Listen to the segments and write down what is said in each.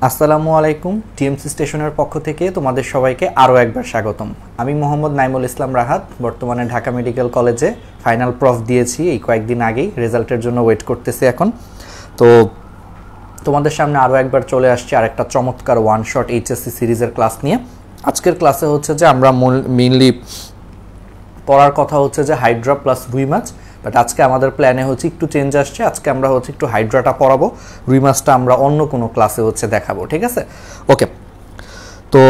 আসসালামু আলাইকুম। টিএমসি স্টেশনের পক্ষ থেকে তোমাদের সবাইকে আরও একবার স্বাগতম। আমি মোহাম্মদ নাইমুল ইসলাম রাহাত, বর্তমানে ঢাকা মেডিকেল কলেজে ফাইনাল প্রফ দিয়েছি এই কয়েকদিন আগেই, রেজাল্টের জন্য ওয়েট করতেছি এখন। তো তোমাদের সামনে আরও একবার চলে আসছি আরেকটা চমৎকার ওয়ান শট এইচএসসি সিরিজের ক্লাস নিয়ে। আজকের ক্লাসে হচ্ছে যে আমরা মেইনলি পড়ার কথা হচ্ছে যে হাইড্রা প্লাস রুই মাছ, বাট আজকে আমাদের প্ল্যানে হচ্ছে একটু চেঞ্জ আসছে। আজকে আমরা হচ্ছে একটু হাইড্রাটা পড়াবো, রুই মাছটা আমরা অন্য কোনো ক্লাসে হচ্ছে দেখাবো, ঠিক আছে? ওকে, তো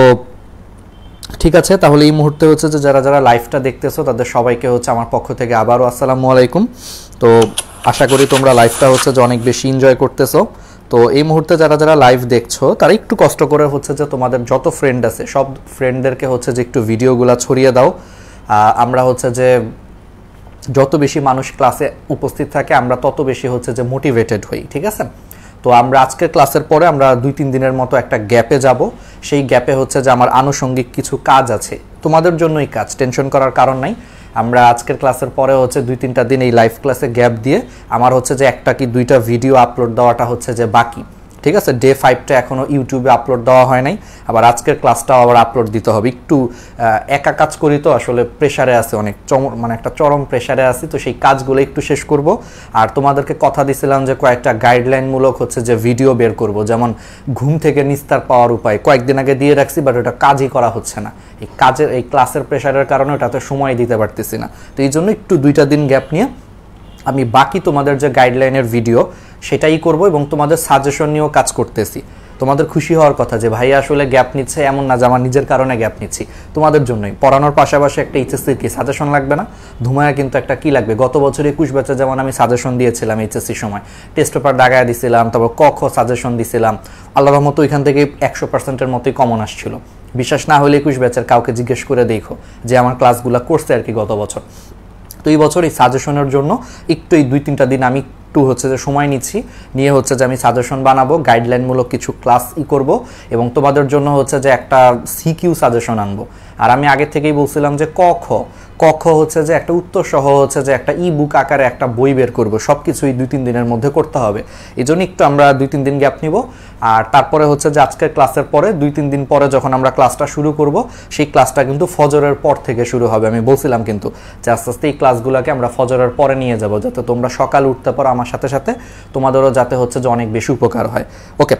ঠিক আছে, তাহলে এই মুহূর্তে হচ্ছে যে যারা যারা লাইভটা দেখতেছো তাদের সবাইকে হচ্ছে আমার পক্ষ থেকে আবারও আসসালামু আলাইকুম। তো আশা করি তোমরা লাইভটা হচ্ছে যে অনেক বেশি এনজয় করতেছো। তো এই মুহূর্তে যারা যারা লাইভ দেখছো তারা একটু কষ্ট করে হচ্ছে যে তোমাদের যত ফ্রেন্ড আছে সব ফ্রেন্ডদেরকে হচ্ছে যে একটু ভিডিওগুলো ছড়িয়ে দাও। আমরা হচ্ছে যে যত বেশি মানুষ ক্লাসে উপস্থিত থাকে আমরা তত বেশি হচ্ছে যে মোটিভেটেড হই, ঠিক আছে? তো আমরা আজকের ক্লাসের পরে আমরা 2-3 দিনের মতো একটা গ্যাপে যাব। সেই গ্যাপে হচ্ছে যে আমার আনুষঙ্গিক কিছু কাজ আছে, তোমাদের জন্যই কাজ, টেনশন করার কারণ নাই। আমরা আজকের ক্লাসের পরে হচ্ছে 2-3টা দিন এই লাইভ ক্লাসে গ্যাপ দিয়ে আমার হচ্ছে যে একটা কি দুইটা ভিডিও আপলোড দেওয়াটা হচ্ছে যে বাকি, ঠিক আছে? ডে 5টা এখনও ইউটিউবে আপলোড দেওয়া হয় নাই, আবার আজকের ক্লাসটাও আবার আপলোড দিতে হবে। একটু একা কাজ করি তো আসলে প্রেশারে আছে, অনেক মানে একটা চরম প্রেশারে আছি। তো সেই কাজগুলো একটু শেষ করব। আর তোমাদেরকে কথা দিছিলাম যে কয়েকটা গাইডলাইনমূলক হচ্ছে যে ভিডিও বের করব, যেমন ঘুম থেকে নিস্তার পাওয়ার উপায়। কয়েকদিন আগে দিয়ে রাখছি, বাট ওটা কাজই করা হচ্ছে না। এই কাজের এই ক্লাসের প্রেশারের কারণে ওটাতে সময় দিতে পারতেছি না। তো এই জন্য একটু 2টা দিন গ্যাপ নিয়ে আমি বাকি তোমাদের যে গাইডলাইনের ভিডিও সেটাই করব এবং তোমাদের সাজেশন নিয়েও কাজ করতেছি। তোমাদের খুশি হওয়ার কথা যে ভাই আসলে গ্যাপ নিচ্ছে, এমন না যে আমার নিজের কারণে গ্যাপ নিচ্ছি, তোমাদের জন্যই। পড়ানোর পাশাপাশি একটা এইচএসসির কি সাজেশন লাগবে না? ধুমায়া কিন্তু একটা কি লাগবে। গত বছর 21 ব্যাচে যেমন আমি সাজেশন দিয়েছিলাম এইচএসসির সময়, টেস্ট পেপার দাগায় দিছিলাম, তারপর ক খ সাজেশন দিছিলাম। আল্লাহর মতো ওইখান থেকে 100%-এর মতোই কমন আসছিল। বিশ্বাস না হলে 21 ব্যাচের কাউকে জিজ্ঞেস করে দেখো যে আমার ক্লাসগুলো করছে আর কি গত বছর। তো এই বছর এই সাজেশনের জন্য একটু এই 2-3টা দিন আমি একটু হচ্ছে যে সময় নিচ্ছি, নিয়ে হচ্ছে যে আমি সাজেশন বানাবো, গাইডলাইনমূলক কিছু ক্লাস করব এবং তোমাদের জন্য হচ্ছে যে একটা সিকিউ সাজেশন আনবো। আর আমি আগে থেকেই বলছিলাম যে ক খ হচ্ছে যে একটা উত্তর সহ হচ্ছে যে একটা ই বুক আকারে একটা বই বের করবো। সব কিছুই 2-3 দিনের মধ্যে করতে হবে। এই জন্য একটু আমরা 2-3 দিন গ্যাপ নিব। আর তারপরে হচ্ছে যে আজকের ক্লাসের পরে 2-3 দিন পরে যখন আমরা ক্লাসটা শুরু করব, সেই ক্লাসটা কিন্তু ফজরের পর থেকে শুরু হবে। আমি বলছিলাম কিন্তু যে আস্তে আস্তে এই ক্লাসগুলোকে আমরা ফজরের পরে নিয়ে যাব, যাতে তোমরা সকাল উঠতে পারো আমার সাথে সাথে, তোমাদেরও যাতে হচ্ছে যে অনেক বেশি উপকার হয়। ওকে,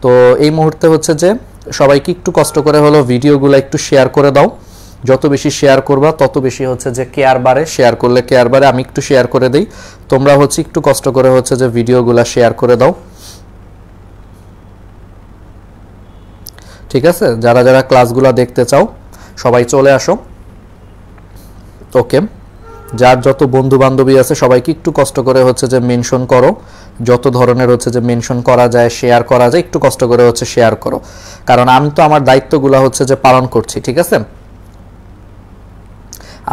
তো এই মুহূর্তে হচ্ছে যে সবাইকে একটু কষ্ট করে হলো ভিডিওগুলো একটু শেয়ার করে দাও। যত বেশি শেয়ার করবা তত বেশি হচ্ছে যে কেয়ার বাড়ে, শেয়ার করলে কেয়ার বাড়ে। আমি একটু শেয়ার করে দেই, তোমরা হচ্ছে একটু কষ্ট করে হচ্ছে যে ভিডিওগুলো শেয়ার করে দাও, ঠিক আছে? যারা যারা ক্লাসগুলো দেখতে চাও সবাই চলে আসো। ওকে, যার যত বন্ধু বান্ধবী আছে সবাইকে একটু কষ্ট করে হচ্ছে যে মেনশন করো, যত ধরনের হচ্ছে যে মেনশন করা যায়, শেয়ার করা যায়, একটু কষ্ট করে হচ্ছে শেয়ার করো, কারণ আমি তো আমার দায়িত্বগুলো হচ্ছে যে পালন করছি, ঠিক আছে?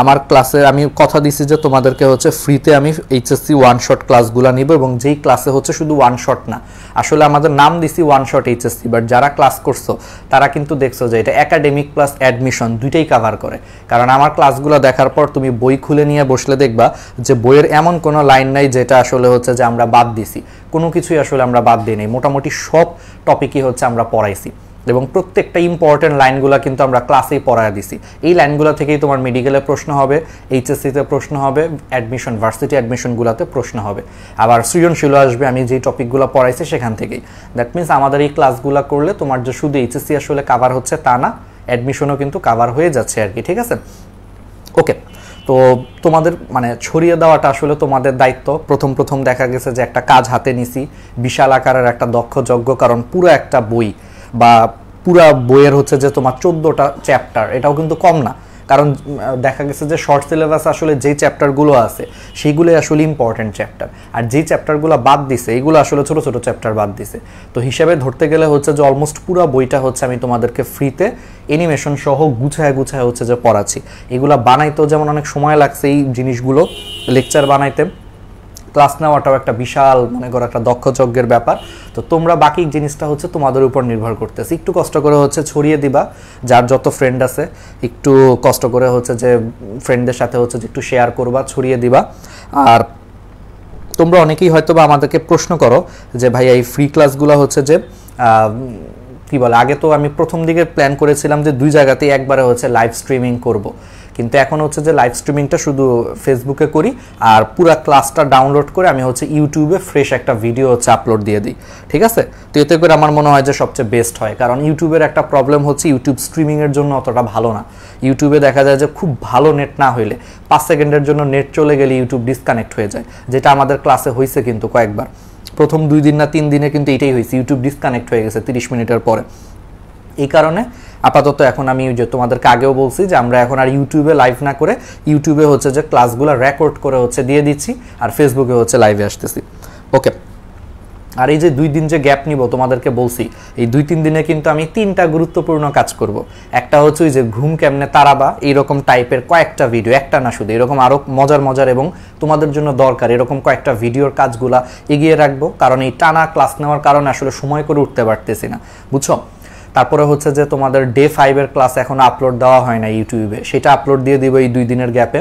আমার ক্লাসে আমি কথা দিছি যে তোমাদেরকে হচ্ছে ফ্রিতে আমি এইচএসসি ওয়ান শট ক্লাসগুলো নিব, এবং যেই ক্লাসে হচ্ছে শুধু ওয়ান শট না, আসলে আমাদের নাম দিছি ওয়ান শট এইচএসসি, বাট যারা ক্লাস করছো তারা কিন্তু দেখছো যে এটা একাডেমিক প্লাস অ্যাডমিশন দুইটাই কভার করে। কারণ আমার ক্লাসগুলো দেখার পর তুমি বই খুলে নিয়ে বসলে দেখবা যে বইয়ের এমন কোনো লাইন নাই যেটা আসলে হচ্ছে যে আমরা বাদ দিছি, কোনো কিছুই আসলে আমরা বাদ দিই নাই। মোটামুটি সব টপিকই হচ্ছে আমরা পড়াইছি, এবং প্রত্যেকটা ইম্পর্টেন্ট লাইনগুলো কিন্তু আমরা ক্লাসেই পড়ায় দিছি। এই লাইনগুলো থেকেই তোমার মেডিকেলে প্রশ্ন হবে, এইচএসসিতে প্রশ্ন হবে, অ্যাডমিশন ভার্সিটি অ্যাডমিশনগুলোতে প্রশ্ন হবে, আবার সৃজনশীল আসবে আমি যেই টপিকগুলো পড়াইছি সেখান থেকেই। দ্যাট মিনস আমাদের এই ক্লাসগুলো করলে তোমার যে শুধু এইচএসসি আসলে কাভার হচ্ছে তা না, অ্যাডমিশনও কিন্তু কাভার হয়ে যাচ্ছে আর কি, ঠিক আছে? ওকে, তো তোমাদের মানে ছড়িয়ে দেওয়াটা আসলে তোমাদের দায়িত্ব। প্রথম দেখা গেছে যে একটা কাজ হাতে নিছি, বিশাল আকারের একটা দক্ষ যজ্ঞ, কারণ পুরো একটা বই বা পুরা বইয়ের হচ্ছে যে তোমার 14টা চ্যাপ্টার, এটাও কিন্তু কম না। কারণ দেখা গেছে যে শর্ট সিলেবাস আসলে যেই চ্যাপ্টারগুলো আছে সেইগুলোই আসলে ইম্পর্টেন্ট চ্যাপ্টার, আর যেই চ্যাপ্টারগুলো বাদ দিছে এইগুলো আসলে ছোট ছোট চ্যাপ্টার বাদ দিছে। তো হিসাবে ধরতে গেলে হচ্ছে যে অলমোস্ট পুরো বইটা হচ্ছে আমি তোমাদেরকে ফ্রিতে অ্যানিমেশন সহ গুছায় হচ্ছে যে পড়াচ্ছি। এগুলো বানাইতেও যেমন অনেক সময় লাগছে, এই জিনিসগুলো লেকচার বানাইতে, ক্লাস নেওয়াটাও একটা বিশাল মনে করো একটা দক্ষ যজ্ঞের ব্যাপার। তো তোমরা বাকি জিনিসটা হচ্ছে তোমাদের উপর নির্ভর করতেছে, একটু কষ্ট করে হচ্ছে ছড়িয়ে দিবা। যার যত ফ্রেন্ড আছে একটু কষ্ট করে হচ্ছে যে ফ্রেন্ডদের সাথে হচ্ছে যে একটু শেয়ার করবা, ছড়িয়ে দিবা। আর তোমরা অনেকেই হয়তো বা আমাদেরকে প্রশ্ন করো যে ভাই এই ফ্রি ক্লাসগুলো হচ্ছে যে কি বলে, আগে তো আমি প্রথম দিকে প্ল্যান করেছিলাম যে 2 জায়গাতেই একবারে হচ্ছে লাইভ স্ট্রিমিং করব, কিন্তু এখন হচ্ছে যে লাইভ স্ট্রিমিংটা শুধু ফেসবুকে করি আর পুরো ক্লাসটা ডাউনলোড করে আমি হচ্ছে ইউটিউবে ফ্রেশ একটা ভিডিও হচ্ছে আপলোড দিয়ে দিই, ঠিক আছে। তো এতে করে আমার মনে হয় যে সবচেয়ে বেস্ট হয়, কারণ ইউটিউবের একটা প্রবলেম হচ্ছে ইউটিউব স্ট্রিমিংয়ের জন্য অতটা ভালো না। ইউটিউবে দেখা যায় যে খুব ভালো নেট না হইলে 5 সেকেন্ডের জন্য নেট চলে গেলে ইউটিউব ডিসকানেক্ট হয়ে যায়, যেটা আমাদের ক্লাসে হয়েছে কিন্তু কয়েকবার। প্রথম 2 দিন না 3 দিনে কিন্তু এটাই হয়েছে, ইউটিউব ডিসকানেক্ট হয়ে গেছে 30 মিনিটের পরে। এই কারণে আপাতত এখন আমি যে তোমাদেরকে আগেও বলছি যে আমরা এখন আর ইউটিউবে লাইভ না করে ইউটিউবে হচ্ছে যে ক্লাসগুলো রেকর্ড করে হচ্ছে দিয়ে দিচ্ছি আর ফেসবুকে হচ্ছে লাইভে আসতেছি। ওকে, আর এই যে 2 দিন যে গ্যাপ নিব তোমাদেরকে বলছি, এই 2-3 দিনে কিন্তু আমি 3টা গুরুত্বপূর্ণ কাজ করব। একটা হচ্ছে ওই যে ঘুম কেমনে তাড়াবা এইরকম টাইপের কয়েকটা ভিডিও, একটা না শুধু, এরকম আরও মজার এবং তোমাদের জন্য দরকার এরকম কয়েকটা ভিডিওর কাজগুলা এগিয়ে রাখবো, কারণ এই টানা ক্লাস নেওয়ার কারণে আসলে সময় করে উঠতে পারতেছি না, বুঝছো। তারপরে হচ্ছে যে তোমাদের ডে 5-এর ক্লাস এখন আপলোড দেওয়া হয় না ইউটিউবে, সেটা আপলোড দিয়ে দিব এই 2 দিনের গ্যাপে।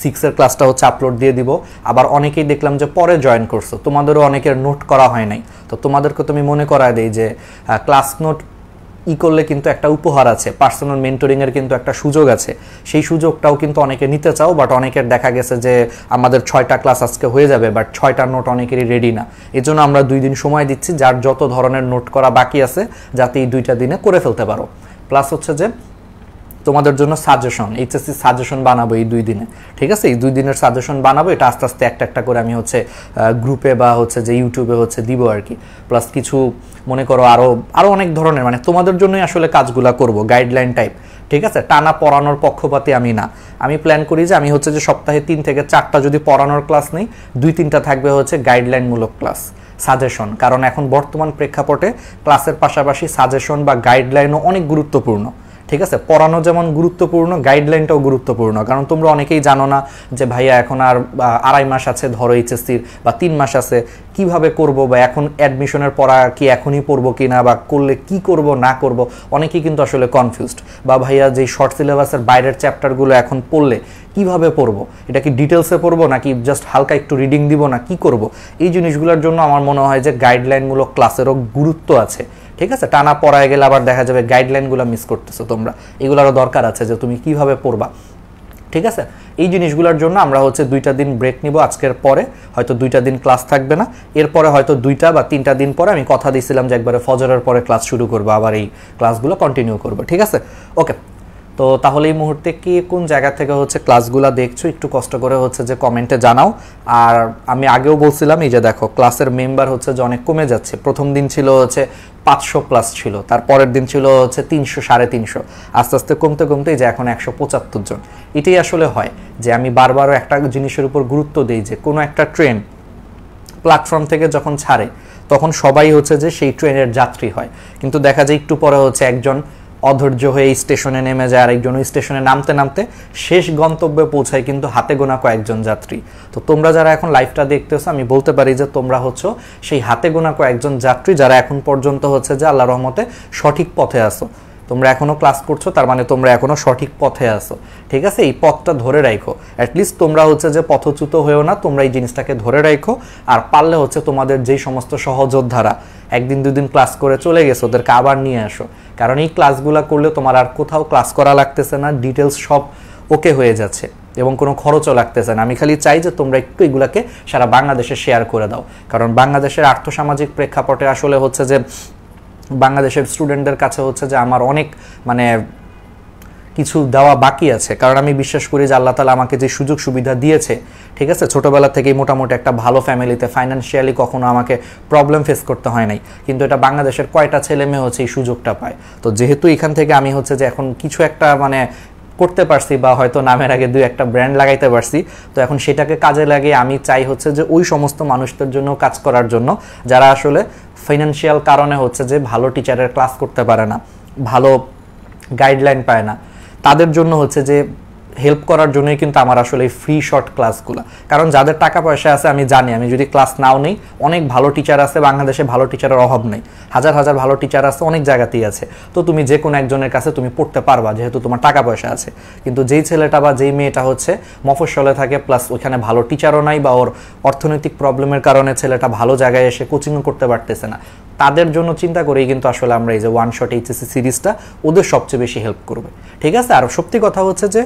6-এর ক্লাসটা হচ্ছে আপলোড দিয়ে দিব। আবার অনেকেই দেখলাম যে পরে জয়েন করছো, তোমাদেরও অনেকের নোট করা হয় নাই, তো তোমাদেরকে তুমি মনে করায় দেই যে ক্লাস নোট করলে কিন্তু একটা উপহার আছে, পার্সোনাল মেন্টরিংয়ের কিন্তু একটা সুযোগ আছে, সেই সুযোগটাও কিন্তু অনেকে নিতে চাও, বাট অনেকের দেখা গেছে যে আমাদের 6টা ক্লাস আজকে হয়ে যাবে, বাট 6টা নোট অনেকেরই রেডি না। এই জন্য আমরা 2 দিন সময় দিচ্ছি, যার যত ধরনের নোট করা বাকি আছে যাতে এই 2টা দিনে করে ফেলতে পারো। প্লাস হচ্ছে যে তোমাদের জন্য সাজেশন, এইচএসসি সাজেশন বানাবো এই 2 দিনে, ঠিক আছে। এই 2 দিনের সাজেশন বানাবো, এটা আস্তে আস্তে একটা করে আমি হচ্ছে গ্রুপে বা হচ্ছে যে ইউটিউবে হচ্ছে দিব আর কি। প্লাস কিছু মনে করো আরও অনেক ধরনের, মানে তোমাদের জন্যই আসলে কাজগুলা করব, গাইডলাইন টাইপ, ঠিক আছে। টানা পড়ানোর পক্ষপাতী আমি না, আমি প্ল্যান করি যে আমি হচ্ছে যে সপ্তাহে 3 থেকে 4টা যদি পড়ানোর ক্লাস নেই, 2-3টা থাকবে হচ্ছে গাইডলাইনমূলক ক্লাস, সাজেশন। কারণ এখন বর্তমান প্রেক্ষাপটে ক্লাসের পাশাপাশি সাজেশন বা গাইডলাইনও অনেক গুরুত্বপূর্ণ, ঠিক আছে। পড়ানো যেমন গুরুত্বপূর্ণ, গাইডলাইনটাও গুরুত্বপূর্ণ, কারণ তোমরা অনেকেই জানো না যে ভাইয়া এখন আর 2.5 মাস আছে ধরো এইচএসসির, বা 3 মাস আছে, কিভাবে করব, বা এখন অ্যাডমিশনের পড়া কি এখনই পড়বো কি না, বা করলে কি করব না করব, অনেকেই কিন্তু আসলে কনফিউজড। বা ভাইয়া যে শর্ট সিলেবাসের বাইরের চ্যাপ্টারগুলো এখন পড়লে কিভাবে পড়বো, এটা কি ডিটেলসে পড়বো নাকি জাস্ট হালকা একটু রিডিং দিব না কি করব, এই জিনিসগুলোর জন্য আমার মনে হয় যে গাইডলাইনমূলক ক্লাসেরও গুরুত্ব আছে, ঠিক আছে। টানা পড়ায় গেলে আবার দেখা যাবে গাইডলাইনগুলো মিস করতেছো তোমরা, এগুলোরও দরকার আছে যে তুমি কিভাবে পড়বা, ঠিক আছে। এই জিনিসগুলোর জন্য আমরা হচ্ছে 2টা দিন ব্রেক নিব, আজকের পরে হয়তো 2টা দিন ক্লাস থাকবে না, এরপরে হয়তো 2টা বা 3টা দিন পরে আমি কথা দিয়েছিলাম যে একবারে ফজরের পরে ক্লাস শুরু করবো, আবার এই ক্লাসগুলো কন্টিনিউ করবো, ঠিক আছে। ওকে, তো তাহলে এই মুহূর্তে কি কোন জায়গা থেকে হচ্ছে ক্লাসগুলো দেখছো একটু কষ্ট করে হচ্ছে যে কমেন্টে জানাও। আর আমি আগেও বলছিলাম এই যে দেখো ক্লাসের মেম্বার হচ্ছে যে অনেক কমে যাচ্ছে, প্রথম দিন ছিল হচ্ছে 500 প্লাস ছিল, তারপরের দিন ছিল হচ্ছে 300, 350, আস্তে আস্তে কমতে কমতে যে এখন 175 জন। এটাই আসলে হয় যে আমি বারবার একটা জিনিসের উপর গুরুত্ব দিই যে কোনো একটা ট্রেন প্ল্যাটফর্ম থেকে যখন ছাড়ে তখন সবাই হচ্ছে যে সেই ট্রেনের যাত্রী হয়, কিন্তু দেখা যায় একটু পরে হচ্ছে একজন অধৈর্য হয়ে স্টেশনে নেমে যায়, আর একজন স্টেশনে নামতে নামতে শেষ গন্তব্যে পৌঁছায় কিন্তু হাতে গোনা কয়েকজন যাত্রী। তো তোমরা যারা এখন লাইভটা দেখতেছো, আমি বলতে পারি যে তোমরা হচ্ছে সেই হাতে গোনা কয়েকজন যাত্রী যারা এখন পর্যন্ত হচ্ছে যে আল্লাহর রহমতে সঠিক পথে আসো। তোমরা এখনো ক্লাস করছো, তার মানে তোমরা এখনো সঠিক পথে আসো, ঠিক আছে। এই পথটা ধরে রাখো, অ্যাটলিস্ট তোমরা হচ্ছে যে পথচ্যুত হয়েও না, তোমরা এই জিনিসটাকে ধরে রাখো। আর পারলে হচ্ছে তোমাদের যেই সমস্ত সহযোদ্ধারা 1 দিন 2 দিন ক্লাস করে চলে গেছে ওদেরকে আবার নিয়ে আসো, কারণ এই ক্লাসগুলো করলে তোমার আর কোথাও ক্লাস করা লাগতেছে না, ডিটেলস সব ওকে হয়ে যাচ্ছে এবং কোনো খরচও লাগতেছে না। আমি খালি চাই যে তোমরা একটু এগুলাকে সারা বাংলাদেশে শেয়ার করে দাও, কারণ বাংলাদেশের আর্থসামাজিক প্রেক্ষাপটে আসলে হচ্ছে যে বাংলাদেশের স্টুডেন্টদের কাছে হচ্ছে যে আমার অনেক মানে কিছু দেওয়া বাকি আছে, কারণ আমি বিশ্বাস করি যে আল্লাহ তাআলা আমাকে যে সুযোগ সুবিধা দিয়েছে, ঠিক আছে, ছোটোবেলা থেকেই মোটামুটি একটা ভালো ফ্যামিলিতে ফাইন্যান্সিয়ালি কখনো আমাকে প্রবলেম ফেস করতে হয় নাই, কিন্তু এটা বাংলাদেশের কয়টা ছেলে মেয়ে হচ্ছে এই সুযোগটা পায়। তো যেহেতু এখান থেকে আমি হচ্ছে যে এখন কিছু একটা মানে করতে পারছি, বা হয়তো নামের আগে 2-1টা ব্র্যান্ড লাগাইতে পারছি, তো এখন সেটাকে কাজে লাগিয়ে আমি চাই হচ্ছে যে ওই সমস্ত মানুষদের জন্য কাজ করার জন্য যারা আসলে ফাইন্যান্সিয়াল কারণে হচ্ছে যে ভালো টিচারের ক্লাস করতে পারে না, ভালো গাইডলাইন পায় না, তাদের জন্য হচ্ছে যে হেল্প করার জন্যই কিন্তু আমার আসলে এই ফ্রি শর্ট ক্লাসগুলো। কারণ যাদের টাকা পয়সা আছে আমি জানি, আমি যদি ক্লাস নাও নেই, অনেক ভালো টিচার আছে বাংলাদেশে, ভালো টিচারের অভাব নেই, হাজার হাজার ভালো টিচার আছে অনেক জায়গাতেই আছে। তো তুমি যে কোনো একজনের কাছে তুমি পড়তে পারবা যেহেতু তোমার টাকা পয়সা আছে। কিন্তু যেই ছেলেটা বা যেই মেয়েটা হচ্ছে মফস্বলে থাকে, প্লাস ওইখানে ভালো টিচারও নাই, বা ওর অর্থনৈতিক প্রবলেমের কারণে ছেলেটা ভালো জায়গায় এসে কোচিংও করতে পারতেছে না, তাদের জন্য চিন্তা করেই কিন্তু আসলে আমরা এই যে ওয়ান শট এইচএসসি সিরিজটা ওদের সবচেয়ে বেশি হেল্প করবে, ঠিক আছে। আর সত্যি কথা হচ্ছে যে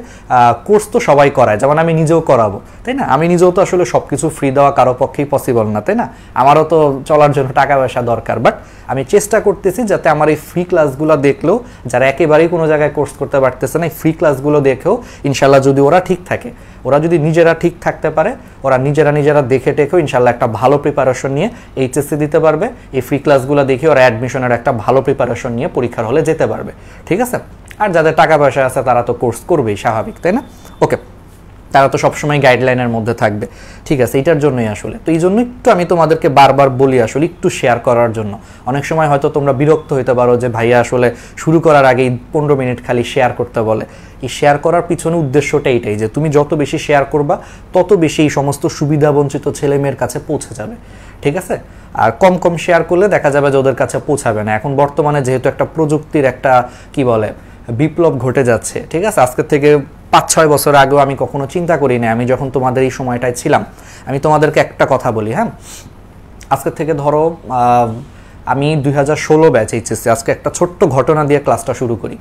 কোর্স তো সবাই করায়, যেমন আমি নিজেও করাবো, তাই না? আমি নিজেও তো আসলে সব কিছু ফ্রি দেওয়া কারো পক্ষেই পসিবল না, তাই না? আমারও তো চলার জন্য টাকা পয়সা দরকার, বাট আমি চেষ্টা করতেছি যাতে আমার এই ফ্রি ক্লাসগুলো দেখলেও যারা একেবারেই কোনো জায়গায় কোর্স করতে পারতেছে না, এই ফ্রি ক্লাসগুলো দেখেও ইনশাল্লাহ যদি ওরা ঠিক থাকে, ওরা যদি নিজেরা ঠিক থাকতে পারে, ওরা নিজেরা দেখে টেকেও ইনশাল্লাহ একটা ভালো প্রিপারেশন নিয়ে এইচএসসি দিতে পারবে। এই ফ্রি ক্লাসগুলো দেখে ওরা অ্যাডমিশনের একটা ভালো প্রিপারেশন নিয়ে পরীক্ষার হলে যেতে পারবে, ঠিক আছে। আর যাদের টাকা পয়সা আছে তারা তো কোর্স করবেই, স্বাভাবিক, তাই না? ওকে, তারা তো সবসময় গাইডলাইনের মধ্যে থাকবে, ঠিক আছে। এটার জন্যই আসলে, তো এই জন্য একটু আমি তোমাদেরকে বারবার বলি আসলে একটু শেয়ার করার জন্য। অনেক সময় হয়তো তোমরা বিরক্ত হইতে পারো যে ভাইয়া আসলে শুরু করার আগেই 15 মিনিট খালি শেয়ার করতে বলে। এই শেয়ার করার পিছনে উদ্দেশ্যটা এইটাই যে তুমি যত বেশি শেয়ার করবা তত বেশি এই সমস্ত সুবিধা বঞ্চিত ছেলে মেয়ের কাছে পৌঁছে যাবে, ঠিক আছে। আর কম কম শেয়ার করলে দেখা যাবে যে ওদের কাছে পৌঁছাবে না। এখন বর্তমানে যেহেতু একটা প্রযুক্তির একটা কি বলে বিপ্লব ঘটে যাচ্ছে, ঠিক আছে। আজকের থেকে 5-6 বছর আগেও আমি কখনো চিন্তা করি না, আমি যখন তোমাদের এই সময়টায় ছিলাম। আমি তোমাদেরকে একটা কথা বলি, হ্যাঁ, আজকের থেকে ধরো আমি 2016 ব্যাচ এইচএসসি, আজকে একটা ছোট্ট ঘটনা দিয়ে ক্লাসটা শুরু করি।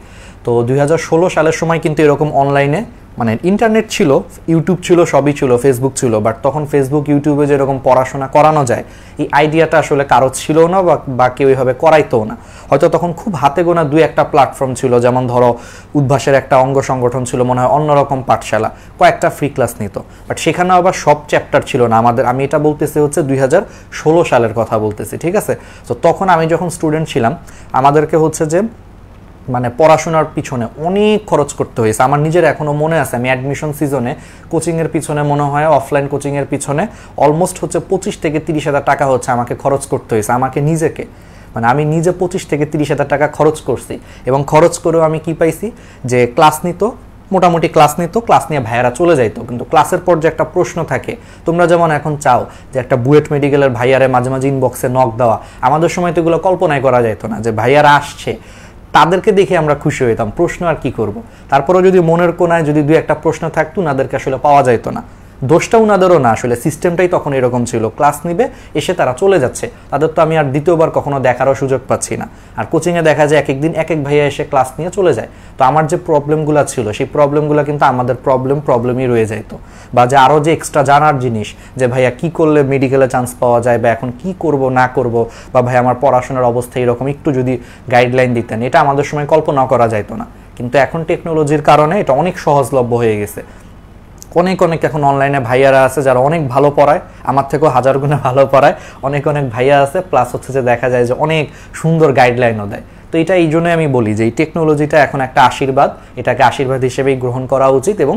তো 2016 সালের সময় কিন্তু এরকম অনলাইনে মানে ইন্টারনেট ছিল, ইউটিউব ছিল, সবই ছিল, ফেসবুক ছিল, বাট তখন ফেসবুক ইউটিউবে যেরকম পড়াশোনা করানো যায় এই আইডিয়াটা আসলে কারো ছিল না বা কেউ এইভাবে করাইতেও না। হয়তো তখন খুব হাতে গোনা 2-1টা প্ল্যাটফর্ম ছিল, যেমন ধরো উদ্ভাসের একটা অঙ্গ সংগঠন ছিল, মনে হয় অন্যরকম পাঠশালা, কয়েকটা ফ্রি ক্লাস নিত, বাট সেখানেও আবার সব চ্যাপ্টার ছিল না আমাদের। আমি এটা বলতেছি হচ্ছে 2016 সালের কথা বলতেছি, ঠিক আছে। তো তখন আমি যখন স্টুডেন্ট ছিলাম আমাদেরকে হচ্ছে যে মানে পড়াশোনার পিছনে অনেক খরচ করতে হয়েছে। আমার নিজের এখনও মনে আছে, আমি অ্যাডমিশন সিজনে কোচিংয়ের পিছনে মনে হয় অফলাইন কোচিংয়ের পিছনে অলমোস্ট হচ্ছে 25 থেকে 30 হাজার টাকা হচ্ছে আমাকে খরচ করতে হয়েছে, আমাকে নিজেকে, মানে আমি নিজে 25 থেকে 30 হাজার টাকা খরচ করছি। এবং খরচ করেও আমি কি পাইছি যে ক্লাস নিত, মোটামুটি ক্লাস নিত, ক্লাস নিয়ে ভাইয়ারা চলে যাইতো। কিন্তু ক্লাসের পর যে একটা প্রশ্ন থাকে, তোমরা যেমন এখন চাও যে একটা বুয়েট মেডিকেলের ভাইয়ারে মাঝে মাঝে ইনবক্সে নক দেওয়া, আমাদের সময় তো এগুলো কল্পনাই করা যেত না যে ভাইয়ারা আসছে, তাদেরকে দেখে আমরা খুশি হইতাম। প্রশ্ন আর কি করব, তারপরেও যদি মনের কোনায় যদি 2-1টা প্রশ্ন থাকতো ওনাদেরকে আসলে পাওয়া যেত না। দোষটা উনাদেরও না, আসলে সিস্টেমটাই তখন এরকম ছিল, ক্লাস নিবে এসে তারা চলে যাচ্ছে, তাদের তো আমি আর দ্বিতীয়বার কখনো দেখারও সুযোগ পাচ্ছি না। আর কোচিংয়ে দেখা যায় এক একদিন এক এক ভাইয়া এসে ক্লাস নিয়ে চলে যায়। তো আমার যে প্রবলেমগুলো ছিল সেই প্রবলেমগুলো কিন্তু আমাদের প্রবলেমই রয়ে যাইতো, বা যে আরও যে এক্সট্রা জানার জিনিস যে ভাইয়া কি করলে মেডিকেলে চান্স পাওয়া যায়, বা এখন কি করব না করব, বা ভাই আমার পড়াশোনার অবস্থা এরকম, একটু যদি গাইডলাইন দিতেন, এটা আমাদের সময় কল্পনা করা যাইতো না। কিন্তু এখন টেকনোলজির কারণে এটা অনেক সহজলভ্য হয়ে গেছে। অনেক এখন অনলাইনে ভাইয়ারা আছে যারা অনেক ভালো পড়ায়, আমার থেকেও 1000 গুণে ভালো পড়ায়, অনেক ভাইয়া আছে, প্লাস হচ্ছে যে দেখা যায় যে অনেক সুন্দর গাইডলাইনও দেয়। তো এটা এই জন্যই আমি বলি যে এই টেকনোলজিটা এখন একটা আশীর্বাদ, এটাকে আশীর্বাদ হিসেবেই গ্রহণ করা উচিত, এবং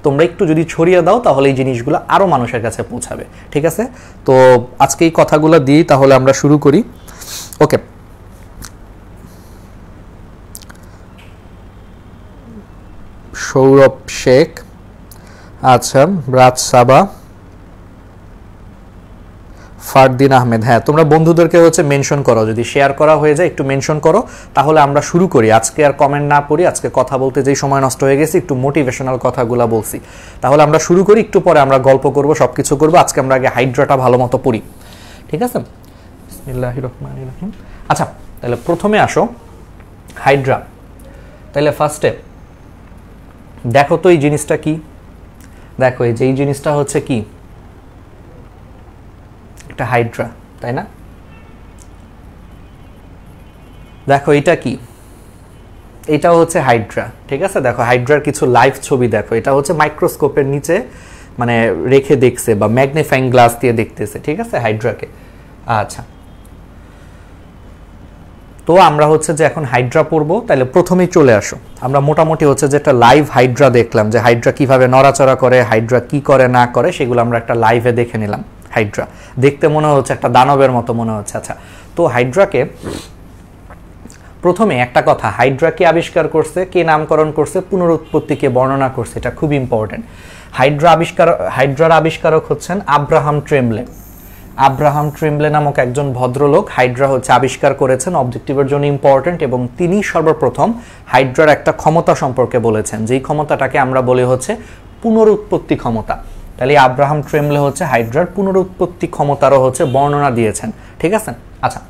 তোমরা একটু যদি ছড়িয়ে দাও তাহলে এই জিনিসগুলো আরও মানুষের কাছে পৌঁছাবে, ঠিক আছে। তো আজকে এই কথাগুলো দিই, তাহলে আমরা শুরু করি। ওকে, সৌরভ শেখ, আচ্ছা, রাজ সাবা, ফারদিন আহমেদ, হ্যাঁ তোমরা বন্ধুদেরকে হচ্ছে মেনশন করো, যদি শেয়ার করা হয়ে যায় একটু মেনশন করো, তাহলে আমরা শুরু করি। আজকে আর কমেন্ট না পড়ি, আজকে কথা বলতে যেই সময় নষ্ট হয়ে গেছে একটু মোটিভেশনাল কথাগুলো বলছি, তাহলে আমরা শুরু করি। একটু পরে আমরা গল্প করব, সব কিছু করবো। আজকে আমরা আগে হাইড্রাটা ভালো মতো পড়ি, ঠিক আছে। বিসমিল্লাহির রহমানির রহিম। আচ্ছা, তাহলে প্রথমে আসো হাইড্রা। তাহলে ফার্স্টে দেখো তো এই জিনিসটা কি, দেখো এই যে এই জিনিসটা হচ্ছে কি, একটা হাইড্রা, তাই না? দেখো এটা কি, এটাও হচ্ছে হাইড্রা, ঠিক আছে। দেখো হাইড্রার কিছু লাইভ ছবি দেখো, এটা হচ্ছে মাইক্রোস্কোপের নিচে মানে রেখে দেখছে বা ম্যাগনিফাইং গ্লাস দিয়ে দেখতেছে, ঠিক আছে, হাইড্রাকে। আচ্ছা, তো আমরা হচ্ছে যে এখন হাইড্রা পড়বো, তাহলে প্রথমেই চলে আসো। আমরা মোটামুটি হচ্ছে যে একটা লাইভ হাইড্রা দেখলাম, যে হাইড্রা কিভাবে নড়াচড়া করে, হাইড্রা কি করে না করে, সেগুলো আমরা একটা লাইভে দেখে নিলাম। হাইড্রা দেখতে মনে হচ্ছে একটা দানবের মতো মনে হচ্ছে। আচ্ছা, তো হাইড্রাকে প্রথমে একটা কথা, হাইড্রাকে আবিষ্কার করছে কে, নামকরণ করছে, পুনরুৎপত্তিকে বর্ণনা করছে, এটা খুব ইম্পর্টেন্ট। হাইড্রার আবিষ্কারক হচ্ছেন আব্রাহাম ট্রেমলে। আব্রাহাম ট্রেমলে নামক একজন ভদ্রলোক হাইড্রা হচ্ছে আবিষ্কার করেছেন, অবজেক্টিভের জন্য ইম্পর্টেন্ট, এবং তিনি সর্বপ্রথম হাইড্রার একটা ক্ষমতা সম্পর্কে বলেছেন, যেই ক্ষমতাটাকে আমরা বলি হচ্ছে পুনরুৎপত্তি ক্ষমতা। তাহলে আব্রাহাম ট্রেমলে হচ্ছে হাইড্রার পুনরুৎপত্তি ক্ষমতারও হচ্ছে বর্ণনা দিয়েছেন, ঠিক আছে। আচ্ছা,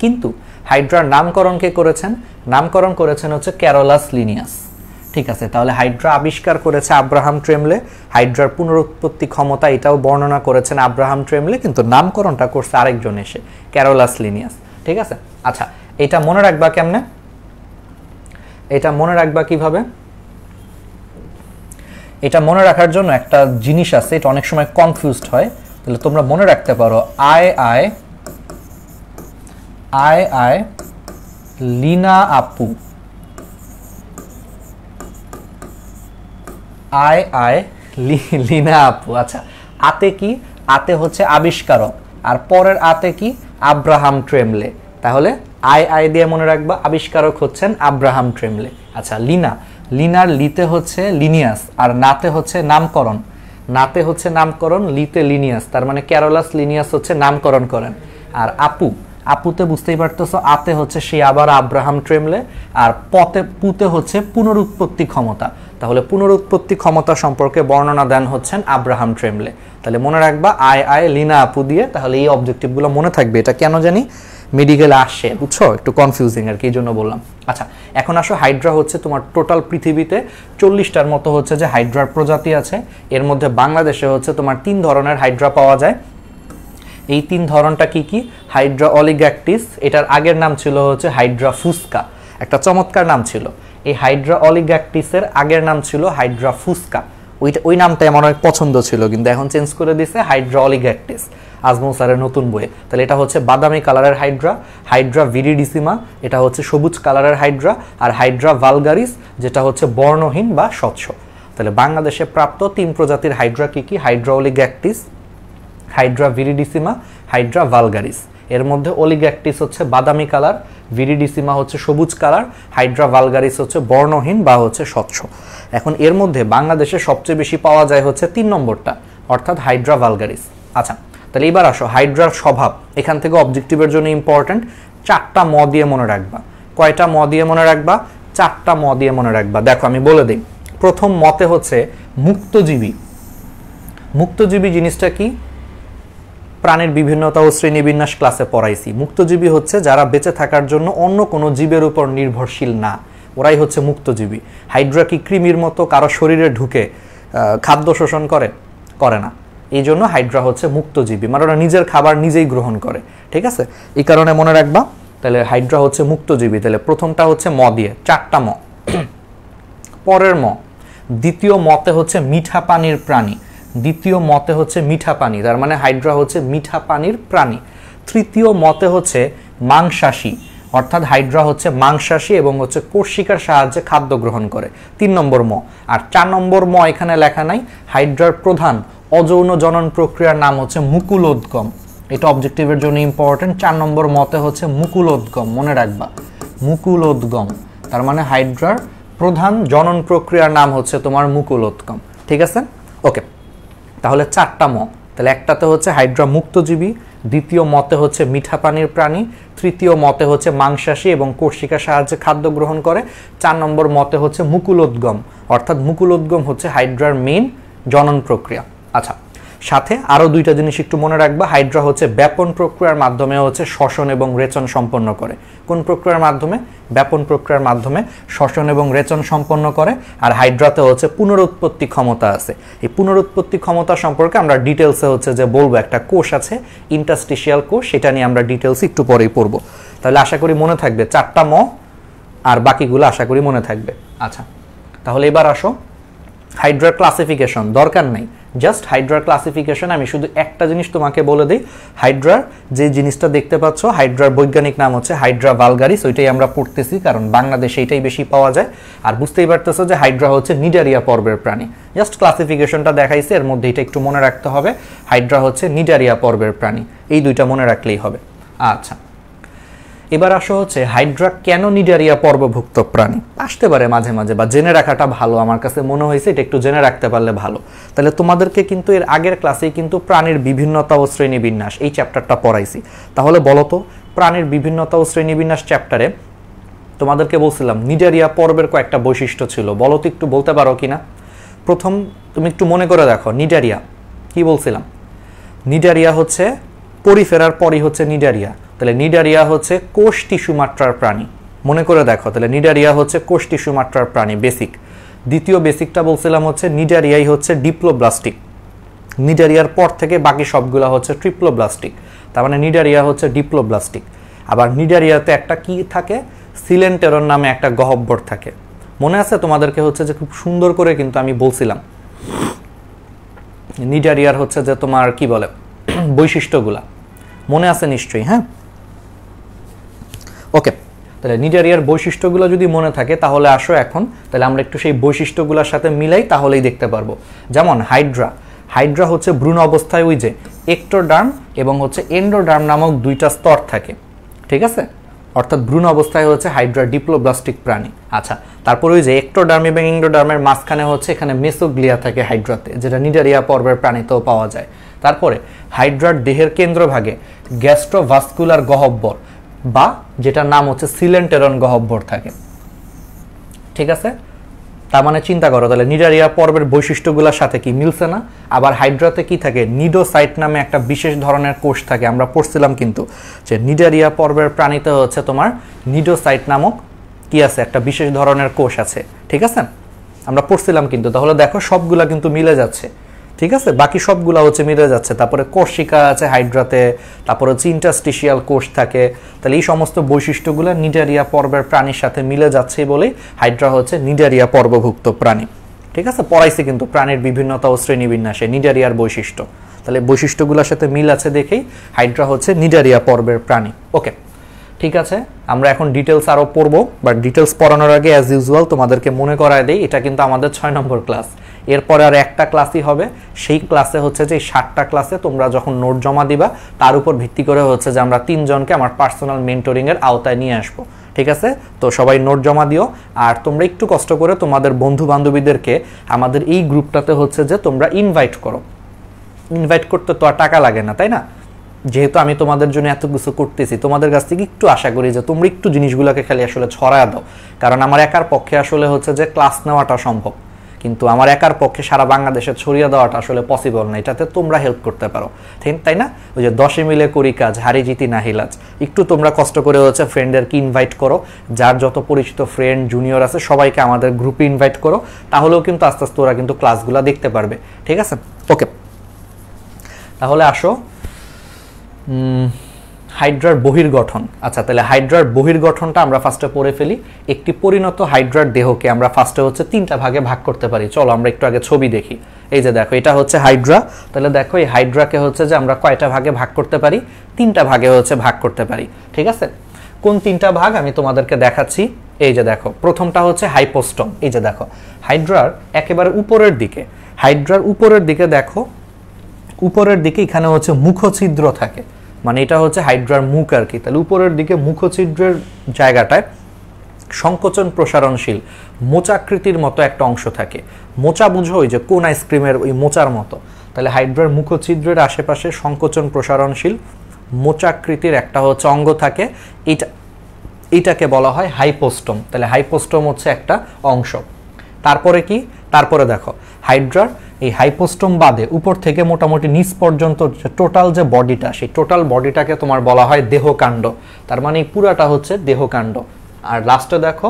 কিন্তু হাইড্রার নামকরণ কে করেছেন? নামকরণ করেছেন হচ্ছে ক্যারোলাস লিনিয়াস। ঠিক আছে, তাহলে হাইড্রা আবিষ্কার করেছে আব্রাহাম ট্রেমলে, হাইড্রার পুনরুৎপত্তি ক্ষমতা এটাও বর্ণনা করেছেন আব্রাহাম ট্রেমলে, কিন্তু নামকরণটা করছে আরেকজন এসে, ক্যারোলাস লিনিয়াস। ঠিক আছে, আচ্ছা এটা মনে রাখবা কেমনে? এটা মনে রাখবা কিভাবে? এটা মনে রাখার জন্য একটা জিনিস আছে, এটা অনেক সময় কনফিউজড হয়, তাহলে তোমরা মনে রাখতে পারো আই আই লিনা আপু, আই লিনা আপু। আচ্ছা, আতে কি? আতে হচ্ছে আবিষ্কারক, আর পরের আতে কি? আব্রাহাম ট্রেমলে। তাহলে আই দিয়ে মনে রাখবা, আবিষ্কারক হচ্ছেন আব্রাহাম ট্রেমলে। আচ্ছা, লিনার লিতে হচ্ছে লিনিয়াস, আর নাতে হচ্ছে নামকরণ। নাতে হচ্ছে নামকরণ, লিতে লিনিয়াস, তার মানে ক্যারোলাস লিনিয়াস হচ্ছে নামকরণ করেন। আর আপুতে বুঝতেই পারতেছো, আতে হচ্ছে সে আবার আব্রাহাম ট্রেমলে, আর পুতে হচ্ছে পুনরুৎপত্তি ক্ষমতা। তাহলে পুনরুৎপত্তি ক্ষমতা সম্পর্কে বর্ণনা দেন হচ্ছেন আব্রাহাম ট্রেমলে। তাহলে মনে রাখবা আই লিনা আপু দিয়ে, তাহলে এই অবজেক্টিভগুলো মনে থাকবে। এটা কেন জানি মেডিকেলে আসে, বুঝছো, একটু কনফিউজিং আর কি, এই জন্য বললাম। আচ্ছা, এখন আসো, হাইড্রা হচ্ছে তোমার টোটাল পৃথিবীতে 40টার মতো হচ্ছে যে হাইড্রার প্রজাতি আছে। এর মধ্যে বাংলাদেশে হচ্ছে তোমার 3 ধরনের হাইড্রা পাওয়া যায়। এই 3 ধরনটা কি কি? হাইড্রা অলিগ্যাকটিস, এটার আগের নাম ছিল হচ্ছে হাইড্রা ফুস্কা, একটা চমৎকার নাম ছিল। এই হাইড্রা অলিগ্যাকটিসের আগের নাম ছিল হাইড্রা ফুস্কা, ওই নামটা আমার অনেক পছন্দ ছিল, কিন্তু এখন চেঞ্জ করে দিছে হাইড্রা অলিগ্যাকটিস আজমল স্যারের নতুন বইয়ে। তাহলে এটা হচ্ছে বাদামি কালারের হাইড্রা ভিরিডিসিমা, এটা হচ্ছে সবুজ কালারের হাইড্রা, আর হাইড্রা ভালগারিস যেটা হচ্ছে বর্ণহীন বা স্বচ্ছ। তাহলে বাংলাদেশে প্রাপ্ত 3 প্রজাতির হাইড্রা কি কি? Hydra oligactis, hydra viridissima, hydra vulgaris. এর মধ্যে অলিগ্যাকটিস হচ্ছে বাদামি কালার, ভিরিডিসিমা হচ্ছে সবুজ কালার, হাইড্রা ভালগারিস হচ্ছে বর্ণহীন বা হচ্ছে স্বচ্ছ। এখন এর মধ্যে বাংলাদেশে সবচেয়ে বেশি পাওয়া যায় হচ্ছে 3 নম্বরটা, অর্থাৎ হাইড্রা ভালগারিস। আচ্ছা, তাহলে এবার আসো হাইড্রার স্বভাব, এখান থেকে অবজেক্টিভের জন্য ইম্পর্টেন্ট। 4টা ম দিয়ে মনে রাখবা। কয়টা ম দিয়ে মনে রাখবা? 4টা ম দিয়ে মনে রাখবা। দেখো আমি বলে দিই। প্রথম মতে হচ্ছে মুক্তজীবী। মুক্তজীবী জিনিসটা কি? প্রাণীর বিভিন্নতা ও শ্রেণীবিন্যাস ক্লাসে পড়াইছি। মুক্তজীবী হচ্ছে যারা বেঁচে থাকার জন্য অন্য কোনো জীবের উপর নির্ভরশীল না, ওরাই হচ্ছে মুক্তজীবী। হাইড্রা কি কৃমির মতো কারো শরীরে ঢুকে খাদ্য শোষণ করে না, এই জন্য হাইড্রা হচ্ছে মুক্তজীবী, মানে ওরা নিজের খাবার নিজেই গ্রহণ করে। ঠিক আছে, এই কারণে মনে রাখবা। তাহলে হাইড্রা হচ্ছে মুক্তজীবী। তাহলে প্রথমটা হচ্ছে ম দিয়ে, 4টা ম। পরের ম, দ্বিতীয় মতে হচ্ছে মিঠা পানির প্রাণী। দ্বিতীয় মতে হচ্ছে মিঠা পানি, তার মানে হাইড্রা হচ্ছে মিঠা পানির প্রাণী। তৃতীয় মতে হচ্ছে মাংসাশী, অর্থাৎ হাইড্রা হচ্ছে মাংসাশী এবং হচ্ছে কোষশিকার সাহায্যে খাদ্য গ্রহণ করে, 3 নম্বর ম। আর 4 নম্বর ম এখানে লেখা নাই। হাইড্রার প্রধান অযৌন জনন প্রক্রিয়ার নাম হচ্ছে মুকুলোদ্গম। এটা অবজেক্টিভের জন্য ইম্পর্টেন্ট। 4 নম্বর মতে হচ্ছে মুকুলোদ্গম, মনে রাখবা মুকুলোদ্গম, তার মানে হাইড্রার প্রধান জনন প্রক্রিয়ার নাম হচ্ছে তোমার মুকুলোদ্গম। ঠিক আছে, ওকে। তাহলে 4টা ম। তাহলে একটাতে হচ্ছে হাইড্রা মুক্তজীবী, দ্বিতীয় মতে হচ্ছে মিঠা পানির প্রাণী, তৃতীয় মতে হচ্ছে মাংসাশী এবং কোষশিকার সাহায্যে খাদ্য গ্রহণ করে, 4 নম্বর মতে হচ্ছে মুকুলোদ্গম, অর্থাৎ মুকুলোদ্গম হচ্ছে হাইড্রার মেইন জনন প্রক্রিয়া। আচ্ছা, সাথে আরও 2টা জিনিস একটু মনে রাখবা। হাইড্রা হচ্ছে ব্যাপন প্রক্রিয়ার মাধ্যমে হচ্ছে শ্বসন এবং রেচন সম্পন্ন করে। কোন প্রক্রিয়ার মাধ্যমে? ব্যাপন প্রক্রিয়ার মাধ্যমে শ্বসন এবং রেচন সম্পন্ন করে। আর হাইড্রাতে হচ্ছে পুনরুৎপত্তি ক্ষমতা আছে। এই পুনরুৎপত্তি ক্ষমতা সম্পর্কে আমরা ডিটেলসে হচ্ছে যে বলবো, একটা কোষ আছে ইন্টারস্টিশিয়াল কোষ, সেটা নিয়ে আমরা ডিটেলসে একটু পরেই পড়বো। তাহলে আশা করি মনে থাকবে 4টা ম, আর বাকিগুলো আশা করি মনে থাকবে। আচ্ছা, তাহলে এবার আসো হাইড্রার ক্লাসিফিকেশন। দরকার নাই, জাস্ট হাইড্রার ক্লাসিফিকেশন আমি শুধু একটা জিনিস তোমাকে বলে দিই। হাইড্রার যে জিনিসটা দেখতে পাচ্ছ, হাইড্রার বৈজ্ঞানিক নাম হচ্ছে হাইড্রা ভালগারিস, ওইটাই আমরা পড়তেছি কারণ বাংলাদেশে এইটাই বেশি পাওয়া যায়। আর বুঝতেই পারতেছো যে হাইড্রা হচ্ছে নিডারিয়া পর্বের প্রাণী। জাস্ট ক্লাসিফিকেশনটা দেখাইছে, এর মধ্যে এটা একটু মনে রাখতে হবে, হাইড্রা হচ্ছে নিডারিয়া পর্বের প্রাণী। এই 2টা মনে রাখলেই হবে। আচ্ছা, এবার আসো হচ্ছে হাইড্রা কেন নিডারিয়া পর্বভুক্ত প্রাণী? আসতে পারে মাঝে মাঝে, বা জেনে রাখাটা ভালো, আমার কাছে মনে হয়েছে এটা একটু জেনে রাখতে পারলে ভালো। তাহলে তোমাদেরকে কিন্তু এর আগের ক্লাসেই কিন্তু প্রাণীর বিভিন্নতা ও শ্রেণীবিন্যাস এই চ্যাপ্টারটা পড়াইছি। তাহলে বলো তো, প্রাণীর বিভিন্নতা ও শ্রেণীবিন্যাস চ্যাপ্টারে তোমাদেরকে বলছিলাম নিডারিয়া পর্বের কয়েকটা বৈশিষ্ট্য ছিল, বলো তো একটু বলতে পারো কিনা? প্রথম তুমি একটু মনে করে দেখো, নিডারিয়া কি বলছিলাম? নিডারিয়া হচ্ছে পরিফেরার পরই হচ্ছে নিডারিয়া। তাহলে নিডারিয়া হচ্ছে কোষ টিস্যু মাত্রার প্রাণী। মনে করে দেখো, তাহলে নিডারিয়া হচ্ছে কোষ টিস্যু মাত্রার প্রাণী, বেসিক। দ্বিতীয় বেসিকটা বলছিলাম হচ্ছে নিডারিয়াই হচ্ছে ডিপ্লোব্লাস্টিক। নিডারিয়ার পর থেকে বাকি সবগুলা হচ্ছে ট্রিপ্লোব্লাস্টিক, তার মানে নিডারিয়া হচ্ছে ডিপ্লোব্লাস্টিক। আবার নিডারিয়াতে একটা কি থাকে, সিলেন্টেরন নামে একটা গহ্বর থাকে। মনে আছে তোমাদেরকে হচ্ছে যে খুব সুন্দর করে কিন্তু আমি বলছিলাম নিডারিয়ার হচ্ছে যে তোমার কি বলে বৈশিষ্ট্যগুলা, মনে আছে নিশ্চয়ই? হ্যাঁ, ওকে। তাহলে নিডারিয়ার বৈশিষ্ট্যগুলো যদি মনে থাকে তাহলে আসো এখন তাহলে আমরা একটু সেই বৈশিষ্ট্যগুলোর সাথে মিলাই, তাহলেই দেখতে পারবো। যেমন হাইড্রা হচ্ছে ভ্রূণ অবস্থায় ওই যে এক্টোডার্ম এবং হচ্ছে এন্ডোডার্ম নামক দুইটা স্তর থাকে, ঠিক আছে? অর্থাৎ ভ্রূণ অবস্থায় হচ্ছে হাইড্রা ডিপ্লোব্লাস্টিক প্রাণী। আচ্ছা, তারপর ওই যে এক্টোডার্ম এবং এন্ডোডার্মের মাঝখানে হচ্ছে এখানে মেসোগ্লিয়া থাকে হাইড্রাতে, যেটা নিডারিয়া পর্বের প্রাণীতেও পাওয়া যায়। তারপরে হাইড্রার দেহের কেন্দ্রভাগে গ্যাস্ট্রোভাস্কুলার গহ্বর বা যেটার নাম হচ্ছে সিলেন্টেরন গহ্বর থাকে, ঠিক আছে? তার মানে চিন্তা করো তাহলে নিডারিয়া পর্বের বৈশিষ্ট্যগুলোর সাথে কি মিলছে না? আবার হাইড্রাতে কি থাকে, নিডোসাইট নামে একটা বিশেষ ধরনের কোষ থাকে। আমরা পড়ছিলাম কিন্তু যে নিডারিয়া পর্বের প্রাণীতে হচ্ছে তোমার নিডোসাইট নামক কি আছে, একটা বিশেষ ধরনের কোষ আছে, ঠিক আছে? আমরা পড়ছিলাম কিন্তু। তাহলে দেখো সবগুলা কিন্তু মিলে যাচ্ছে, ঠিক আছে? বাকি সবগুলা হচ্ছে মিলে যাচ্ছে। তারপরে কোষিকা আছে হাইড্রাতে, তারপরে হচ্ছে ইন্টারস্টিশিয়াল কোষ থাকে। তাহলে এই সমস্ত বৈশিষ্ট্যগুলো নিডারিয়া পর্বের প্রাণীর সাথে মিলে যাচ্ছে বলেই হাইড্রা হচ্ছে নিডারিয়া পর্বভুক্ত প্রাণী, ঠিক আছে? পড়াইছে কিন্তু প্রাণীর বিভিন্নতা ও শ্রেণীবিন্যাসে নিডারিয়ার বৈশিষ্ট্য। তাহলে বৈশিষ্ট্যগুলোর সাথে মিল আছে দেখেই হাইড্রা হচ্ছে নিডারিয়া পর্বের প্রাণী। ওকে, ঠিক আছে। আমরা এখন ডিটেলস আরও পড়বো, বাট ডিটেলস পড়ানোর আগে অ্যাজ ইউজুয়াল তোমাদেরকে মনে করায় দেই এটা কিন্তু আমাদের 6 নম্বর ক্লাস। এরপরে আর একটা ক্লাসই হবে, সেই ক্লাসে হচ্ছে যে 7টা ক্লাসে তোমরা যখন নোট জমা দিবা তার উপর ভিত্তি করে হচ্ছে যে আমরা 3 জনকে আমার পার্সোনাল মেন্টরিংয়ের আওতায় নিয়ে আসবো, ঠিক আছে? তো সবাই নোট জমা দিও, আর তোমরা একটু কষ্ট করে তোমাদের বন্ধু বান্ধবীদেরকে আমাদের এই গ্রুপটাতে হচ্ছে যে তোমরা ইনভাইট করো। ইনভাইট করতে তো আর টাকা লাগে না, তাই না? যেহেতু আমি তোমাদের জন্য এত কিছু করতেছি, তোমাদের কাছ থেকে একটু আশা করি যে তোমরা একটু জিনিসগুলোকে খালি আসলে ছড়ায় দাও। কারণ আমার একার পক্ষে আসলে হচ্ছে যে ক্লাস নেওয়াটা সম্ভব, কিন্তু আমার একার পক্ষে সারা বাংলাদেশে ছড়িয়ে দেওয়াটা আসলে পসিবল না। এটাতে তোমরা হেল্প করতে পারো, তাই না? ওই যে 10 মিলে করি কাজ, হারি জিতি নাহিলাজ। একটু তোমরা কষ্ট করে হচ্ছে ফ্রেন্ডদেরকে ইনভাইট করো, যার যত পরিচিত ফ্রেন্ড জুনিয়র আছে সবাইকে আমাদের গ্রুপে ইনভাইট করো, তাহলেও কিন্তু আস্তে আস্তে ওরা কিন্তু ক্লাসগুলো দেখতে পারবে, ঠিক আছে? ওকে, তাহলে আসো হাইড্রার বহির্গঠন। আচ্ছা, তাহলে হাইড্রার বহির্গঠনটা আমরা ফার্স্টে পড়ে ফেলি। একটি পরিণত হাইড্রার দেহকে আমরা ফার্স্টে হচ্ছে 3টা ভাগে ভাগ করতে পারি। চলো আমরা একটু আগে ছবি দেখি। এই যে দেখো, এটা হচ্ছে হাইড্রা। তাহলে দেখো এই হাইড্রাকে হচ্ছে যে আমরা কয়টা ভাগে ভাগ করতে পারি? 3টা ভাগে হচ্ছে ভাগ করতে পারি, ঠিক আছে? কোন 3টা ভাগ আমি তোমাদেরকে দেখাচ্ছি। এই যে দেখো, প্রথমটা হচ্ছে হাইপোস্টম। এই যে দেখো হাইড্রার একেবারে উপরের দিকে, হাইড্রার উপরের দিকে দেখো, উপরের দিকে এখানে হচ্ছে মুখছিদ্র থাকে, মানে এটা হচ্ছে হাইড্রার মুখ আর কি। তাহলে উপরের দিকে মুখছিদ্রের জায়গাটায় সংকোচন প্রসারণশীল মোচাকৃতির মতো একটা অংশ থাকে। মোচা বুঝো, ওই যে কোন আইসক্রিমের ওই মোচার মতো। তাহলে হাইড্রার মুখছিদ্রের আশেপাশে সংকোচন প্রসারণশীল মোচাকৃতির একটা হচ্ছে অঙ্গ থাকে, এইটাকে বলা হয় হাইপোস্টম। তাহলে হাইপোস্টম হচ্ছে একটা অংশ। তারপরে কি? তারপরে দেখো হাইড্রার এই হাইপোস্টম বাদে উপর থেকে মোটামুটি নিচ পর্যন্ত টোটাল যে বডিটা, সেই টোটাল বডিটাকে তোমার বলা হয় দেহকাণ্ড। তার মানে এই পুরাটা হচ্ছে দেহকাণ্ড। আর লাস্টে দেখো,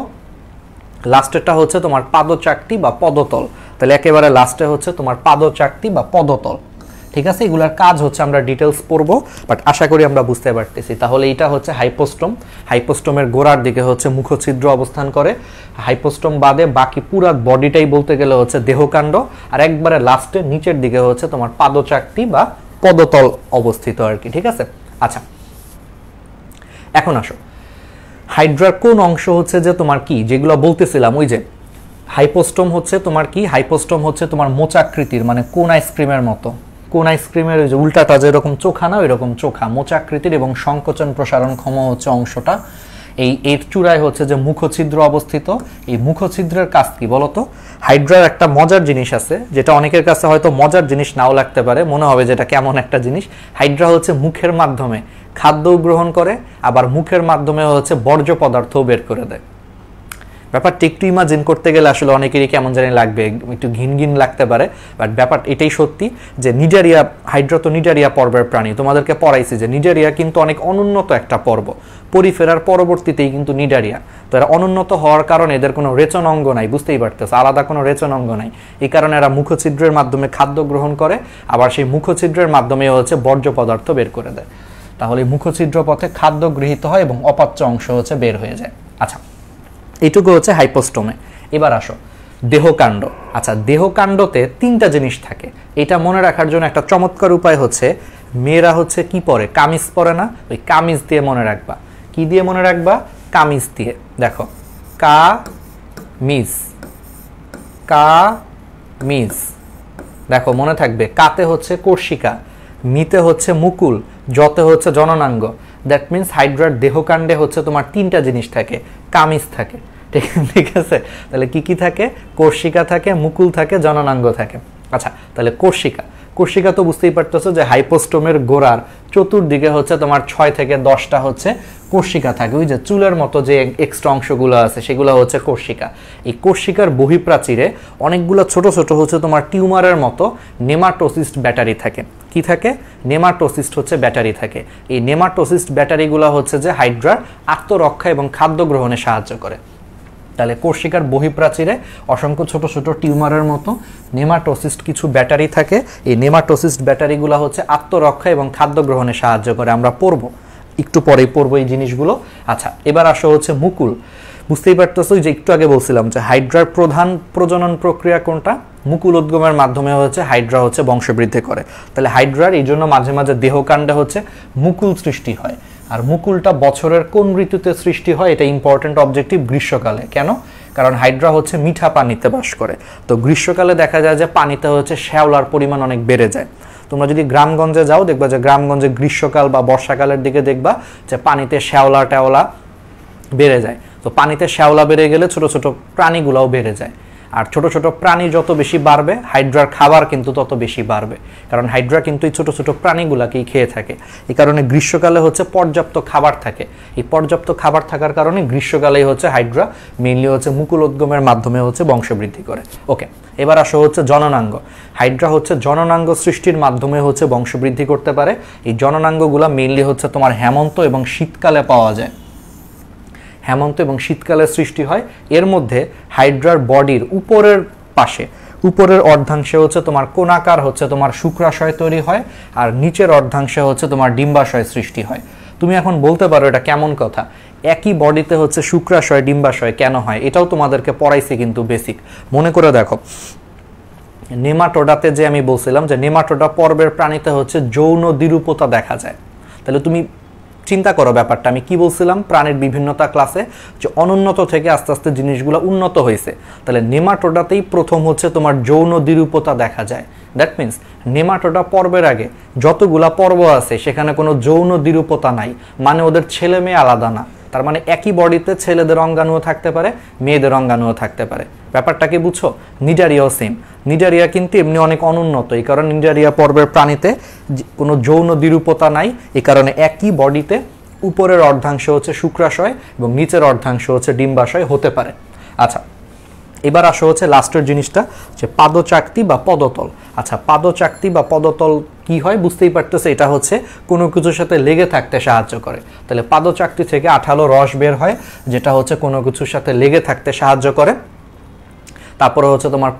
লাস্টেরটা হচ্ছে তোমার পাদচাকতি বা পদতল। তাহলে একেবারে লাস্টে হচ্ছে তোমার পাদচাকতি বা পদতল, ঠিক আছে? এগুলার কাজ হচ্ছে আমরা ডিটেলস পড়বো, বাট আশা করি আমরা বুঝতে পারতেছি। তাহলে এইটা হচ্ছে হাইপোস্টম। হাইপোস্টমের গোড়ার দিকে হচ্ছে মুখছিদ্র অবস্থান করে। হাইপোস্টম বাদে বাকি পুরো বডিটাই বলতে গেলে হচ্ছে দেহকাণ্ড। আর একবারে লাস্টে নিচের দিকে হচ্ছে তোমার পাদচাকতি বা পদতল অবস্থিত আর কি, ঠিক আছে? আচ্ছা, এখন আসো হাইড্রার কোন অংশ হচ্ছে যে তোমার কি, যেগুলো বলতেছিলাম ওই যে হাইপোস্টম হচ্ছে তোমার কি, হাইপোস্টম হচ্ছে তোমার মোচাকৃতির, মানে কোন আইসক্রিমের মতো। কোন আইসক্রিমের ওই যে উল্টাটা যেরকম চোখা না, ওই রকম চোখা, মোচাকৃতির এবং সংকোচন প্রসারণ ক্ষম হচ্ছে অংশটা। এর চূড়ায় হচ্ছে যে মুখছিদ্র অবস্থিত। এই মুখছিদ্রের কাজ কি বলতো? হাইড্রার একটা মজার জিনিস আছে, যেটা অনেকের কাছে হয়তো মজার জিনিস নাও লাগতে পারে, মনে হবে যেটা কেমন একটা জিনিস। হাইড্রা হচ্ছে মুখের মাধ্যমে খাদ্য গ্রহণ করে, আবার মুখের মাধ্যমে হচ্ছে বর্জ্য পদার্থও বের করে দেয়। ব্যাপারটা একটু ইমাজিন করতে গেলে আসলে অনেকেরই কেমন জানি লাগবে, একটু ঘিন ঘিন লাগতে পারে, বাট ব্যাপার এটাই সত্যি যে নিডারিয়া, হাইড্রা তো নিডারিয়া পর্বের প্রাণী। তোমাদেরকে পড়াইছি যে নিডারিয়া কিন্তু অনেক অনুন্নত একটা পর্ব, পরিফেরার পরবর্তীতেই কিন্তু নিডারিয়া। তো এরা অনুন্নত হওয়ার কারণে এদের কোনো রেচন অঙ্গ নাই, বুঝতেই পারতেছে, আলাদা কোনো রেচন অঙ্গ নাই। এই কারণে এরা মুখছিদ্রের মাধ্যমে খাদ্য গ্রহণ করে, আবার সেই মুখছিদ্রের মাধ্যমে হচ্ছে বর্জ্য পদার্থ বের করে দেয়। তাহলে মুখছিদ্র পথে খাদ্য গৃহীত হয় এবং অপাচ্য অংশ হচ্ছে বের হয়ে যায়। আচ্ছা, এইটুকু হচ্ছে হাইপোস্টোমে। এবার আসো দেহকাণ্ড। আচ্ছা, দেহকাণ্ডতে তিনটা জিনিস থাকে, এটা মনে রাখার জন্য একটা চমৎকার উপায় হচ্ছে, মেয়েরা হচ্ছে কি পরে, কামিজ পরে না, ওই কামিজ দিয়ে মনে রাখবা। কি দিয়ে মনে রাখবা? কামিজ দিয়ে। দেখো কামিজ, কামিজ, দেখো মনে থাকবে। কাতে হচ্ছে কর্ষিকা, মিতে হচ্ছে মুকুল, জতে হচ্ছে জননাঙ্গ। দ্যাট মিনস হাইড্রার দেহকাণ্ডে হচ্ছে তোমার তিনটা জিনিস থাকে, কামিজ থাকে, ঠিক আছে? তাহলে কি কি থাকে? কর্ষিকা থাকে, মুকুল থাকে, জননাঙ্গ থাকে। আচ্ছা, তাহলে কর্ষিকা, কর্ষিকা তো বুঝতেই পারতেছো যে হাইপোস্টোমের গোড়ার চতুর্দিকে হচ্ছে তোমার 6 থেকে 10টা হচ্ছে কর্ষিকা থাকে। ওই যে চুলের মতো যে এক্সট্রা অংশগুলো আছে সেগুলো হচ্ছে কর্ষিকা। এই কর্ষিকার বহিঃপ্রাচীরে অনেকগুলো ছোট ছোট হচ্ছে তোমার টিউমারের মতো নেমাটোসিস্ট ব্যাটারি থাকে। কি থাকে? নেমাটোসিস্ট হচ্ছে ব্যাটারি থাকে। এই নেমাটোসিস্ট ব্যাটারিগুলো হচ্ছে যে হাইড্রার আত্মরক্ষা এবং খাদ্য গ্রহণে সাহায্য করে। তাহলে কর্ষিকার বহিঃপ্রাচীরে অসংখ্য ছোট ছোট টিউমারের মতো নেমাটোসিস্ট কিছু ব্যাটারি থাকে। এই নেমাটোসিস্ট ব্যাটারিগুলো হচ্ছে আত্মরক্ষা এবং খাদ্য গ্রহণে সাহায্য করে। আমরা পড়বো, একটু পরেই পড়বো এই জিনিসগুলো। আচ্ছা, এবার আসো হচ্ছে মুকুল। বুঝতেই পারতেছো যে একটু আগে বলছিলাম যে হাইড্রার প্রধান প্রজনন প্রক্রিয়া কোনটা? মুকুল উদ্গমের মাধ্যমে হচ্ছে হাইড্রা হচ্ছে বংশবৃদ্ধি করে। তাহলে হাইড্রার এই জন্য মাঝে মাঝে দেহকাণ্ডে হচ্ছে মুকুল সৃষ্টি হয়। আর মুকুলটা বছরের কোন ঋতুতে সৃষ্টি হয়? এটা ইম্পর্টেন্ট অবজেক্টিভ, গ্রীষ্মকালে। কেন? কারণ হাইড্রা হচ্ছে মিঠা পানিতে বাস করে। তো গ্রীষ্মকালে দেখা যায় যে পানিতে হচ্ছে শ্যাওলার পরিমাণ অনেক বেড়ে যায়। তোমরা যদি গ্রামগঞ্জে যাও দেখবা যে গ্রামগঞ্জে গ্রীষ্মকাল বা বর্ষাকালের দিকে দেখবা যে পানিতে শ্যাওলা ট্যাওলা বেড়ে যায়। তো পানিতে শ্যাওলা বেড়ে গেলে ছোট ছোট প্রাণীগুলোও বেড়ে যায়। আর ছোট ছোট প্রাণী যত বেশি বাড়বে হাইড্রার খাবার কিন্তু তত বেশি বাড়বে, কারণ হাইড্রা কিন্তু এই ছোট ছোট প্রাণীগুলাকেই খেয়ে থাকে। এই কারণে গ্রীষ্মকালে হচ্ছে পর্যাপ্ত খাবার থাকে। এই পর্যাপ্ত খাবার থাকার কারণে গ্রীষ্মকালেই হচ্ছে হাইড্রা মেইনলি হচ্ছে মুকুলোদ্গমের মাধ্যমে হচ্ছে বংশবৃদ্ধি করে। ওকে, এবার আসো হচ্ছে জননাঙ্গ। হাইড্রা হচ্ছে জননাঙ্গ সৃষ্টির মাধ্যমে হচ্ছে বংশবৃদ্ধি করতে পারে। এই জননাঙ্গগুলা মেইনলি হচ্ছে তোমার হেমন্ত এবং শীতকালে পাওয়া যায়। হেমন্ত এবং শীতকালে সৃষ্টি হয়। এর মধ্যে হাইড্রার বডির উপরের পাশে, উপরের অর্ধাংশে হচ্ছে তোমার কোণাকার হচ্ছে তোমার শুক্রাশয় তৈরি হয়, আর নিচের অর্ধাংশে হচ্ছে তোমার ডিম্বাশয় সৃষ্টি হয়। তুমি এখন বলতে পারো এটা কেমন কথা, একই বডিতে হচ্ছে শুক্রাশয় ডিম্বাশয় কেন হয়? এটাও তোমাদেরকে পড়াইছি কিন্তু বেসিক। মনে করে দেখো, নেমাটোডাতে যে আমি বলছিলাম যে নেমাটোডা পর্বের প্রাণীতে হচ্ছে যৌন দ্বিরূপতা দেখা যায়। তাহলে তুমি চিন্তা করো ব্যাপারটা, আমি কি বলছিলাম প্রাণীর বিভিন্নতা ক্লাসে, যে অনুন্নত থেকে আস্তে আস্তে জিনিসগুলো উন্নত হয়েছে। তাহলে নেমাটোডাতেই প্রথম হচ্ছে তোমার যৌন দ্বিরূপতা দেখা যায়। দ্যাট মিনস নেমাটোডা পর্বের আগে যতগুলা পর্ব আছে সেখানে কোনো যৌন দ্বিরূপতা নাই, মানে ওদের ছেলে মেয়ে আলাদা না। তার মানে একই বডিতে ছেলেদের অঙ্গাণুও থাকতে পারে, মেয়েদের অঙ্গাণুও থাকতে পারে। ব্যাপারটা কি বুঝছো? নিডারিয়াও সেম। নিডারিয়া কিন্তু এমনি অনেক অনুন্নত, এই কারণে নিডারিয়া পর্বের প্রাণীতে কোনো যৌন দ্বিরূপতা নাই। এই কারণে একই বডিতে উপরের অর্ধাংশ হচ্ছে শুক্রাশয় এবং নিচের অর্ধাংশ হচ্ছে ডিম্বাশয় হতে পারে। আচ্ছা, এবার আসো হচ্ছে লাস্টের জিনিসটা, যে পাদচাকতি বা পদতল। আচ্ছা, পাদচাকতি বা পদতল কি হয়? বুঝতেই পারতেছে, এটা হচ্ছে কোনো কিছুর সাথে লেগে থাকতে সাহায্য করে। তাহলে পাদচাকতি থেকে আঠালো রস বের হয়, যেটা হচ্ছে কোনো কিছুর সাথে লেগে থাকতে সাহায্য করে। তারপরে হচ্ছে তোমার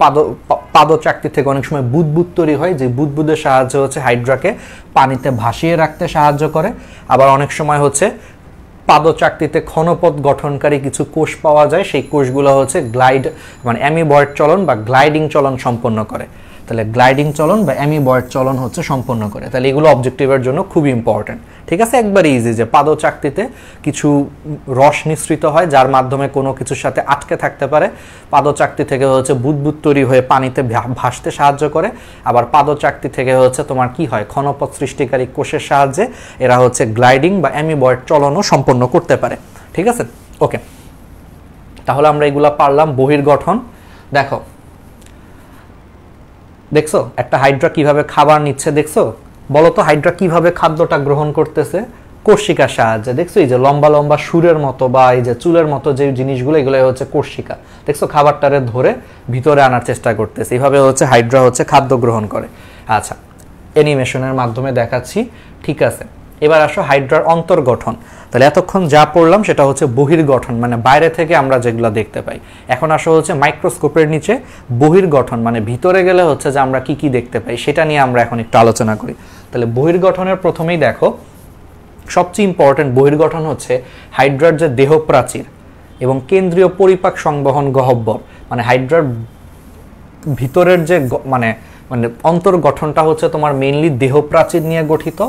পাদচাকতি থেকে অনেক সময় বুদবুদ তৈরি হয়, যে বুদবুদের সাহায্যে হচ্ছে হাইড্রাকে পানিতে ভাসিয়ে রাখতে সাহায্য করে। আবার অনেক সময় হচ্ছে পাদচাকতিতে ক্ষণপথ গঠনকারী কিছু কোষ পাওয়া যায়, সেই কোষগুলো হচ্ছে গ্লাইড মানে অ্যামিবয়েড চলন বা গ্লাইডিং চলন সম্পন্ন করে। তাহলে গ্লাইডিং চলন বা অ্যামিবয়েড চলন হচ্ছে সম্পন্ন করে। তাহলে এগুলো অবজেক্টিভের জন্য খুবই ইম্পর্টেন্ট। ঠিক আছে, একবারে ইজি, যে পাদচাকতিতে কিছু রস নিঃসৃত হয় যার মাধ্যমে কোনো কিছুর সাথে আটকে থাকতে পারে। পাদচাকতি থেকে হচ্ছে বুদবুদ তৈরি হয়ে পানিতে ভাসতে সাহায্য করে। আবার পাদচাকতি থেকে হচ্ছে তোমার কি হয়, ক্ষণপথ সৃষ্টিকারী কোষের সাহায্যে এরা হচ্ছে গ্লাইডিং বা অ্যামিবয়েড চলনও সম্পন্ন করতে পারে। ঠিক আছে, ওকে, তাহলে আমরা এগুলা পারলাম। বহির্গঠন দেখো, দেখছো একটা হাইড্রা কিভাবে খাবার নিচ্ছে, দেখছো? বলো তো হাইড্রা কিভাবে খাদ্যটা গ্রহণ করতেছে? কোর্সিকার সাহায্যে। দেখছো এই যে লম্বা লম্বা সুরের মতো বা এই যে চুলের মতো যে জিনিসগুলো, এগুলো হচ্ছে কোর্সিকা। দেখছো খাবারটারে ধরে ভিতরে আনার চেষ্টা করতেছে। এইভাবে হচ্ছে হাইড্রা হচ্ছে খাদ্য গ্রহণ করে। আচ্ছা, অ্যানিমেশনের মাধ্যমে দেখাচ্ছি, ঠিক আছে। এবার আসো হাইড্রার অন্তর্গঠন। তাহলে এতক্ষণ যা পড়লাম সেটা হচ্ছে বহির্গঠন, মানে বাইরে থেকে আমরা যেগুলো দেখতে পাই। এখন আসো হচ্ছে মাইক্রোস্কোপের নিচে বহির্গঠন, মানে ভিতরে গেলে হচ্ছে যে আমরা কি কি দেখতে পাই সেটা নিয়ে আমরা এখন একটু আলোচনা করি। তাহলে বহির্গঠনের প্রথমেই দেখো, সবচেয়ে ইম্পর্টেন্ট বহির্গঠন হচ্ছে হাইড্রার যে দেহ প্রাচীর এবং কেন্দ্রীয় পরিপাক সংবহন গহ্বর, মানে হাইড্রার ভিতরের যে মানে মানে অন্তর্গঠনটা হচ্ছে তোমার মেইনলি দেহ প্রাচীর নিয়ে গঠিত,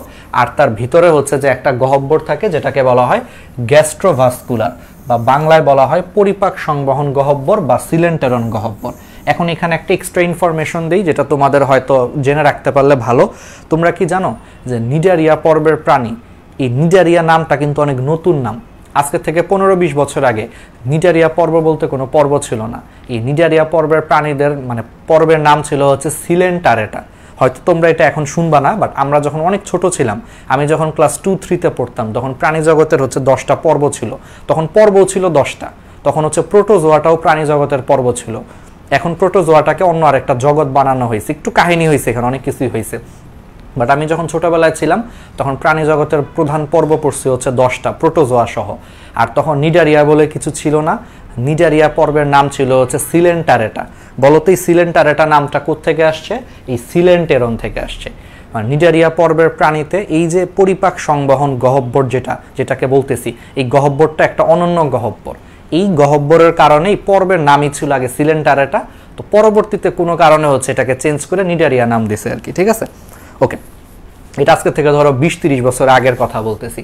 আর তার ভিতরে হচ্ছে যে একটা গহ্বর থাকে যেটাকে বলা হয় গ্যাস্ট্রোভাস্কুলার, বা বাংলায় বলা হয় পরিপাক সংবহন গহ্বর বা সিলেন্টেরন গহ্বর। এখন এখানে একটা এক্সট্রা ইনফরমেশন দিই, যেটা তোমাদের হয়তো জেনে রাখতে পারলে ভালো। তোমরা কি জানো যে নিডারিয়া পর্বের প্রাণী, এই নিডারিয়া নামটা কিন্তু অনেক নতুন নাম। আজকে থেকে 15-20 বছর আগে নিডারিয়া পর্ব বলতে কোনো পর্ব ছিল না। এই নিডারিয়া পর্বের প্রাণীদের মানে পর্বের নাম ছিল হচ্ছে সিলেন্টারেটা। হয়তো তোমরা এটা এখন শুনবা না, বাট আমরা যখন অনেক ছোট ছিলাম, আমি যখন ক্লাস 2-3-তে পড়তাম, তখন প্রাণী জগতের হচ্ছে 10টা পর্ব ছিল। তখন পর্ব ছিল 10টা। তখন হচ্ছে প্রোটোজোয়াটাও প্রাণী জগতের পর্ব ছিল। এখন প্রোটোজোয়াটাকে অন্য আরেকটা জগৎ বানানো হয়েছে, একটু কাহিনী হয়েছে, এখানে অনেক কিছুই হয়েছে। বাট আমি যখন ছোটবেলায় ছিলাম তখন প্রাণী জগতের প্রধান পর্ব পড়ছি হচ্ছে 10টা, প্রোটোজোয়া সহ। আর তখন নিডারিয়া বলে কিছু ছিল না, নিডারিয়া পর্বের নাম ছিল হচ্ছে সিলেন্টারেটা। বলতো এই সিলেন্টারেটা নামটা কোত্থেকে আসছে? এই সিলেন্টেরন থেকে আসছে। নিডারিয়া পর্বের প্রাণীতে এই যে পরিপাক সংবহন গহ্বর যেটাকে বলতেছি, এই গহ্বরটা একটা অনন্য গহ্বর। এই গহ্বরের কারণে এই পর্বের নামই ছিল আগে সিলেন্টারেটা, তো পরবর্তীতে কোনো কারণে হচ্ছে এটাকে চেঞ্জ করে নিডারিয়া নাম দিছে আর কি, ঠিক আছে। ওকে, এটা আজকে থেকে ধরো 20-30 বছর আগের কথা বলতেছি।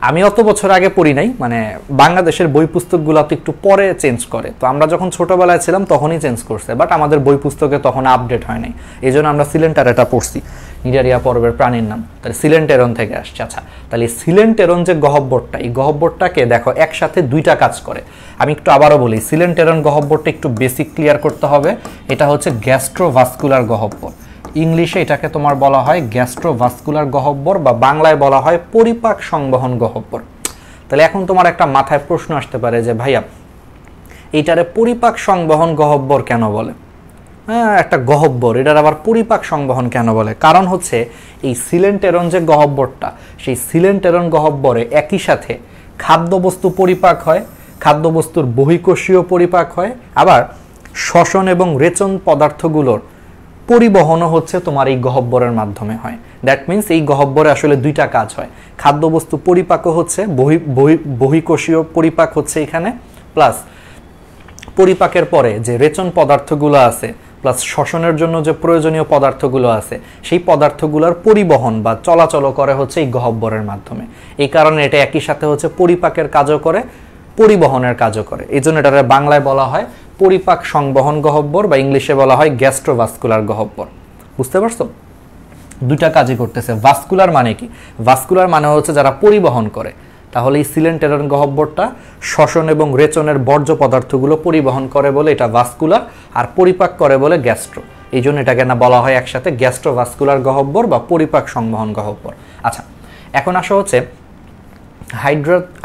আমি অত বছর আগে পড়ি নাই, মানে বাংলাদেশের বই পুস্তকগুলো তো একটু পরে চেঞ্জ করে, তো আমরা যখন ছোটবেলায় ছিলাম তখনই চেঞ্জ করছে, বাট আমাদের বই পুস্তকে তখন আপডেট হয় নাই, এই জন্য আমরা সিলেন্টারেটা পড়ছি। নিডারিয়া পর্বের প্রাণীর নাম, তাহলে সিলেন্টেরন থেকে আসছে। আচ্ছা, তাহলে সিলেন্টেরন যে গহ্বরটা, এই গহ্বরটাকে দেখো একসাথে দুইটা কাজ করে। আমি একটু আবারও বলি, সিলেন্টেরন গহ্বরটা একটু বেসিক ক্লিয়ার করতে হবে। এটা হচ্ছে গ্যাস্ট্রোভাস্কুলার গহ্বর। ইংলিশে এটাকে তোমার বলা হয় গ্যাস্ট্রোভাস্কুলার গহ্বর, বা বাংলায় বলা হয় পরিপাক সংবহন গহ্বর। তাহলে এখন তোমার একটা মাথায় প্রশ্ন আসতে পারে যে ভাইয়া, এইটারে পরিপাক সংবহন গহ্বর কেন বলে? হ্যাঁ, একটা গহ্বর, এটার আবার পরিপাক সংবহন কেন বলে? কারণ হচ্ছে এই সিলেন্টেরন যে গহ্বরটা, সেই সিলেন্টেরন গহ্বরে একই সাথে খাদ্যবস্তু পরিপাক হয়, খাদ্যবস্তুর বহিঃকোষীয় পরিপাক হয়, আবার শ্বসন এবং রেচন পদার্থগুলোর পরিবহনও হচ্ছে তোমার এই গহ্বরের মাধ্যমে হয়। দ্যাট মিনস এই গহ্বরে আসলে দুইটা কাজ হয়, খাদ্যবস্তু পরিপাকও হচ্ছে, বহিঃকোষীয় পরিপাক হচ্ছে এখানে, প্লাস পরিপাকের পরে যে রেচন পদার্থগুলো আছে, প্লাস শ্বসনের জন্য যে প্রয়োজনীয় পদার্থগুলো আছে, সেই পদার্থগুলোর পরিবহন বা চলাচল করে হচ্ছে এই গহ্বরের মাধ্যমে। এই কারণে এটা একই সাথে হচ্ছে পরিপাকের কাজও করে, পরিবহনের কাজও করে। এই জন্য এটা বাংলায় বলা হয় পরিপাক সংবহন গহ্বর, বা ইংলিশে বলা হয় গ্যাস্ট্রোভাস্কুলার গহ্বর। বুঝতে পারছো? দুইটা কাজই করতেছে। ভাস্কুলার মানে কি? ভাস্কুলার মানে হচ্ছে যারা পরিবহন করে। তাহলে এই সিলেন্টেরন গহ্বরটা শ্বসন এবং রেচনের বর্জ্য পদার্থগুলো পরিবহন করে বলে এটা ভাস্কুলার, আর পরিপাক করে বলে গ্যাস্ট্রো। এই জন্য এটাকে না বলা হয় একসাথে গ্যাস্ট্রোভাস্কুলার গহ্বর বা পরিপাক সংবহন গহ্বর। আচ্ছা, এখন আসা হচ্ছে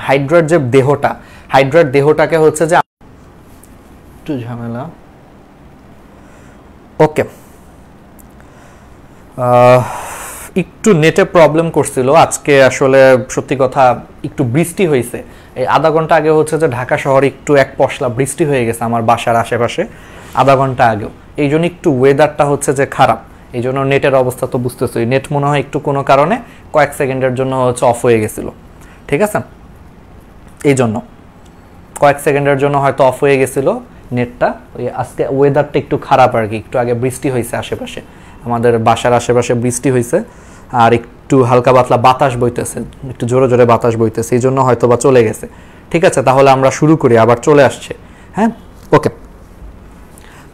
হাইড্রার যে দেহটা, হাইড্রার দেহটাকে হচ্ছে যে একটু ঝামেলা। ওকে, একটু নেটে প্রবলেম করছিল আজকে। আসলে সত্যি কথা, একটু বৃষ্টি হয়েছে। এই আধা ঘন্টা আগে হচ্ছে যে ঢাকা শহরে একটু এক পশলা বৃষ্টি হয়ে গেছে আমার বাসার আশেপাশে আধা ঘন্টা আগেও। এই জন্য একটু ওয়েদারটা হচ্ছে যে খারাপ, এই জন্য নেটের অবস্থা তো বুঝতেছই। নেট মনে হয় একটু কোনো কারণে কয়েক সেকেন্ডের জন্য হচ্ছে অফ হয়ে গেছিল, ঠিক আছে? এই জন্য কয়েক সেকেন্ডের জন্য হয়তো অফ হয়ে গেছিল নেটটা। ওই আজকে ওয়েদারটা একটু খারাপ আর কি। একটু আগে বৃষ্টি হয়েছে আশেপাশে, আমাদের বাসার আশেপাশে বৃষ্টি হয়েছে, আর একটু হালকা পাতলা বাতাস বইতেছে, একটু জোরে জোরে বাতাস বইতেছে, এই জন্য হয়তো বা চলে গেছে। ঠিক আছে, তাহলে আমরা শুরু করি, আবার চলে আসছে। হ্যাঁ, ওকে।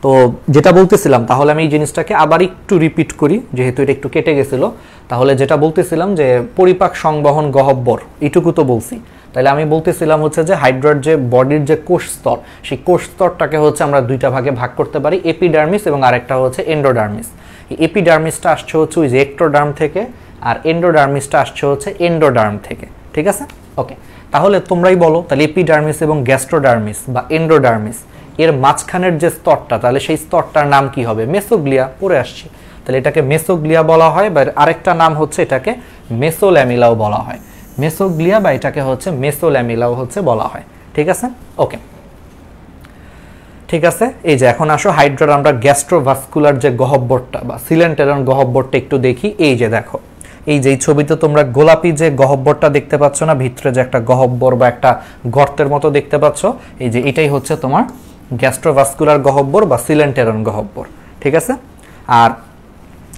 তো যেটা বলতেছিলাম, তাহলে আমি এই জিনিসটাকে আবার একটু রিপিট করি, যেহেতু এটা একটু কেটে গেছিল। তাহলে যেটা বলতেছিলাম যে পরিপাক সংবহন গহ্বর, এইটুকু তো বলছি। তাহলে আমি বলতেছিলাম হচ্ছে যে হাইড্রার যে বডির যে কোষ স্তর, সেই কোষ স্তরটাকে হচ্ছে আমরা দুইটা ভাগে ভাগ করতে পারি, এপিডার্মিস এবং আরেকটা হচ্ছে এন্ডোডার্মিস। এই এপিডার্মিসটা আসছে হচ্ছে ওই যে এক্টোডার্ম থেকে, আর এন্ডোডার্মিসটা আসছে হচ্ছে এন্ডোডার্ম থেকে। ঠিক আছে ওকে তাহলে তোমরাই বলো তাহলে এপিডার্মিস এবং গ্যাস্ট্রোডার্মিস বা এন্ডোডার্মিস এর মাঝখানের যে স্তরটা তাহলে সেই স্তরটার নাম কি হবে মেসোগ্লিয়া পড়ে আসছে তাহলে এটাকে মেসোগ্লিয়া বলা হয় বা আরেকটা নাম হচ্ছে এটাকে মেসোল্যামিলাও বলা হয় মেসোগ্লিয়া বা এটাকে হচ্ছে মেসোল্যামিলাও হচ্ছে বলা হয় ঠিক আছে ওকে ঠিক আছে এই যে এখন আসো হাইড্রার আমরা গ্যাস্ট্রোভাস্কুলার যে গহ্বরটা বা সিলেন্টেরন গহ্বরটা একটু দেখি এই যে দেখো এই যে ছবিতে তোমরা গোলাপি যে গহ্বরটা দেখতে পাচ্ছ না ভিতরে যে একটা গহ্বর বা একটা গর্তের মতো দেখতে পাচ্ছ এই যে এটাই হচ্ছে তোমার গ্যাস্ট্রোভাস্কুলার গহ্বর বা সিলেন্টেরন গহ্বর ঠিক আছে আর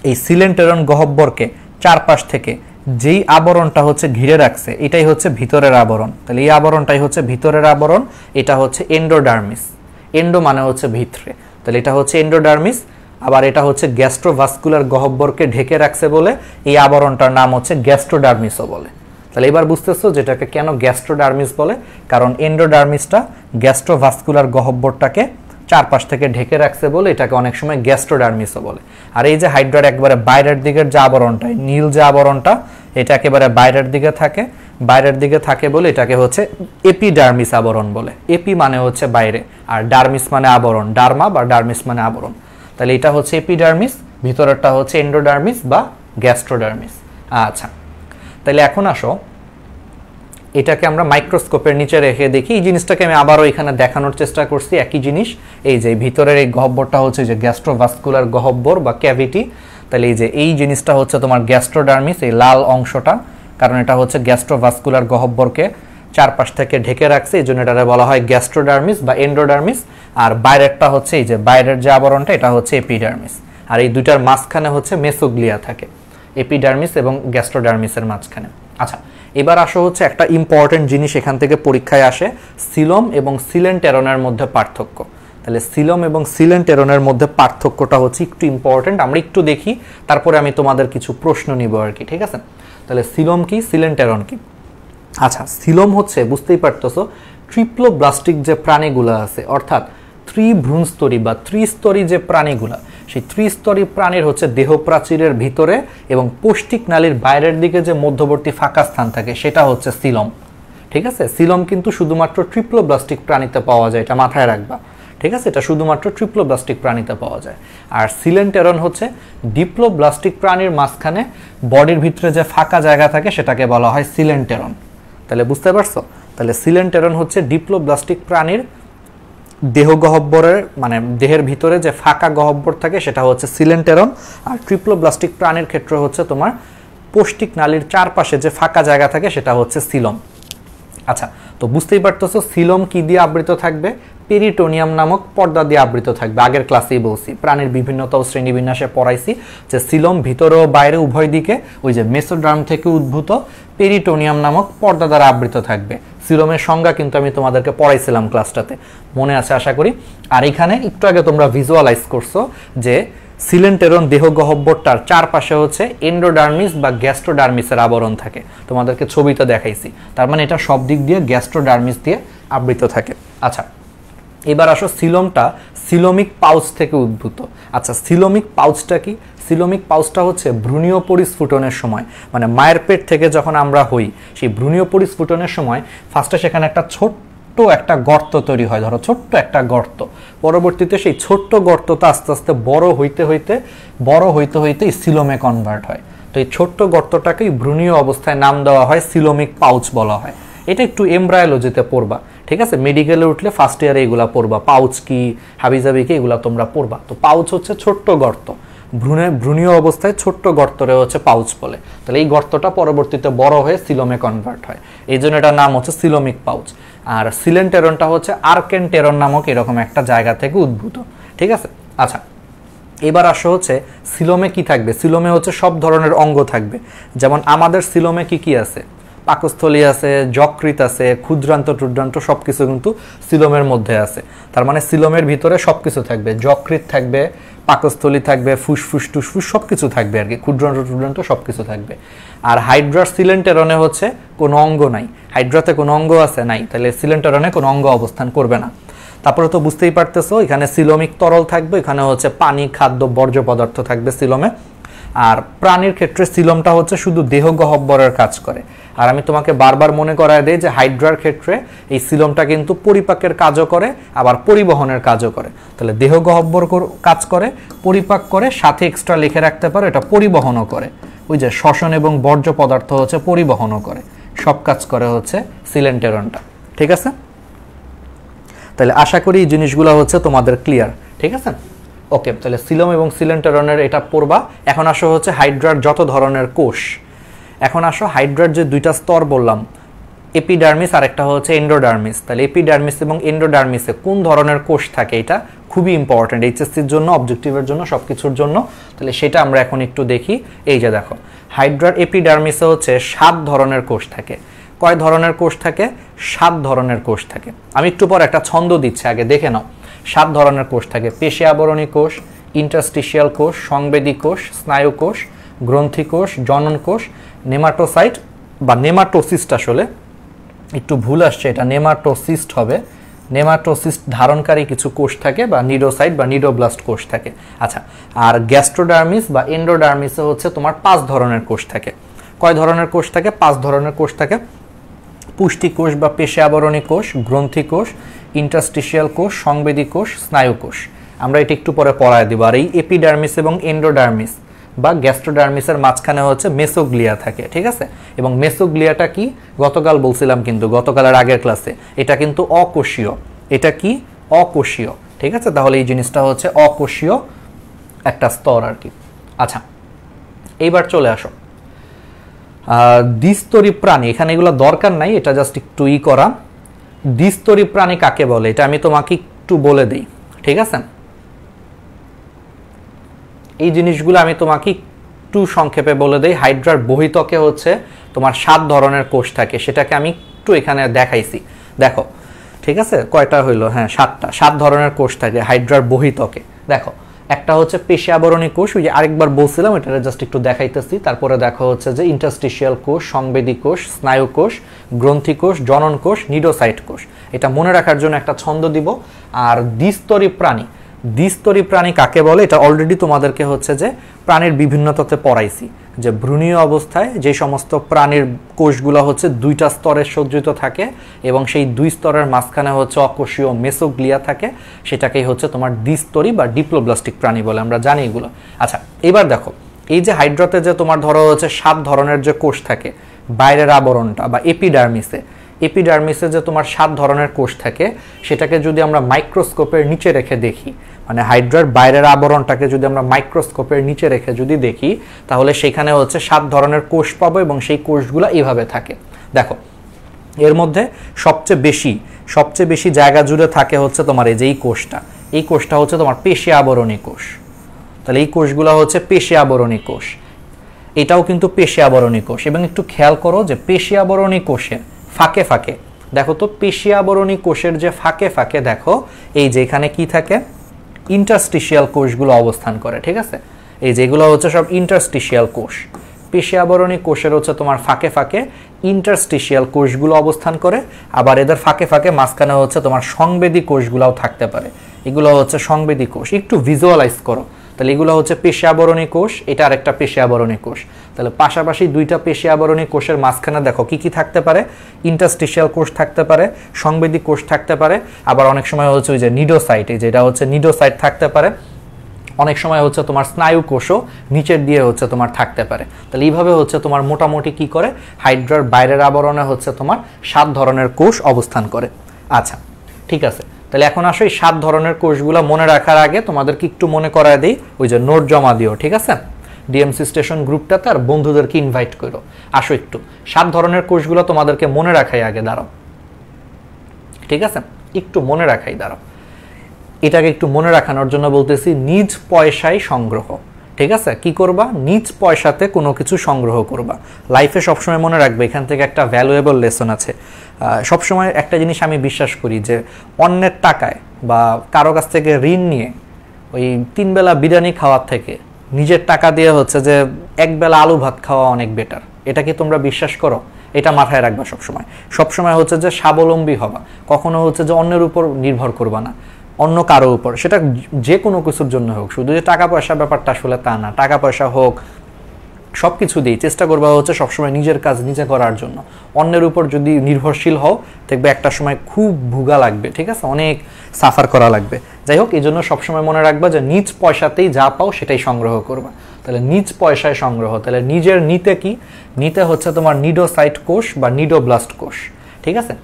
এই সিলেন্টেরন গহ্বরকে চারপাশ থেকে যেই আবরণটা হচ্ছে ঘিরে রাখছে এটাই হচ্ছে ভিতরের আবরণ তাহলে এই আবরণটাই হচ্ছে ভিতরের আবরণ এটা হচ্ছে এন্ডোডার্মিস এন্ডো মানে হচ্ছে ভিতরে তাহলে এটা হচ্ছে এন্ডোডার্মিস আবার এটা হচ্ছে গ্যাস্ট্রোভাস্কুলার গহ্বরকে ঢেকে রাখছে বলে এই আবরণটার নাম হচ্ছে গ্যাস্ট্রোডার্মিসও বলে তাহলে এবার বুঝতেছো যেটাকে কেন গ্যাস্ট্রোডার্মিস বলে কারণ এন্ডোডার্মিসটা গ্যাস্ট্রোভাস্কুলার গহ্বরটাকে চারপাশ থেকে ঢেকে রাখছে বলে এটাকে অনেক সময় গ্যাস্ট্রোডার্মিসও বলে আর এই যে হাইড্রার একবারে বাইরের দিকের যে আবরণটা নীল যে আবরণটা এটা একেবারে বাইরের দিকে থাকে বলে এটাকে হচ্ছে এপিডার্মিস আবরণ বলে এপি মানে হচ্ছে বাইরে আর ডার্মিস মানে আবরণ ডার্মা বা ডার্মিস মানে আবরণ তাহলে এটা হচ্ছে এপিডার্মিস ভিতরেরটা হচ্ছে এন্ডোডার্মিস বা গ্যাস্ট্রোডার্মিস আচ্ছা তাহলে এখন আসো এটাকে আমরা মাইক্রোস্কোপের নিচে রেখে দেখি এই জিনিসটাকে আমি আবারও এখানে দেখানোর চেষ্টা করছি একই জিনিস এই যে ভিতরের এই গহ্বরটা হচ্ছে যে গ্যাস্ট্রোভাস্কুলার গহ্বর বা ক্যাভিটি তাহলে এই যে এই জিনিসটা হচ্ছে তোমার গ্যাস্ট্রোডার্মিস এই লাল অংশটা কারণ এটা হচ্ছে গ্যাস্ট্রোভাস্কুলার গহ্বরকে চারপাশ থেকে ঢেকে রাখছে এই জন্য এটাকে বলা হয় গ্যাস্ট্রোডার্মিস বা এন্ডোডার্মিস আর বাইরেরটা হচ্ছে এই যে বাইরের যে আবরণটা এটা হচ্ছে এপিডার্মিস আর এই দুইটার মাঝখানে হচ্ছে মেসোগ্লিয়া থাকে এপিডার্মিস এবং গ্যাস্ট্রোডার্মিসের মাঝখানে আচ্ছা এবার আসো হচ্ছে একটা ইম্পর্টেন্ট জিনিস এখান থেকে পরীক্ষায় আসে সিলোম এবং সিলেন্টেরনের মধ্যে পার্থক্য তাহলে সিলোম এবং সিলেন্টেরনের মধ্যে পার্থক্যটা হচ্ছে একটু ইম্পর্টেন্ট আমরা একটু দেখি তারপরে আমি তোমাদের কিছু প্রশ্ন নিব আর কি ঠিক আছে তাহলে সিলোম কি সিলেন্টেরন কি আচ্ছা সিলোম হচ্ছে বুঝতেই পারতেছো ট্রিপ্লোব্লাস্টিক যে প্রাণীগুলো আছে অর্থাৎ ত্রিভ্রূণস্তরী বা ত্রিস্তরী যে প্রাণীগুলা সেই ত্রিস্তরী প্রাণীর হচ্ছে দেহ প্রাচীরের ভিতরে এবং পৌষ্টিক নালীর বাইরের দিকে যে মধ্যবর্তী ফাঁকা স্থান থাকে সেটা হচ্ছে সিলোম ঠিক আছে সিলোম কিন্তু শুধুমাত্র ট্রিপ্লোব্লাস্টিক প্রাণীতে পাওয়া যায় এটা মাথায় রাখবা ঠিক আছে এটা শুধুমাত্র ট্রিপ্লোব্লাস্টিক প্রাণীতে পাওয়া যায় আর সিলেন্টেরন হচ্ছে ডিপ্লোব্লাস্টিক প্রাণীর মাঝখানে বডির ভিতরে যে ফাঁকা জায়গা থাকে সেটাকে বলা হয় সিলেন্টেরন তাহলে বুঝতে পারছো তাহলে সিলেন্টেরন হচ্ছে ডিপ্লোব্লাস্টিক প্রাণীর দেহ গহ্বরের মানে দেহের ভিতরে যে ফাঁকা গহ্বর থাকে সেটা হচ্ছে সিলেন্টেরন আর ট্রিপ্লোব্লাস্টিক প্রাণীর ক্ষেত্রে হচ্ছে তোমার পৌষ্টিক নালীর চারপাশে যে ফাঁকা জায়গা থাকে সেটা হচ্ছে সিলোম আচ্ছা তো বুঝতেই পারতেছো সিলোম কি দিয়ে আবৃত থাকবে পেরিটোনিয়াম নামক পর্দা দিয়ে আবৃত থাকবে আগের ক্লাসেই বলছি প্রাণীর বিভিন্নতা ও শ্রেণীবিন্যাসে পড়াইছি যে সিলোম ভিতরে ও বাইরে উভয় দিকে ওই যে মেসোডার্ম থেকে উদ্ভূত পেরিটোনিয়াম নামক পর্দা দ্বারা আবৃত থাকবে সিলোমের সংজ্ঞা কিন্তু আমি তোমাদেরকে পড়াইছিলাম ক্লাসটাতে মনে আছে আশা করি আর এখানে একটু আগে তোমরা ভিজুয়ালাইজ করছো যে সিলেন্টেরন দেহ গহ্বরটার চারপাশে হচ্ছে এন্ডোডার্মিস বা গ্যাস্ট্রোডার্মিসের আবরণ থাকে তোমাদেরকে ছবিতে দেখাইছি তার মানে এটা সব দিক দিয়ে গ্যাস্ট্রোডার্মিস দিয়ে আবৃত থাকে আচ্ছা এবার আসো সিলোমটা সিলোমিক পাউচ থেকে উদ্ভূত আচ্ছা সিলোমিক পাউচটা কি সিলোমিক পাউচটা হচ্ছে ভ্রূণীয় পরিস্ফুটনের সময় মানে মায়ের পেট থেকে যখন আমরা হই সেই ভ্রূণীয় পরিস্ফুটনের সময় ফার্স্টে সেখানে একটা ছোট্ট একটা গর্ত তৈরি হয় ধরো ছোট্ট একটা গর্ত পরবর্তীতে সেই ছোট্ট গর্তটা আস্তে আস্তে বড় হইতে হইতে সিলোমে কনভার্ট হয় তো এই ছোট্ট গর্তটাকেই ভ্রূণীয় অবস্থায় নাম দেওয়া হয় সিলোমিক পাউচ বলা হয় এটা একটু এমব্রায়োলজিতে পড়বা ঠিক আছে মেডিকেলে উঠলে ফার্স্ট ইয়ারে এগুলা পড়বা পাউচ কি হাবিজাবি কি এগুলা তোমরা পড়বা তো পাউচ হচ্ছে ছোট্ট গর্ত ভ্রূণীয় অবস্থায় ছোট্ট গর্তরে হচ্ছে পাউচ বলে তাহলে এই গর্তটা পরবর্তীতে বড় হয়ে সিলোমে কনভার্ট হয় এই জন্য এটার নাম হচ্ছে সিলোমিক পাউচ আর সিলেন্টেরনটা হচ্ছে আর্কেন্টেরন নামক এরকম একটা জায়গা থেকে উদ্ভূত ঠিক আছে আচ্ছা এবার আসো হচ্ছে সিলোমে কি থাকবে সিলোমে হচ্ছে সব ধরনের অঙ্গ থাকবে যেমন আমাদের সিলোমে কি কি আছে পাকস্থলী আছে যকৃৎ আছে ক্ষুদ্রান্ত টুদ্রান্ত সবকিছু কিন্তু সিলোমের মধ্যে আছে তার মানে সিলোমের ভিতরে সবকিছু থাকবে যকৃৎ থাকবে পাকস্থলী থাকবে ফুসফুস টুসফুস সবকিছু থাকবে আর কি ক্ষুদ্রান্ত টুদ্রান্ত সবকিছু থাকবে আর হাইড্রার সিলেন্টেরনে হচ্ছে কোনো অঙ্গ নাই হাইড্রাতে কোনো অঙ্গ আছে নাই তাহলে সিলেন্টেরনে কোনো অঙ্গ অবস্থান করবে না তারপরে তো বুঝতেই পারতেছো এখানে সিলোমিক তরল থাকবে এখানে হচ্ছে পানি খাদ্য বর্জ্য পদার্থ থাকবে সিলোমে আর প্রাণীর ক্ষেত্রে সিলোমটা হচ্ছে শুধু দেহ গহ্বরের কাজ করে। আর আমি তোমাকে বারবার মনে করায় দেই যে হাইড্রার ক্ষেত্রে এই সিলোমটা কিন্তু পরিপাকের কাজও করে, আবার পরিবহনের কাজও করে। তাহলে দেহ গহ্বর কাজ করে, পরিপাক করে, সাথে এক্সট্রা লিখে রাখতে পারো এটা পরিবহনও করে। ওই যে শ্বসন এবং বর্জ্য পদার্থ হচ্ছে পরিবহনও করে, সব কাজ করে হচ্ছে সিলেন্টেরনটা। ঠিক আছে, তাহলে আশা করি এই জিনিসগুলো হচ্ছে তোমাদের ক্লিয়ার। ঠিক আছে, ওকে। তাহলে সিলোম এবং সিলেন্টেরনের এটা পড়বা। এখন আসো হচ্ছে হাইড্রার যত ধরনের কোষ। এখন আসো হাইড্রার যে দুইটা স্তর বললাম, এপিডার্মিস আর একটা হচ্ছে এন্ডোডার্মিস। তাহলে এপিডার্মিস এবং এন্ডোডার্মিসে কোন ধরনের কোষ থাকে এটা খুবই ইম্পর্টেন্ট এইচএসসির জন্য, অবজেক্টিভের জন্য, সব কিছুর জন্য। তাহলে সেটা আমরা এখন একটু দেখি। এই যে দেখো, হাইড্রার এপিডার্মিসে হচ্ছে 7 ধরনের কোষ থাকে। কয় ধরনের কোষ থাকে? 7 ধরনের কোষ থাকে। আমি একটু পর একটা ছন্দ দিচ্ছি, আগে দেখে নাও। 7 ধরনের কোষ থাকে: পেশী আবরণী কোষ, ইন্টারস্টিশিয়াল কোষ, সংবেদী কোষ, স্নায়ু কোষ, গ্রন্থি কোষ, জনন কোষ, নেমাটোসাইট বা নেমাটোসিস্ট, আসলে একটু ভুল আসছে, এটা নেমাটোসিস্ট হবে। নেমাটোসিস্ট ধারণকারী কিছু কোষ থাকে, বা নিডোসাইট বা নিডোব্লাস্ট কোষ থাকে। আচ্ছা, আর গ্যাস্ট্রোডার্মিস বা এন্ডোডার্মিসে হচ্ছে তোমার 5 ধরনের কোষ থাকে। কয় ধরনের কোষ থাকে? 5 ধরনের কোষ থাকে: পুষ্টি কোষ বা পেশী আবরণী কোষ, গ্রন্থি কোষ, ইন্টারস্টিশিয়াল কোষ, সংবেদী কোষ, স্নায়ু কোষ। আমরা এটা একটু পরে পড়ায় দিব। আর এই এপিডার্মিস এবং এন্ডোডার্মিস বা গ্যাস্ট্রোডার্মিসের মাঝখানে হচ্ছে মেসোগ্লিয়া থাকে। ঠিক আছে, এবং মেসোগ্লিয়াটা কি গতকাল বলছিলাম, কিন্তু গতকালের আগের ক্লাসে, এটা কিন্তু অকোষীয়। এটা কি? অকোষীয়। ঠিক আছে, তাহলে এই জিনিসটা হচ্ছে অকোষীয় একটা স্তর আর কি। আচ্ছা, এইবার চলে আসো দ্বিস্তরী প্রাণী। এখানে এগুলো দরকার নাই, এটা জাস্ট একটু করা। দ্বিস্তরী প্রাণী কাকে বলে এটা আমি তোমাকে একটু বলে দিই। ঠিক আছে, এই জিনিসগুলো আমি তোমাকে একটু সংক্ষেপে বলে দেই। হাইড্রার বহিতকে হচ্ছে তোমার 7 ধরনের কোষ থাকে, সেটাকে আমি একটু এখানে দেখাইছি। দেখো, ঠিক আছে, কয়টা হইলো? হ্যাঁ, 7টা। 7 ধরনের কোষ থাকে হাইড্রার বহিতকে। দেখো, একটা হচ্ছে পেশী আবরণী কোষ, ওই যে আরেকবার বলছিলাম, এটা জাস্ট একটু দেখাইতেছি। তারপরে দেখো হচ্ছে যে ইন্টারস্টিশিয়াল কোষ, সংবেদী কোষ, স্নায়ু কোষ, গ্রন্থি কোষ, জনন কোষ, নিডোসাইট কোষ। এটা মনে রাখার জন্য একটা ছন্দ দিব। আর দ্বিস্তরী প্রাণী, দ্বিস্তরী প্রাণী কাকে বলে এটা অলরেডি তোমাদেরকে হচ্ছে যে প্রাণীর বিভিন্নতাতে পড়াইছি, যে ভ্রূণীয় অবস্থায় যে সমস্ত প্রাণীর কোষগুলো হচ্ছে 2টা স্তরে সজ্জিত থাকে, এবং সেই 2 স্তরের মাঝখানে হচ্ছে অকোষীয় মেসোগ্লিয়া থাকে, সেটাকেই হচ্ছে তোমার দ্বিস্তরী বা ডিপ্লোব্লাস্টিক প্রাণী বলে, আমরা জানি এগুলো। আচ্ছা, এবার দেখো, এই যে হাইড্রাতে যে তোমার ধরো হচ্ছে 7 ধরনের যে কোষ থাকে বাইরের আবরণটা বা এপিডার্মিসে, এপিডার্মিসে যে তোমার 7 ধরনের কোষ থাকে, সেটাকে যদি আমরা মাইক্রোস্কোপের নিচে রেখে দেখি, মানে হাইড্রার বাইরের আবরণটাকে যদি আমরা মাইক্রোস্কোপের নিচে রেখে যদি দেখি, তাহলে সেখানে হচ্ছে 7 ধরনের কোষ পাবো, এবং সেই কোষগুলো এইভাবে থাকে। দেখো, এর মধ্যে সবচেয়ে বেশি জায়গা জুড়ে থাকে হচ্ছে তোমার এই যে এই কোষটা হচ্ছে তোমার পেশী আবরণী কোষ। তাহলে এই কোষগুলো হচ্ছে পেশী আবরণী কোষ। এটাও কিন্তু পেশী আবরণী কোষ। এবং একটু খেয়াল করো যে পেশী আবরণী কোষের ফাঁকে ফাঁকে, দেখো তো পেশী আবরণী কোষের যে ফাঁকে ফাঁকে দেখো, এই যে এখানে কি থাকে? ইন্টারস্টিশিয়াল কোষগুলো অবস্থান করে। ঠিক আছে, এই যেগুলো হচ্ছে সব ইন্টারস্টিশিয়াল কোষ। পেশী আবরণী কোষের হচ্ছে তোমার ফাঁকে ফাঁকে ইন্টারস্টিশিয়াল কোষগুলো অবস্থান করে, আবার এদের ফাঁকে ফাঁকে মাঝখানে হচ্ছে তোমার সংবেদী কোষগুলোও থাকতে পারে। এগুলো হচ্ছে সংবেদী কোষ। একটু ভিজুয়ালাইজ করো, তাহলে এগুলো হচ্ছে পেশী আবরণী কোষ, এটা আর একটা পেশী আবরণী কোষ। তাহলে পাশাপাশি 2টা পেশী আবরণী কোষের মাঝখানে দেখো কি কি থাকতে পারে? ইন্টারস্টিশিয়াল কোষ থাকতে পারে, সংবেদী কোষ থাকতে পারে, আবার অনেক সময় হচ্ছে ওই যে নিডোসাইট, যেটা হচ্ছে নিডোসাইট থাকতে পারে। অনেক সময় হচ্ছে তোমার স্নায়ু কোষও নিচের দিয়ে হচ্ছে তোমার থাকতে পারে। তাহলে এইভাবে হচ্ছে তোমার মোটামুটি কি করে? হাইড্রার বাইরের আবরণে হচ্ছে তোমার 7 ধরনের কোষ অবস্থান করে। আচ্ছা, ঠিক আছে, তাহলে এখন আসো এই 7 ধরনের কোষগুলো মনে রাখার আগে তোমাদেরকে একটু মনে করায় দিই, ওই যে নোট জমা দিও। ঠিক আছে, ডিএমসি স্টেশন গ্রুপটাতে আর বন্ধুদেরকে ইনভাইট করো, আসো একটু 7 ধরনের কোষগুলো তোমাদেরকে মনে রাখাই আগে, দাঁড়াও। ঠিক আছে, একটু মনে রাখাই, দাঁড়াও। এটাকে একটু মনে রাখানোর জন্য বলতেছি নিজ পয়সায় সংগ্রহ। ঠিক আছে, কি করবা? নিজ পয়সাতে কোনো কিছু সংগ্রহ করবা। লাইফে সবসময় মনে রাখবে, এখান থেকে একটা ভ্যালুয়েবল লেসন আছে। সবসময় একটা জিনিস আমি বিশ্বাস করি, যে অন্যের টাকায় বা কারো কাছ থেকে ঋণ নিয়ে ওই 3 বেলা বিরিয়ানি খাওয়ার থেকে নিজের টাকা দিয়ে হচ্ছে যে 1 বেলা আলু ভাত খাওয়া অনেক বেটার। এটা কি তোমরা বিশ্বাস করো? এটা মাথায় রাখবা সবসময় হচ্ছে যে স্বাবলম্বী হবা, কখনো হচ্ছে যে অন্যের উপর নির্ভর করবা না, অন্য কারো উপর, সেটা যে কোনো কিছুর জন্য হোক। শুধু যে টাকা পয়সা ব্যাপারটা আসলে তা না, টাকা পয়সা হোক, সব কিছু দিয়েই চেষ্টা করবা হচ্ছে সবসময় নিজের কাজ নিজে করার জন্য। অন্যের উপর যদি নির্ভরশীল হও দেখবে একটা সময় খুব ভোগা লাগবে, ঠিক আছে, অনেক সাফার করা লাগবে। যাই হোক, এই জন্য সবসময় মনে রাখবা যে নিজ পয়সাতেই যা পাও সেটাই সংগ্রহ করবা। তাহলে নিজ পয়সায় সংগ্রহ, তাহলে নিজের নিতে কি? নিতে হচ্ছে তোমার নিডোসাইট কোষ বা নিডোব্লাস্ট কোষ, ঠিক আছে।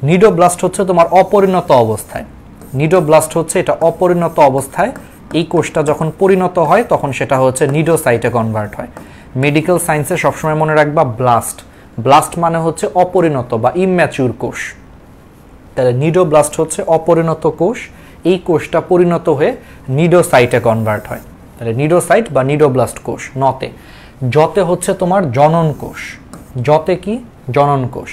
নিডোব্লাস্ট হচ্ছে তোমার অপরিণত অবস্থায়, নিডোব্লাস্ট হচ্ছে এটা অপরিণত অবস্থায়। এই কোষটা যখন পরিণত হয় তখন সেটা হচ্ছে নিডোসাইটে কনভার্ট হয়। মেডিকেল সায়েন্সে সবসময় মনে রাখবা ব্লাস্ট, ব্লাস্ট মানে হচ্ছে অপরিণত বা ইম্যাচিউর কোষ। তাহলে নিডোব্লাস্ট হচ্ছে অপরিণত কোষ, এই কোষটা পরিণত হয়ে নিডোসাইটে কনভার্ট হয়। তাহলে নিডোসাইট বা নিডোব্লাস্ট কোষ। নতে, যতে হচ্ছে তোমার জনন কোষ, যতে কি? জনন কোষ।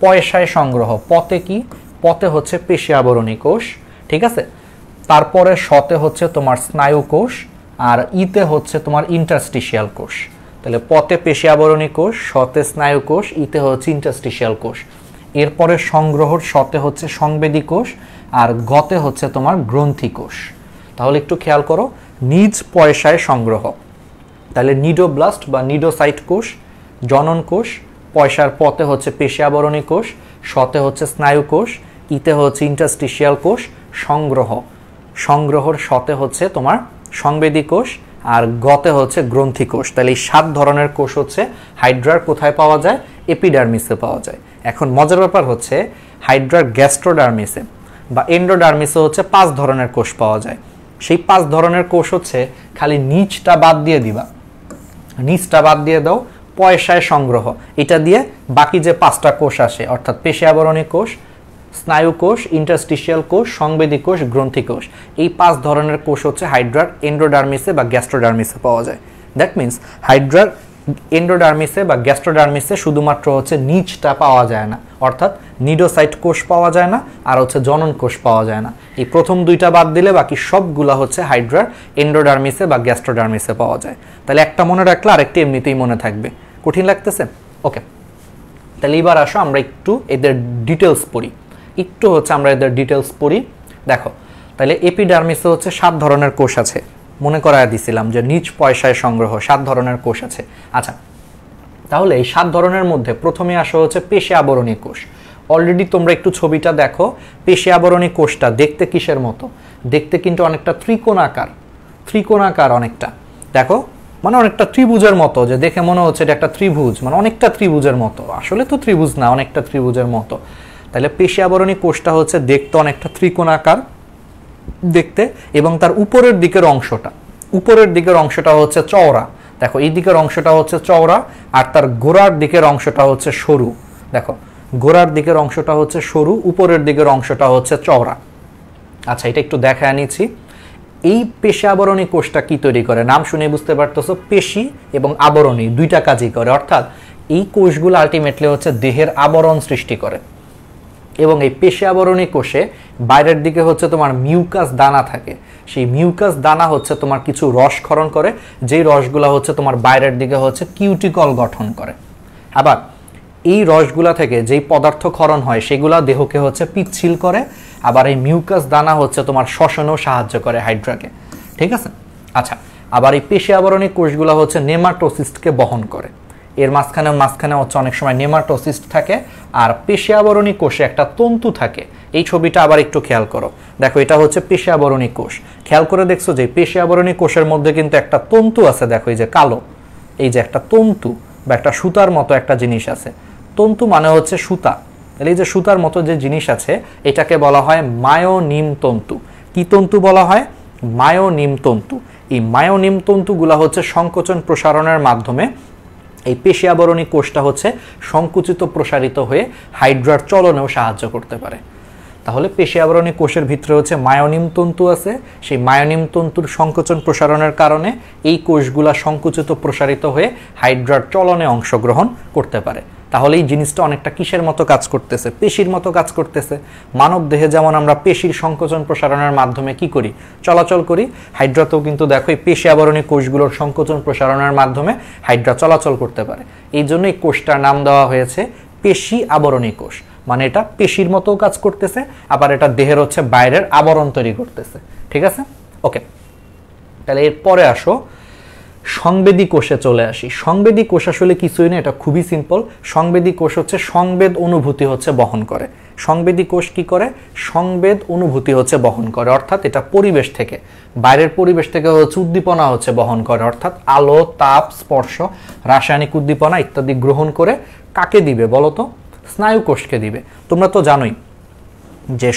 পয়সায় সংগ্রহ, পতে কি? পতে হচ্ছে পেশি আবরণী কোষ, ঠিক আছে। তারপরে শতে হচ্ছে তোমার স্নায়ু কোষ, আর ইতে হচ্ছে তোমার ইন্টারস্টিশিয়াল কোষ। তাহলে পতে পেশি আবরণী কোষ, শতে স্নায়ু কোষ, ইতে হচ্ছে ইন্টারস্টিশিয়াল কোষ। এরপরে সংগ্রহর শতে হচ্ছে সংবেদী কোষ, আর গতে হচ্ছে তোমার গ্রন্থি কোষ। তাহলে একটু খেয়াল করো, নিজ পয়সায় সংগ্রহ, তাহলে নিডোব্লাস্ট বা নিডোসাইট কোষ, জনন কোষ, পয়সার পতে হচ্ছে পেশি আবরণী কোষ, শতে হচ্ছে স্নায়ু কোষ, ইতে হচ্ছে ইন্টারস্টিশিয়াল কোষ। সংগ্রহ, সংগ্রহর শতে হচ্ছে তোমার সংবেদী কোষ, আর গতে হচ্ছে গ্রন্থি কোষ। তাহলে এই 7 ধরনের কোষ হচ্ছে হাইড্রার কোথায় পাওয়া যায়? এপিডার্মিসে পাওয়া যায়। এখন মজার ব্যাপার হচ্ছে হাইড্রার গ্যাস্ট্রোডার্মিসে বা এন্ডোডার্মিসে হচ্ছে 5 ধরনের কোষ পাওয়া যায়। সেই 5 ধরনের কোষ হচ্ছে, খালি নিচটা বাদ দিয়ে দিবা, নিচটা বাদ দিয়ে দাও, পয়সায় সংগ্রহ, এটা দিয়ে বাকি যে 5টা কোষ আসে অর্থাৎ পেশি আবরণী কোষ, স্নায়ু কোষ, ইন্টারস্টিশিয়াল কোষ, সংবেদী কোষ, গ্রন্থি কোষ, এই 5 ধরনের কোষ হচ্ছে হাইড্রার এন্ডোডার্মিসে বা গ্যাস্ট্রোডার্মিসে পাওয়া যায়। দ্যাট মিন্স হাইড্রার এন্ডোডার্মিসে বা গ্যাস্ট্রোডার্মিসে শুধুমাত্র হচ্ছে নিচটা পাওয়া যায় না, অর্থাৎ নিডোসাইট কোষ পাওয়া যায় না, আর হচ্ছে জনন কোষ পাওয়া যায় না। এই প্রথম 2টা বাদ দিলে বাকি সবগুলা হচ্ছে হাইড্রার এন্ডোডার্মিসে বা গ্যাস্ট্রোডার্মিসে পাওয়া যায়। তাহলে একটা মনে রাখলে আরেকটি এমনিতেই মনে থাকবে। কঠিন লাগতেছে? ওকে, তাহলে এবার আসো আমরা একটু এদের ডিটেলস পড়ি, একটু হচ্ছে আমরা এদের ডিটেলস পড়ি। দেখো, তাহলে এপিডার্মিসে হচ্ছে 7 ধরনের কোষ আছে, মনে করায় দিছিলাম যে নিজ পয়সায় সংগ্রহ 7 ধরনের কোষ আছে। আচ্ছা, তাহলে এই 7 ধরনের মধ্যে প্রথমে আসা হচ্ছে পেশি আবরণী কোষ। অলরেডি তোমরা একটু ছবিটা দেখো, পেশি আবরণী কোষটা দেখতে কিসের মতো? দেখতে কিন্তু অনেকটা ত্রিকোণাকার, ত্রিকোণাকার অনেকটা, দেখো মানে অনেকটা ত্রিভুজের মতো, যে দেখে মনে হচ্ছে এটা একটা ত্রিভুজ, মানে অনেকটা ত্রিভুজের মতো, আসলে তো ত্রিভুজ না, অনেকটা ত্রিভুজের মতো। তাহলে পেশি আবরণী কোষটা হচ্ছে দেখতে অনেকটা ত্রিকোণাকার দেখতে, এবং তার উপরের দিকের অংশটা, উপরের দিকের অংশটা হচ্ছে চওড়া। দেখো এই দিকের অংশটা হচ্ছে চওড়া, আর তার গোড়ার দিকের অংশটা হচ্ছে সরু। দেখো গোড়ার দিকের অংশটা হচ্ছে সরু, উপরের দিকের অংশটা হচ্ছে চওড়া। আচ্ছা, এটা একটু দেখায় নিচ্ছি। এই পেশি আবরণী কোষটা কি তৈরি করে? নাম শুনে বুঝতে পারতেছো, পেশি এবং আবরণী 2টা কাজই করে, অর্থাৎ এই কোষগুলো আলটিমেটলি হচ্ছে দেহের আবরণ সৃষ্টি করে। এবং এই পেশি আবরণী কোষে বাইরের দিকে হচ্ছে তোমার মিউকাস দানা থাকে, সেই মিউকাস দানা হচ্ছে তোমার কিছু রস ক্ষরণ করে, যেই রসগুলা হচ্ছে তোমার বাইরের দিকে হচ্ছে কিউটিকল গঠন করে। আবার এই রসগুলা থেকে যেই পদার্থ ক্ষরণ হয় সেগুলা দেহকে হচ্ছে পিচ্ছিল করে, আবার এই মিউকাস দানা হচ্ছে তোমার শ্বসনেও সাহায্য করে হাইড্রাকে, ঠিক আছে। আচ্ছা, আবার এই পেশি আবরণী কোষগুলো হচ্ছে নেমাটোসিস্টকে বহন করে, এর মাঝখানে হচ্ছে অনেক সময় নেমাটোসিস্ট থাকে, আর পেশি আবরণী কোষে একটা তন্তু থাকে। এই ছবিটা আবার একটু খেয়াল করো, দেখো এটা হচ্ছে পেশি আবরণী কোষ। খেয়াল করে দেখছো যে পেশি আবরণী কোষের মধ্যে কিন্তু একটা তন্তু আছে, দেখো এই যে কালো, এই যে একটা তন্তু বা একটা সুতার মতো একটা জিনিস আছে। তন্তু মানে হচ্ছে সুতা, এই যে সুতার মতো যে জিনিস আছে এটাকে বলা হয় মায়োনিম তন্তু। কি তন্তু বলা হয়? মায়োনিম তন্তু। এই মায়োনিম তন্তুগুলা হচ্ছে সংকোচন প্রসারণের মাধ্যমে এই পেশি আবরণী কোষটা হচ্ছে সংকুচিত প্রসারিত হয়ে হাইড্রার চলনেও সাহায্য করতে পারে। তাহলে পেশি আবরণী কোষের ভিতরে হচ্ছে মায়োনিম তন্তু আছে, সেই মায়োনিম তন্তুর সংকোচন প্রসারণের কারণে এই কোষগুলা সংকুচিত প্রসারিত হয়ে হাইড্রার চলনে অংশগ্রহণ করতে পারে। তাহলে এই জিনিসটা অনেকটা কিসের মতো কাজ করতেছে? পেশির মতো কাজ করতেছে। মানব দেহে যেমন আমরা পেশির সংকোচন প্রসারণের মাধ্যমে কি করি? চলাচল করি, হাইড্রাতেও কিন্তু দেখো এই পেশি আবরণী কোষগুলোর সংকোচন প্রসারণের মাধ্যমে হাইড্রা চলাচল করতে পারে। এই জন্য এই কোষটার নাম দেওয়া হয়েছে পেশি আবরণী কোষ। মানে এটা পেশির মতো কাজ করতেছে, আবার এটা দেহের হচ্ছে বাইরের আবরণ তৈরি করতেছে, ঠিক আছে। ওকে, তাহলে এরপরে আসো, সংবেদী কোষে চলে আসি। সংবেদী কোষ আসলে কিছুই না, এটা খুবই সিম্পল। সংবেদী কোষ হচ্ছে সংবেদ অনুভূতি হচ্ছে বহন করে। সংবেদী কোষ কি করে? সংবেদ অনুভূতি হচ্ছে বহন করে, অর্থাৎ এটা পরিবেশ থেকে, বাইরের পরিবেশ থেকে হচ্ছে উদ্দীপনা হচ্ছে বহন করে, অর্থাৎ আলো, তাপ, স্পর্শ, রাসায়নিক উদ্দীপনা ইত্যাদি গ্রহণ করে কাকে দিবে বলো তো? স্নায়ু কোষকে দিবে। তোমরা তো জানোই যে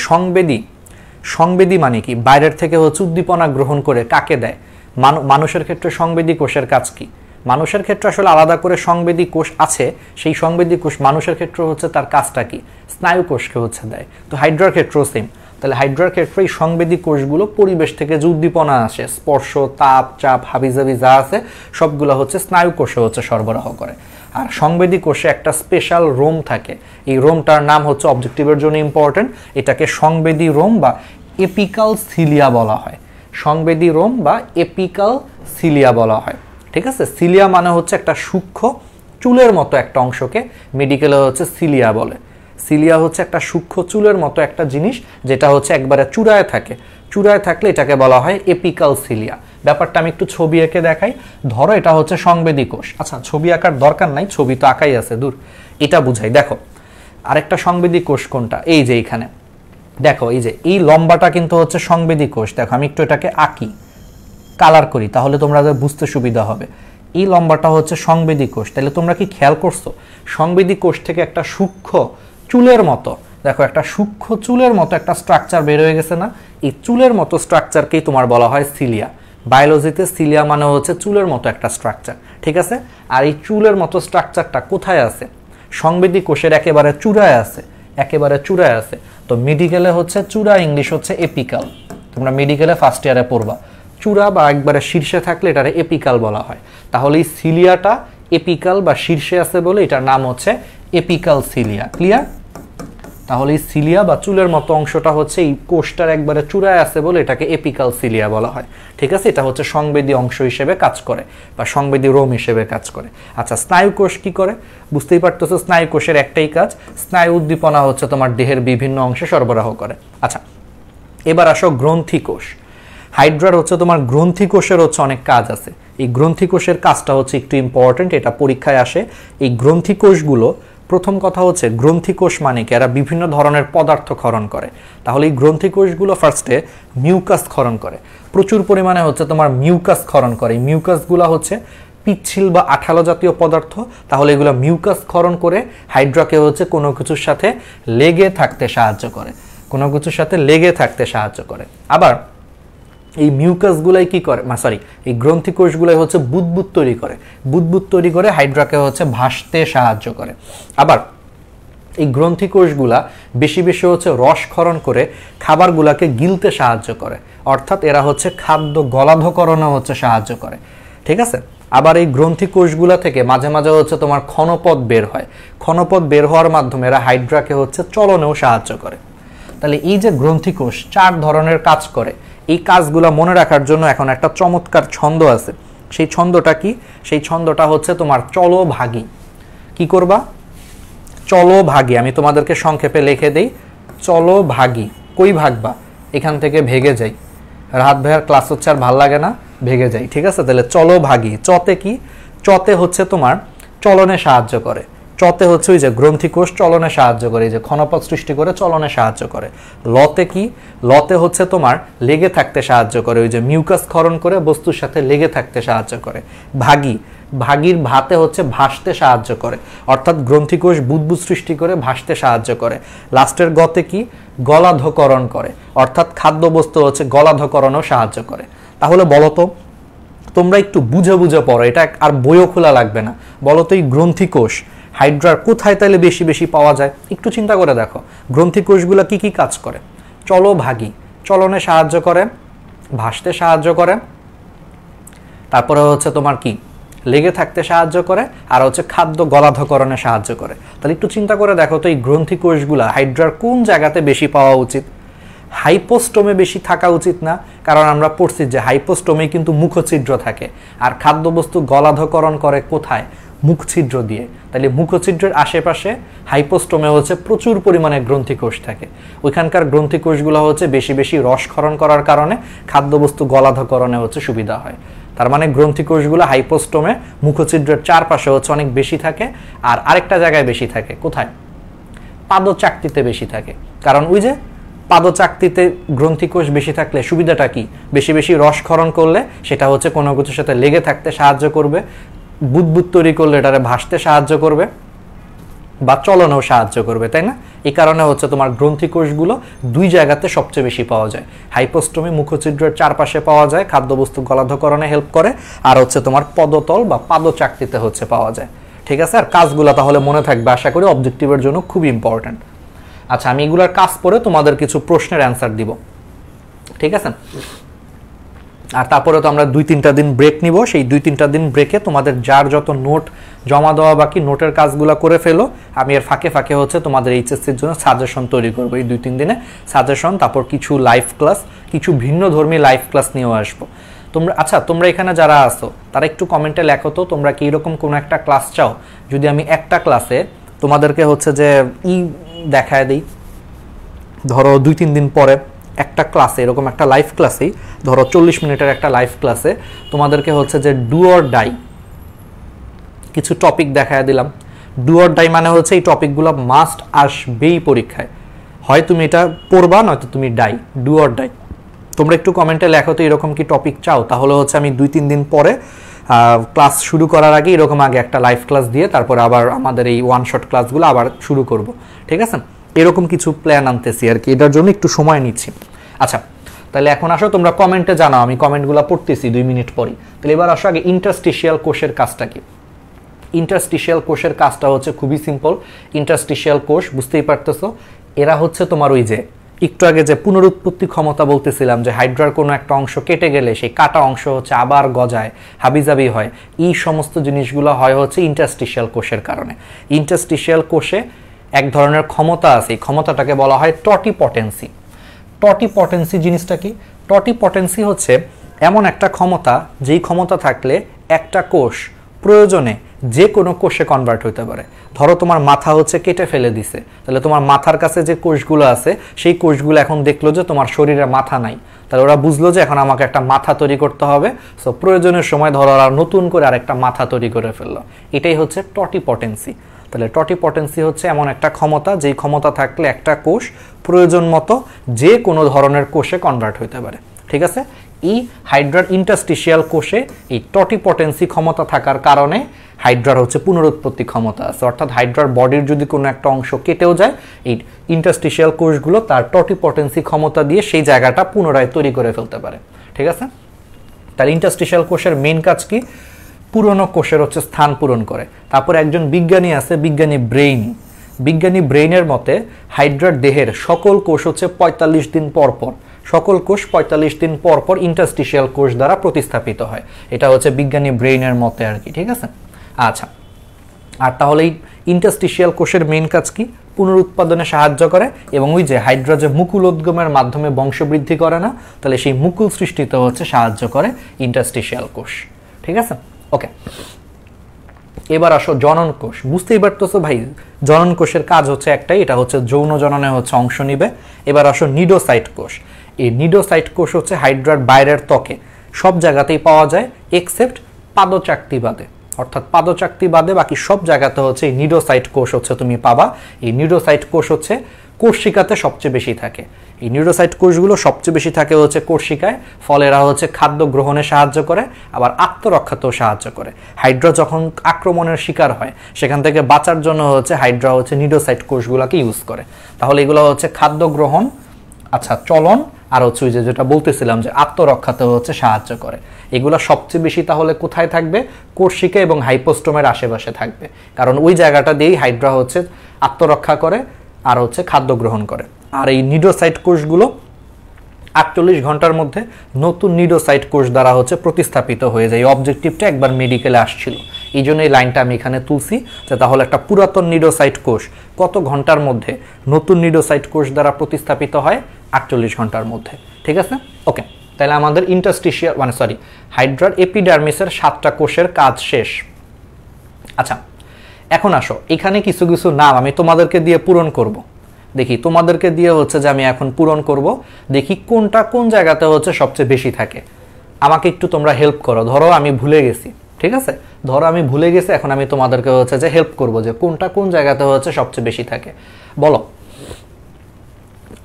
সংবেদী মানে কি? বাইরের থেকে হচ্ছে উদ্দীপনা গ্রহণ করে কাকে দেয়? মানুষের ক্ষেত্রে সংবেদী কোষের কাজ কি? মানুষের ক্ষেত্রে আসলে আলাদা করে সংবেদী কোষ আছে, সেই সংবেদী কোষ মানুষের ক্ষেত্রে হচ্ছে তার কাজটা কি? স্নায়ু কোষকে হচ্ছে দেয়। তো হাইড্রার ক্ষেত্রেও সেম। তাহলে হাইড্রার ক্ষেত্রে এই সংবেদী কোষগুলো পরিবেশ থেকে যে উদ্দীপনা আসে, স্পর্শ, তাপ, চাপ, হাবিজাবি যা আছে সবগুলো হচ্ছে স্নায়ু কোষে হচ্ছে সরবরাহ করে। আর সংবেদী কোষে একটা স্পেশাল রোম থাকে, এই রোমটার নাম হচ্ছে অবজেক্টিভের জন্য ইম্পর্টেন্ট, এটাকে সংবেদী রোম বা এপিক্যাল সিলিয়া বলা হয়। সংবেদী রোম বা এপিক্যাল সিলিয়া বলা হয়, ঠিক আছে? সিলিয়া মানে হচ্ছে একটা সূক্ষ্ম চুলের মতো একটা অংশকে মেডিকেলে হচ্ছে সিলিয়া বলে। সিলিয়া হচ্ছে একটা সূক্ষ্ম চুলের মতো একটা জিনিস, যেটা হচ্ছে একবারে চূড়ায় থাকে। চূড়ায় থাকলে এটাকে বলা হয় এপিক্যাল সিলিয়া। ব্যাপারটা আমি একটু ছবি এঁকে দেখাই। ধরো এটা হচ্ছে সংবেদী কোষ। আচ্ছা, ছবি আঁকার দরকার নাই, ছবি তো আঁকাই আছে, দূর, এটা বুঝাই। দেখো আরেকটা সংবেদী কোষ কোনটা? এই যে এইখানে দেখো, এই যে এই লম্বাটা কিন্তু হচ্ছে সংবেদী কোষ। দেখো আমি একটু এটাকে আঁকি, কালার করি, তাহলে তোমরা বুঝতে সুবিধা হবে। এই লম্বাটা হচ্ছে সংবেদী কোষ। তাহলে তোমরা কি খেয়াল করছো সংবেদী কোষ থেকে একটা সূক্ষ্ম চুলের মতো, দেখো একটা সূক্ষ্ম চুলের মতো একটা স্ট্রাকচার বের হয়ে গেছে না? এই চুলের মতো স্ট্রাকচারকেই তোমার বলা হয় সিলিয়া। বায়োলজিতে সিলিয়া মানে হচ্ছে চুলের মতো একটা স্ট্রাকচার, ঠিক আছে? আর এই চুলের মতো স্ট্রাকচারটা কোথায় আছে? সংবেদী কোষের একেবারে চূড়ায় আছে, একেবারে চূড়ায় আছে। তো মেডিকেলে হচ্ছে চূড়া, ইংলিশ হচ্ছে এপিক্যাল। তোমরা মেডিকেলে ফার্স্ট ইয়ারে পড়বা, চূড়া বা একবারে শীর্ষে থাকলে এটারে এপিক্যাল বলা হয়। তাহলে এই সিলিয়াটা এপিক্যাল বা শীর্ষে আছে বলে এটার নাম হচ্ছে এপিক্যাল সিলিয়া। ক্লিয়ার? তাহলে এই সিলিয়া বা চুলের মতো অংশটা হচ্ছে এই কোষটার একবারে চূড়ায় আছে বলে এটাকে এপিক্যাল সিলিয়া বলা হয়, ঠিক আছে? এটা হচ্ছে সংবেদী অংশ হিসেবে কাজ করে বা সংবেদী রোম হিসেবে কাজ করে। আচ্ছা, স্নায়ু কোষ কি করে? বুঝতেই পারতেছো, স্নায়ু কোষের একটাই কাজ, স্নায়ু উদ্দীপনা হচ্ছে তোমার দেহের বিভিন্ন অংশে সরবরাহ করে। আচ্ছা, এবার আসো গ্রন্থি কোষ। হাইড্রার হচ্ছে তোমার গ্রন্থি কোষের হচ্ছে অনেক কাজ আছে। এই গ্রন্থি কোষের কাজটা হচ্ছে একটু ইম্পর্টেন্ট, এটা পরীক্ষায় আসে। এই গ্রন্থি কোষগুলো, প্রথম কথা হচ্ছে গ্রন্থি কোষ মানে কি? এরা বিভিন্ন ধরনের পদার্থ ক্ষরণ করে। তাহলে এই গ্রন্থি কোষগুলো ফার্স্টে মিউকাস ক্ষরণ করে, প্রচুর পরিমাণে হচ্ছে তোমার মিউকাস ক্ষরণ করে। এই মিউকাসগুলো হচ্ছে পিচ্ছিল বা আঠালো জাতীয় পদার্থ। তাহলে এগুলো মিউকাস ক্ষরণ করে হাইড্রাকে হচ্ছে কোনো কিছুর সাথে লেগে থাকতে সাহায্য করে, কোনো কিছুর সাথে লেগে থাকতে সাহায্য করে। আবার এই মিউকাসগুলাই কি করে, এই গ্রন্থি কোষগুলাই হচ্ছে বুদবুদ তৈরি করে। বুদবুদ তৈরি করে হাইড্রাকে হচ্ছে ভাসতে সাহায্য করে। আবার এই গ্রন্থি কোষগুলা বেশি বেশি হচ্ছে রসক্ষরণ করে খাবারগুলাকে গিলতে সাহায্য করে, অর্থাৎ এরা হচ্ছে খাদ্য গলাধকরণে হচ্ছে সাহায্য করে, ঠিক আছে? আবার এই গ্রন্থি কোষগুলা থেকে মাঝে মাঝে হচ্ছে তোমার ক্ষণপথ বের হয়। ক্ষণপথ বের হওয়ার মাধ্যমে এরা হাইড্রাকে হচ্ছে চলনেও সাহায্য করে। তাহলে এই যে গ্রন্থি কোষ 4 ধরনের কাজ করে, এই কাজগুলো মনে রাখার জন্য এখন একটা চমৎকার ছন্দ আছে। সেই ছন্দটা কি? সেই ছন্দটা হচ্ছে তোমার চলো ভাগী। কি করবা? চলো ভাগী। আমি তোমাদেরকে সংক্ষেপে লিখে দেই, চলো ভাগী। কই ভাগবা? এখান থেকে ভেগে যাই। রাহাত ভাইয়ার ক্লাস হচ্ছে আর ভাল লাগে না, ভেগে যাই, ঠিক আছে? তাহলে চলো ভাগী। চতে কি? চতে হচ্ছে তোমার চলনে সাহায্য করে। চতে হচ্ছে ওই যে গ্রন্থি কোষ চলনে সাহায্য করে, এই যে ক্ষণপথ সৃষ্টি করে চলনে সাহায্য করে। লতে কি? লতে হচ্ছে তোমার লেগে থাকতে সাহায্য করে, ওই যে মিউকাস ক্ষরণ করে বস্তুর সাথে লেগে থাকতে সাহায্য করে। ভাগী, ভাগীর ভাতে হচ্ছে ভাসতে সাহায্য করে, অর্থাৎ গ্রন্থি কোষ বুদবুদ সৃষ্টি করে ভাসতে সাহায্য করে। লাস্টের গতে কি? গলাধকরণ করে, অর্থাৎ খাদ্যবস্তু হচ্ছে গলাধকরণও সাহায্য করে। তাহলে বলো তো, তোমরা একটু বুঝে বুঝে পড়ো, এটা আর বইও খোলা লাগবে না। বলো তো এই গ্রন্থি কোষ হাইড্রার কোথায় তাহলে বেশি বেশি পাওয়া যায়? একটু চিন্তা করে দেখো, গ্রন্থি কোষগুলো কি কি কাজ করে? চলো ভাগী, চলনে সাহায্য করে, ভাসতে সাহায্য করে, তারপরে হচ্ছে তোমার কি লেগে থাকতে সাহায্য করে, আর হচ্ছে খাদ্য গলাধকরণে সাহায্য করে। তাহলে একটু চিন্তা করে দেখো তো এই গ্রন্থি কোষগুলা হাইড্রার কোন জায়গাতে বেশি পাওয়া উচিত? হাইপোস্টোমে বেশি থাকা উচিত না? কারণ আমরা পড়ছি যে হাইপোস্টোমে কিন্তু মুখছিদ্র থাকে, আর খাদ্যবস্তু গলাধকরণ করে কোথায়? মুখছিদ্র দিয়ে। তাহলে মুখছিদ্রের আশেপাশে হাইপোস্টোমে হচ্ছে প্রচুর পরিমাণে গ্রন্থি কোষ থাকে। ওইখানকার গ্রন্থি কোষগুলো হচ্ছে বেশি বেশি রসক্ষরণ করার কারণে খাদ্যবস্তু গলাধকরণে হচ্ছে সুবিধা হয়। তার মানে গ্রন্থিকোষগুলো হাইপোস্টোমে মুখছিদ্রের চারপাশে হচ্ছে অনেক বেশি থাকে। আর আরেকটা জায়গায় বেশি থাকে, কোথায়? পাদচাকতিতে বেশি থাকে। কারণ ওই যে পাদচাকতিতে গ্রন্থিকোষ বেশি থাকলে সুবিধাটা কি? বেশি বেশি রসক্ষরণ করলে সেটা হচ্ছে কোনো কিছুর সাথে লেগে থাকতে সাহায্য করবে, বুদবুদ তৈরি করলে এটারে ভাসতে সাহায্য করবে বা চলনেও সাহায্য করবে, তাই না? এই কারণে হচ্ছে তোমার গ্রন্থিকোষগুলো দুই জায়গাতে সবচেয়ে বেশি পাওয়া যায়। হাইপোস্টোমি মুখছিদ্রের চারপাশে পাওয়া যায়, খাদ্যবস্তু গলাধকরণে হেল্প করে, আর হচ্ছে তোমার পদতল বা পাদচাকতিতে হচ্ছে পাওয়া যায়। ঠিক আছে? আর কাজগুলো তাহলে মনে থাকবে, আশা করি অবজেক্টিভের জন্য খুব ইম্পর্ট্যান্ট। আচ্ছা, আমি এগুলোর কাজ পরে তোমাদের কিছু প্রশ্নের অ্যান্সার দিব, ঠিক আছে? আর তারপরে তো আমরা 2-3টা দিন ব্রেক নিব। সেই 2-3টা দিন ব্রেকে তোমাদের যার যত নোট জমা দেওয়া বাকি নোটের কাজগুলো করে ফেলো। আমি এর ফাঁকে ফাঁকে হচ্ছে তোমাদের এইচএসসির জন্য সাজেশন তৈরি করবো। এই 2-3 দিনে সাজেশন, তারপর কিছু লাইভ ক্লাস, কিছু ভিন্ন ধর্মী লাইভ ক্লাস নিয়েও আসবো। তোমরা এখানে যারা আসো তারা একটু কমেন্টে লেখো তো তোমরা কি এরকম কোনো একটা ক্লাস চাও, যদি আমি একটা ক্লাসে তোমাদেরকে হচ্ছে যে দেখায় দিই। ধরো 2-3 দিন পরে একটা ক্লাসে, এরকম একটা লাইভ ক্লাসেই, ধরো 40 মিনিটের একটা লাইভ ক্লাসে তোমাদেরকে হচ্ছে যে ডু অর ডাই কিছু টপিক দেখায় দিলাম। ডু অর ডাই মানে হচ্ছে এই টপিকগুলো মাস্ট আসবেই পরীক্ষায়, হয় তুমি এটা পড়বা নয়তো তুমি ডাই, ডু অর ডাই। তোমরা একটু কমেন্টে লেখো তো এরকম কি টপিক চাও, তাহলে হচ্ছে আমি 2-3 দিন পরে ক্লাস শুরু করার আগে এরকম আগে একটা লাইভ ক্লাস দিয়ে তারপরে আবার আমাদের এই ওয়ান শট ক্লাসগুলো আবার শুরু করব, ঠিক আছে? এরকম কিছু প্ল্যান আনতেছি আর কি, এটার জন্য একটু সময় নিচ্ছি। আচ্ছা, তাহলে এখন আসো তোমরা কমেন্টে জানাও, আমি কমেন্টগুলো পড়তেছি 2 মিনিট পরই। তাহলে এবার আসো আগে ইন্টারস্টিশিয়াল কোষের কাজটা কি। ইন্টারস্টিশিয়াল কোষের কাজটা হচ্ছে খুবই সিম্পল। ইন্টারস্টিশিয়াল কোষ বুঝতেই পারতেছো, এরা হচ্ছে তোমার ওই যে একটু আগে যে পুনরুৎপত্তি ক্ষমতা বলতেছিলাম, যে হাইড্রার কোনো একটা অংশ কেটে গেলে সেই কাটা অংশ হচ্ছে আবার গজায়, হাবিজাবি হয়, এই সমস্ত জিনিসগুলো হয় হচ্ছে ইন্টারস্টিশিয়াল কোষের কারণে। ইন্টারস্টিশিয়াল কোষে এক ধরনের ক্ষমতা আছে, এই ক্ষমতাটাকে বলা হয় টটিপটেন্সি। টটিপটেন্সি জিনিসটা কি? টটিপটেন্সি হচ্ছে এমন একটা ক্ষমতা, যেই ক্ষমতা থাকলে একটা কোষ প্রয়োজনে যে কোনো কোষে কনভার্ট হতে পারে। ধরো তোমার মাথা হচ্ছে কেটে ফেলে দিছে, তাহলে তোমার মাথার কাছে যে কোষগুলো আছে সেই কোষগুলো এখন দেখলো যে তোমার শরীরে মাথা নাই, তাহলে ওরা বুঝলো যে এখন আমাকে একটা মাথা তৈরি করতে হবে। সো প্রয়োজনের সময় ধরো ওরা নতুন করে আরেকটা মাথা তৈরি করে ফেললো, এটাই হচ্ছে টটিপটেন্সি। তাহলে টটিপটেন্সি হচ্ছে এমন একটা ক্ষমতা, যেই ক্ষমতা থাকলে একটা কোষ প্রয়োজন মতো যে কোনো ধরনের কোষে কনভার্ট হতে পারে, ঠিক আছে? এই হাইড্রার ইন্টারস্টিশিয়াল কোষে এই টটিপটেন্সি ক্ষমতা থাকার কারণে হাইড্রার হচ্ছে পুনরুৎপত্তি ক্ষমতা আছে। অর্থাৎ হাইড্রার বডির যদি কোনো একটা অংশ কেটেও যায়, এই ইন্টারস্টিশিয়াল কোষগুলো তার টটিপটেন্সি ক্ষমতা দিয়ে সেই জায়গাটা পুনরায় তৈরি করে ফেলতে পারে, ঠিক আছে? তাহলে ইন্টারস্টিশিয়াল কোষের মেইন কাজ কি? পুরনো কোষের হচ্ছে স্থান পূরণ করে। তারপর একজন বিজ্ঞানী আছে, বিজ্ঞানী ব্রেইনের মতে হাইড্রার দেহের সকল কোষ হচ্ছে 45 দিন পর পর, সকল কোষ 45 দিন পর পর ইন্টারস্টিশিয়াল কোষ দ্বারা প্রতিস্থাপিত হয়। এটা হচ্ছে বিজ্ঞানী ব্রেইনের মতে আর কি, ঠিক আছে? আচ্ছা, আর তাহলে এই ইন্টারস্টিশিয়াল কোষের মেইন কাজ কি? পুনরুৎপাদনে সাহায্য করে, এবং ওই যে হাইড্রা যে মুকুলোদ্গমের মাধ্যমে বংশবৃদ্ধি করে না, তাহলে সেই মুকুল সৃষ্টিতে হচ্ছে সাহায্য করে ইন্টারস্টিশিয়াল কোষ, ঠিক আছে? ওকে, এবার আসো জনন কোষ। বুঝতেই পারতেছো ভাই, জনন কোষের কাজ হচ্ছে একটাই, এটা হচ্ছে যৌন জননে হচ্ছে অংশ নিবে। এবার আসো নিডোসাইট কোষ। এই নিডোসাইট কোষ হচ্ছে হাইড্রার বাইরের ত্বকে সব জায়গাতেই পাওয়া যায় এক্সেপ্ট পাদচাকতি বাদে, অর্থাৎ পাদচাকতি বাদে বাকি সব জায়গাতে হচ্ছে এই নিডোসাইট কোষ হচ্ছে তুমি পাবা। এই নিডোসাইট কোষ হচ্ছে কোষিকাতে সবচেয়ে বেশি থাকে। এই নিউরোসাইট কোষগুলো সবচেয়ে বেশি থাকে হচ্ছে কোষিকায়, ফলে এরা হচ্ছে খাদ্য গ্রহণে সাহায্য করে, আবার আত্মরক্ষাতেও সাহায্য করে। হাইড্রা যখন আক্রমণের শিকার হয় সেখান থেকে বাঁচার জন্য হচ্ছে হাইড্রা হচ্ছে নিউরোসাইট কোষগুলোকে ইউজ করে। তাহলে এগুলো হচ্ছে খাদ্য গ্রহণ, আচ্ছা চলন, আর হচ্ছে ওই যেটা বলতেছিলাম যে আত্মরক্ষাতেও হচ্ছে সাহায্য করে। এগুলো সবচেয়ে বেশি তাহলে কোথায় থাকবে? কোষিকা এবং হাইপোস্টোমের আশেপাশে থাকবে, কারণ ওই জায়গাটা দিয়েই হাইড্রা হচ্ছে আত্মরক্ষা করে আর হচ্ছে খাদ্য গ্রহণ করে। আর এই নিডোসাইট কোষগুলো 48 ঘন্টার মধ্যে নতুন নিডোসাইট কোষ দ্বারা হচ্ছে প্রতিস্থাপিত হয়ে যায়। এই অবজেক্টিভটা একবার মেডিকেলে আসছিল, এই জন্য এই লাইনটা আমি এখানে তুলছি, যে তাহলে একটা পুরাতন নিডোসাইট কোষ কত ঘন্টার মধ্যে নতুন নিডোসাইট কোষ দ্বারা প্রতিস্থাপিত হয়? 48 ঘন্টার মধ্যে, ঠিক আছে? ওকে, তাহলে আমাদের ইন্টারস্টিশিয়াল হাইড্রার এপিডার্মিসের 7টা কোষের কাজ শেষ। আচ্ছা, এখন আসো এখানে কিছু কিছু নাম আমি তোমাদেরকে দিয়ে পূরণ করব। দেখি তোমাদেরকে দিয়ে হচ্ছে যে আমি এখন পূরণ করব, দেখি কোনটা কোন জায়গাতে হচ্ছে সবচেয়ে বেশি থাকে। আমাকে একটু তোমরা হেল্প করো, ধরো আমি ভুলে গেছি, ঠিক আছে, ধরো আমি ভুলে গেছি, এখন আমি তোমাদেরকে হচ্ছে যে হেল্প করব যে কোনটা কোন জায়গাতে হচ্ছে সবচেয়ে বেশি থাকে। বলো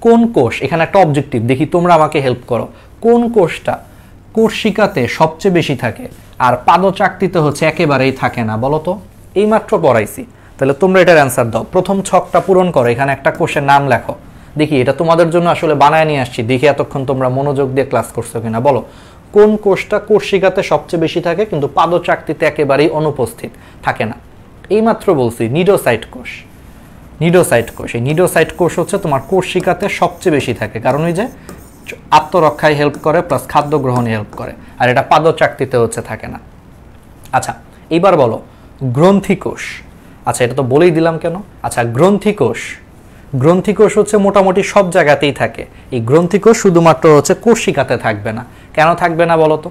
কোন কোষ, এখানে একটা অবজেক্টিভ, দেখি তোমরা আমাকে হেল্প করো, কোন কোষটা কোষিকাতে সবচেয়ে বেশি থাকে আর পাদচাকতিতে হচ্ছে একেবারেই থাকে না? বলো তো, এইমাত্র পড়াইছি, তাহলে তোমরা এটার অ্যান্সার দাও। প্রথম ছকটা পূরণ করো, এখানে একটা কোষের নাম লেখো। দেখি এটা তোমাদের জন্য আসলে বানায় নিয়ে আসছি, দেখি এতক্ষণ তোমরা মনোযোগ দিয়ে ক্লাস করছো কিনা। বলো কোন কোষটা কোষিকাতে সবচেয়ে বেশি থাকে কিন্তু পাদচাকতিতে একেবারেই অনুপস্থিত থাকে না? এইমাত্র বলছি নিডোসাইট কোষ। নিডোসাইট কোষ, এই নিডোসাইট কোষ হচ্ছে তোমার কোষিকাতে সবচেয়ে বেশি থাকে, কারণ ওই যে আত্মরক্ষায় হেল্প করে প্লাস খাদ্য গ্রহণে হেল্প করে, আর এটা পাদচাকতিতে হচ্ছে থাকে না। আচ্ছা এবার বলো গ্রন্থি কোষ। আচ্ছা এটা তো বলেই দিলাম কেন। আচ্ছা গ্রন্থি কোষ, গ্রন্থি কোষ হচ্ছে মোটামুটি সব জায়গাতেই থাকে, এই গ্রন্থি কোষ শুধুমাত্র হচ্ছে কোষিকাতে থাকবে না। কেন থাকবে না বলো তো?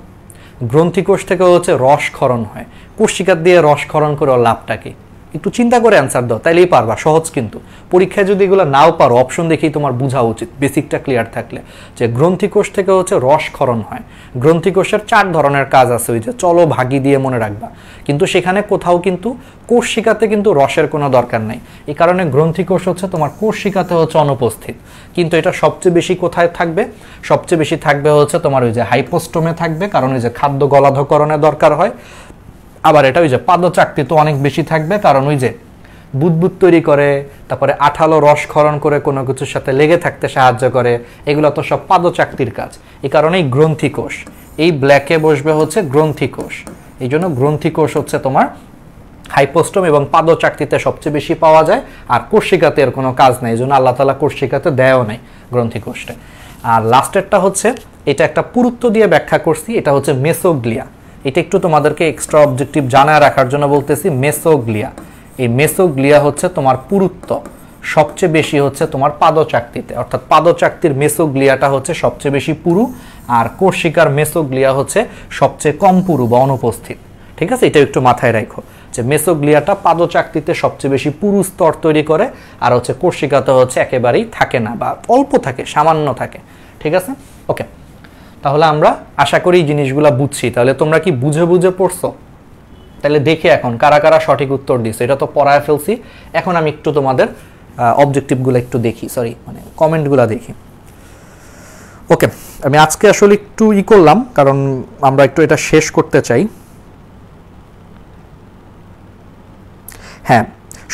গ্রন্থি কোষ থেকে হচ্ছে রসক্ষরণ হয়, কোষিকার দিয়ে রসক্ষরণ করে লাভটা কি? একটু চিন্তা করে অ্যান্সার দাও, তাইলেই পারবা, সহজ কিন্তু। পরীক্ষায় যদি এগুলো নাও পারো অপশন দেখেই তোমার বোঝা উচিত, বেসিকটা ক্লিয়ার থাকলে, যে গ্রন্থিকোষ থেকে হচ্ছে রসক্ষরণ হয়। গ্রন্থিকোষের 4 ধরনের কাজ আছে, ওই যে চলো ভাগি দিয়ে মনে রাখবা, কিন্তু সেখানে কোথাও কিন্তু কোষিকাতে কিন্তু রসের কোনো দরকার নাই। এই কারণে গ্রন্থিকোষ হচ্ছে তোমার কোষিকাতে হচ্ছে অনুপস্থিত, কিন্তু এটা সবচেয়ে বেশি কোথায় থাকবে? সবচেয়ে বেশি থাকবে হচ্ছে তোমার ওই যে হাইপোস্টোমে থাকবে, কারণ ওই যে খাদ্য গলাধকরণের দরকার হয়। আবার এটা ওই যে পাদচাকতি তো অনেক বেশি থাকবে, কারণ ওই যে বুদবুদ তৈরি করে, তারপরে আঠালো রসক্ষরণ করে কোনো কিছুর সাথে লেগে থাকতে সাহায্য করে, এগুলো তো সব পাদচাকতির কাজ। এই কারণেই গ্রন্থিকোষ, এই ব্ল্যাকে বসবে হচ্ছে গ্রন্থিকোষ। এই জন্য গ্রন্থিকোষ হচ্ছে তোমার হাইপোস্টোম এবং পাদচাকতিতে সবচেয়ে বেশি পাওয়া যায়, আর কোষিকাতে এর কোনো কাজ নেই, এই জন্য আল্লাহ তাআলা কোষিকাতে দেয়ও নাই গ্রন্থিকোষটা। আর লাস্টেরটা হচ্ছে, এটা একটা পুরুত্ব দিয়ে ব্যাখ্যা করছি, এটা হচ্ছে মেসোগ্লিয়া। এটা একটু তোমাদেরকে এক্সট্রা অবজেক্টিভ জানায় রাখার জন্য বলতেছি, মেসোগ্লিয়া। এই মেসোগ্লিয়া হচ্ছে তোমার পুরুত্ব সবচেয়ে বেশি হচ্ছে তোমার পাদচাকতিতে, অর্থাৎ পাদচাকতির মেসোগ্লিয়াটা হচ্ছে সবচেয়ে বেশি পুরু, আর কোষিকার মেসোগ্লিয়া হচ্ছে সবচেয়ে কম পুরু বা অনুপস্থিত। ঠিক আছে, এটা একটু মাথায় রাখো যে মেসোগ্লিয়াটা পাদচাকতিতে সবচেয়ে বেশি পুরু স্তর তৈরি করে, আর হচ্ছে কোষিকাতে হচ্ছে একেবারেই থাকে না বা অল্প থাকে, সামান্য থাকে। ঠিক আছে, ওকে, তাহলে আমরা আশা করি জিনিসগুলো বুঝছি। তাহলে তোমরা কি বুঝে বুঝে পড়ছো? তাহলে দেখি এখন কারা কারা সঠিক উত্তর দিচ্ছে। এটা তো পড়ায় ফেলছি, এখন আমি একটু তোমাদের অবজেক্টিভগুলো একটু দেখি, মানে কমেন্টগুলো দেখি। ওকে, আমি আজকে আসলে একটু করলাম, কারণ আমরা একটু এটা শেষ করতে চাই। হ্যাঁ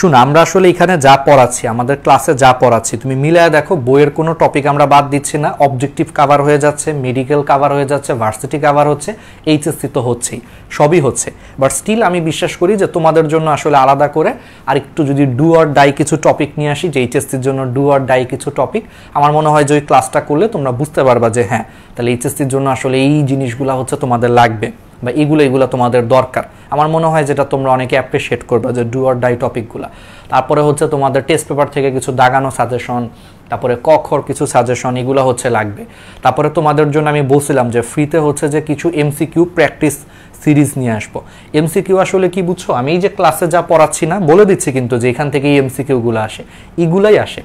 শুনো, আমরা আসলে এখানে যা পড়াচ্ছি, আমাদের ক্লাসে যা পড়াচ্ছি, তুমি মিলায় দেখো, বইয়ের কোনো টপিক আমরা বাদ দিচ্ছি না। অবজেক্টিভ কাভার হয়ে যাচ্ছে, মেডিকেল কাভার হয়ে যাচ্ছে, ভার্সিটি কাভার হচ্ছে, এইচএসসি তো হচ্ছেই, সবই হচ্ছে। বাট স্টিল আমি বিশ্বাস করি যে তোমাদের জন্য আসলে আলাদা করে আর একটু যদি ডু অর ডাই কিছু টপিক নিয়ে আসি, যে এইচএসসির জন্য ডু অর ডাই কিছু টপিক, আমার মনে হয় যে ওই ক্লাসটা করলে তোমরা বুঝতে পারবা যে হ্যাঁ তাহলে এইচএসসির জন্য আসলে এই জিনিসগুলো হচ্ছে তোমাদের লাগবে, বা এগুলো তোমাদের দরকার। আমার মনে হয় যেটা তোমরা অনেকে অ্যাপ্রিশিয়েট করবে, যে ডু অর ডাই টপিকগুলো। তারপরে হচ্ছে তোমাদের টেস্ট পেপার থেকে কিছু দাগানো সাজেশন, তারপরে কখর কিছু সাজেশন, এগুলো হচ্ছে লাগবে। তারপরে তোমাদের জন্য আমি বলছিলাম যে ফ্রিতে হচ্ছে যে কিছু এমসিকিউ প্র্যাকটিস সিরিজ নিয়ে আসবো। এমসিকিউ আসলে কি বুঝছো? আমি এই যে ক্লাসে যা পড়াচ্ছি না, বলে দিচ্ছি কিন্তু যে এখান থেকে এই এমসিকিউগুলো আসে, এগুলাই আসে,